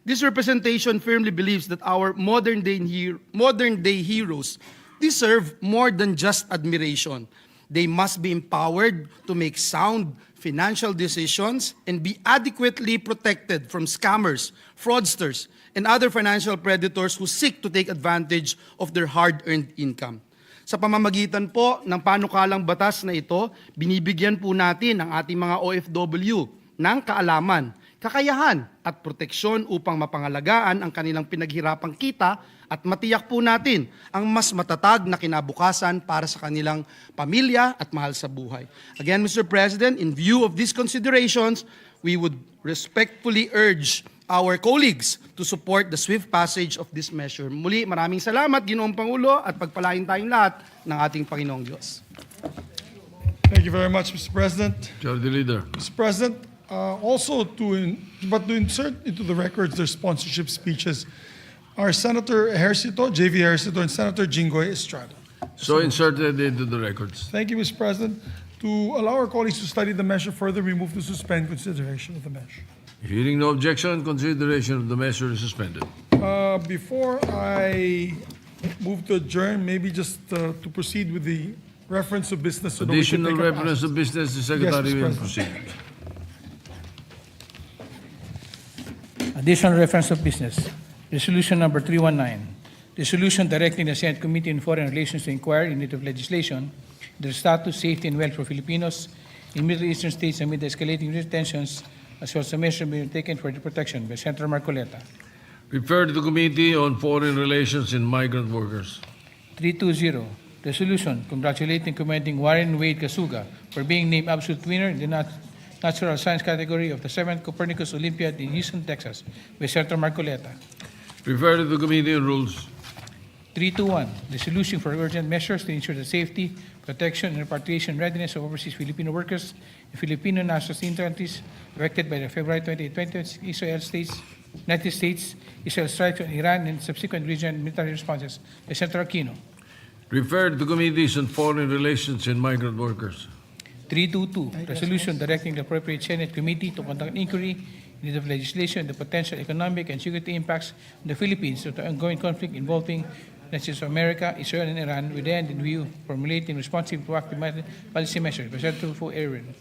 This representation firmly believes that our modern-day heroes deserve more than just admiration. They must be empowered to make sound financial decisions and be adequately protected from scammers, fraudsters, and other financial predators who seek to take advantage of their hard-earned income. Sa pamamagitan po ng panukalang batas na ito, binibigyan po natin ang ating mga OFW ng kaalaman, kakayahan at proteksyon upang mapangalagaan ang kanilang pinaghirapang kita at matiyak po natin ang mas matatag na kinabukasan para sa kanilang pamilya at mahal sa buhay. Again, Mr. President, in view of these considerations, we would respectfully urge our colleagues to support the swift passage of this measure. Muli, maraming salamat, Ginoong Pangulo, at pagpalain tayong lahat ng ating Panginoong Diyos. Thank you very much, Mr. President. Majority Leader. Mr. President, also to insert into the records their sponsorship speeches are Senator Ejercito, J.V. Ejercito, and Senator Jinggoy Estrada. So inserted into the records. Thank you, Mr. President. To allow our colleagues to study the measure further, we move to suspend consideration of the measure. Hearing no objection, consideration of the measure is suspended. Before I move to adjourn, maybe just to proceed with the reference of business. So that we can Additional take up reference of business, the Secretary will proceed. Additional reference of business. Resolution number 319. Resolution directing the Senate Committee on Foreign Relations to inquire in need of legislation, the status, safety, and welfare for Filipinos in Middle Eastern states amid the escalating tensions, as well as the measures being taken for their protection by Senator Marcoleta. Referred to the Committee on Foreign Relations and Migrant Workers. 320. Resolution congratulating and commending Warren Wade Kasuga for being named absolute winner in the natural science category of the 7th Copernicus Olympiad in Houston, Texas, by Senator Marcoleta. Refer to the Committee on Rules. 321, resolution for urgent measures to ensure the safety, protection, and repatriation readiness of overseas Filipino workers and Filipino nationals in countries affected by the February 28, 2026 United States, Israel strikes on Iran and subsequent regional military responses. by Senator Aquino. Refer to Committees on Foreign Relations and Migrant Workers. 322, resolution directing the appropriate Senate committee to conduct an inquiry in need of legislation the potential economic and security impacts on the Philippines of the ongoing conflict involving the United States of America, Israel, and Iran, with the end in view of formulating responsive proactive policy measures. by Senator Tulfo Aaron.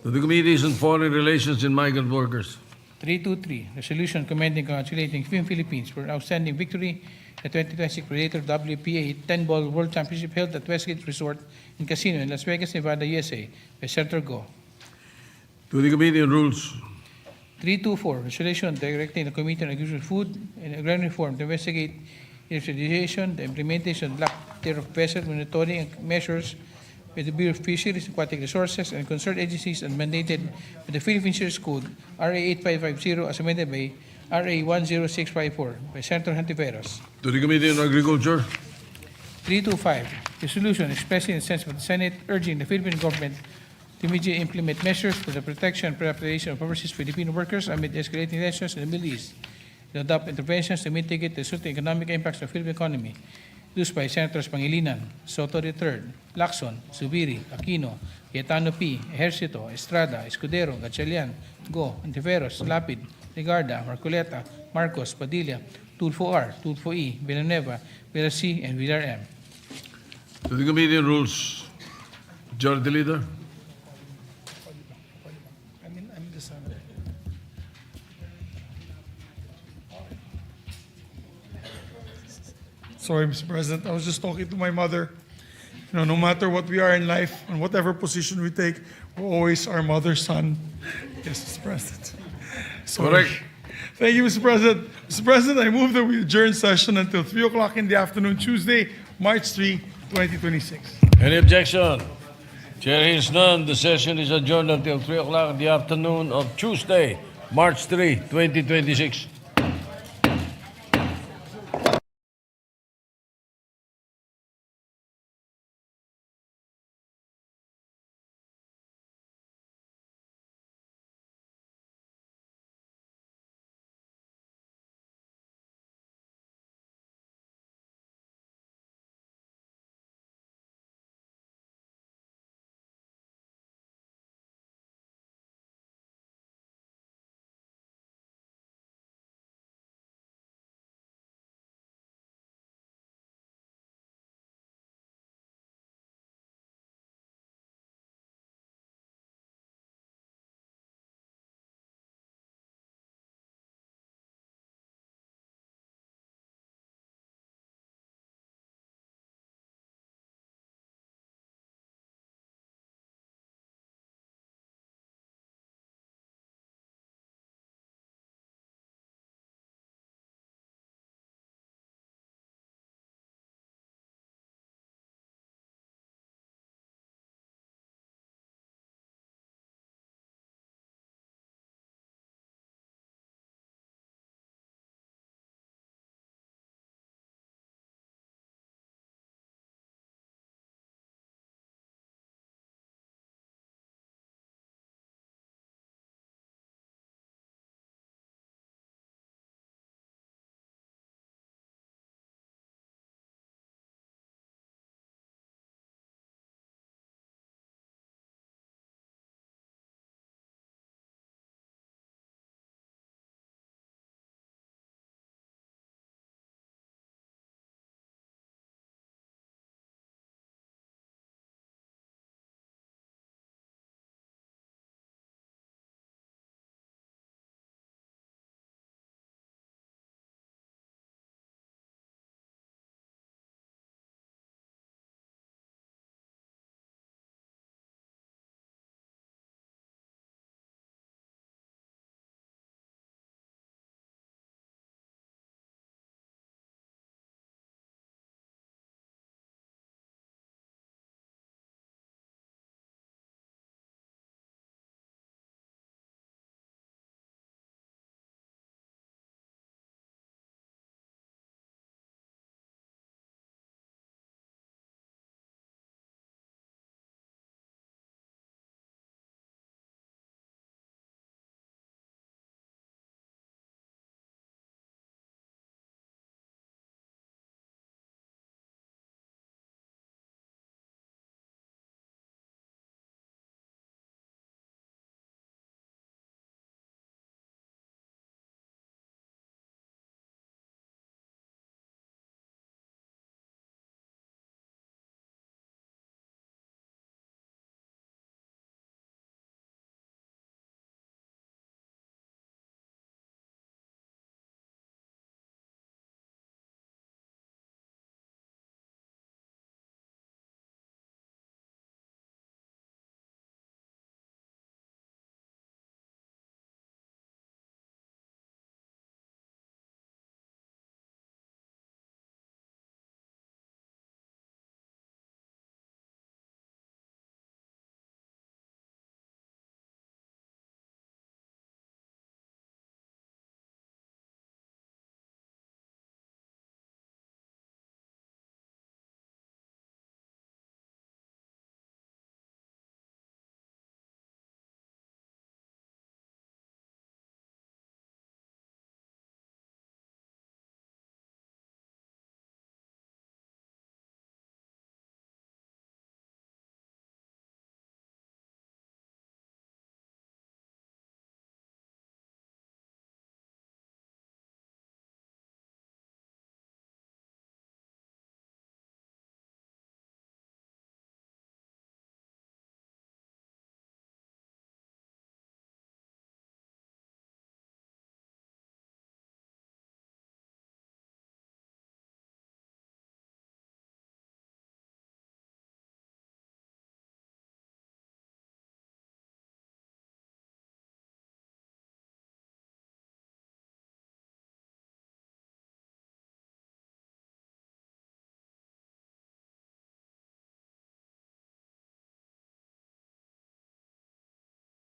To the Committees on Foreign Relations and Migrant Workers. 323, resolution commending and congratulating Film Philippines for an outstanding victory in the 2026 Predator WPA 10-ball World Championship held at Westgate Resort and Casino in Las Vegas, Nevada, USA. by Senator Go. To the Committee on Rules. 324, resolution directing the Committee on Agricultural Food and Agrarian Reform to investigate industrialization, the implementation of black tariff vessel monitoring measures with the Bureau of Fisheries and Aquatic Resources and concerned agencies and mandated by the Philippine Fisheries Code, RA 8550, as amended by RA 10654, by Senator Hontiveros. To the Committee on Agriculture. 325, resolution expressing the sense of the Senate urging the Philippine government to immediately implement measures for the protection and preparation of overseas Filipino workers amid escalating tensions in the Middle East, to adopt interventions to mitigate the certain economic impacts of the Philippine economy, introduced by Senators Pangilinan, Soto III, Lacson, Zubiri, Aquino, Cayetano P., Ejercito, Estrada, Escudero, Gatchalian, Go, Antiveros, Lapid, Ligarda, Marcoleta, Marcos, Padilla, Tulfo R., Tulfo E., Villanueva, Villar C., and Villar M. To the Committee on Rules. Majority Leader. Sorry, Mr. President. I was just talking to my mother. You know, no matter what we are in life and whatever position we take, we're always our mother's son. Yes, Mr. President. Sorry. Correct. Thank you, Mr. President. Mr. President, I move that we adjourn session until 3 o'clock in the afternoon, Tuesday, March 3, 2026. Any objection? Chair hears none. The session is adjourned until 3 o'clock in the afternoon of Tuesday, March 3, 2026.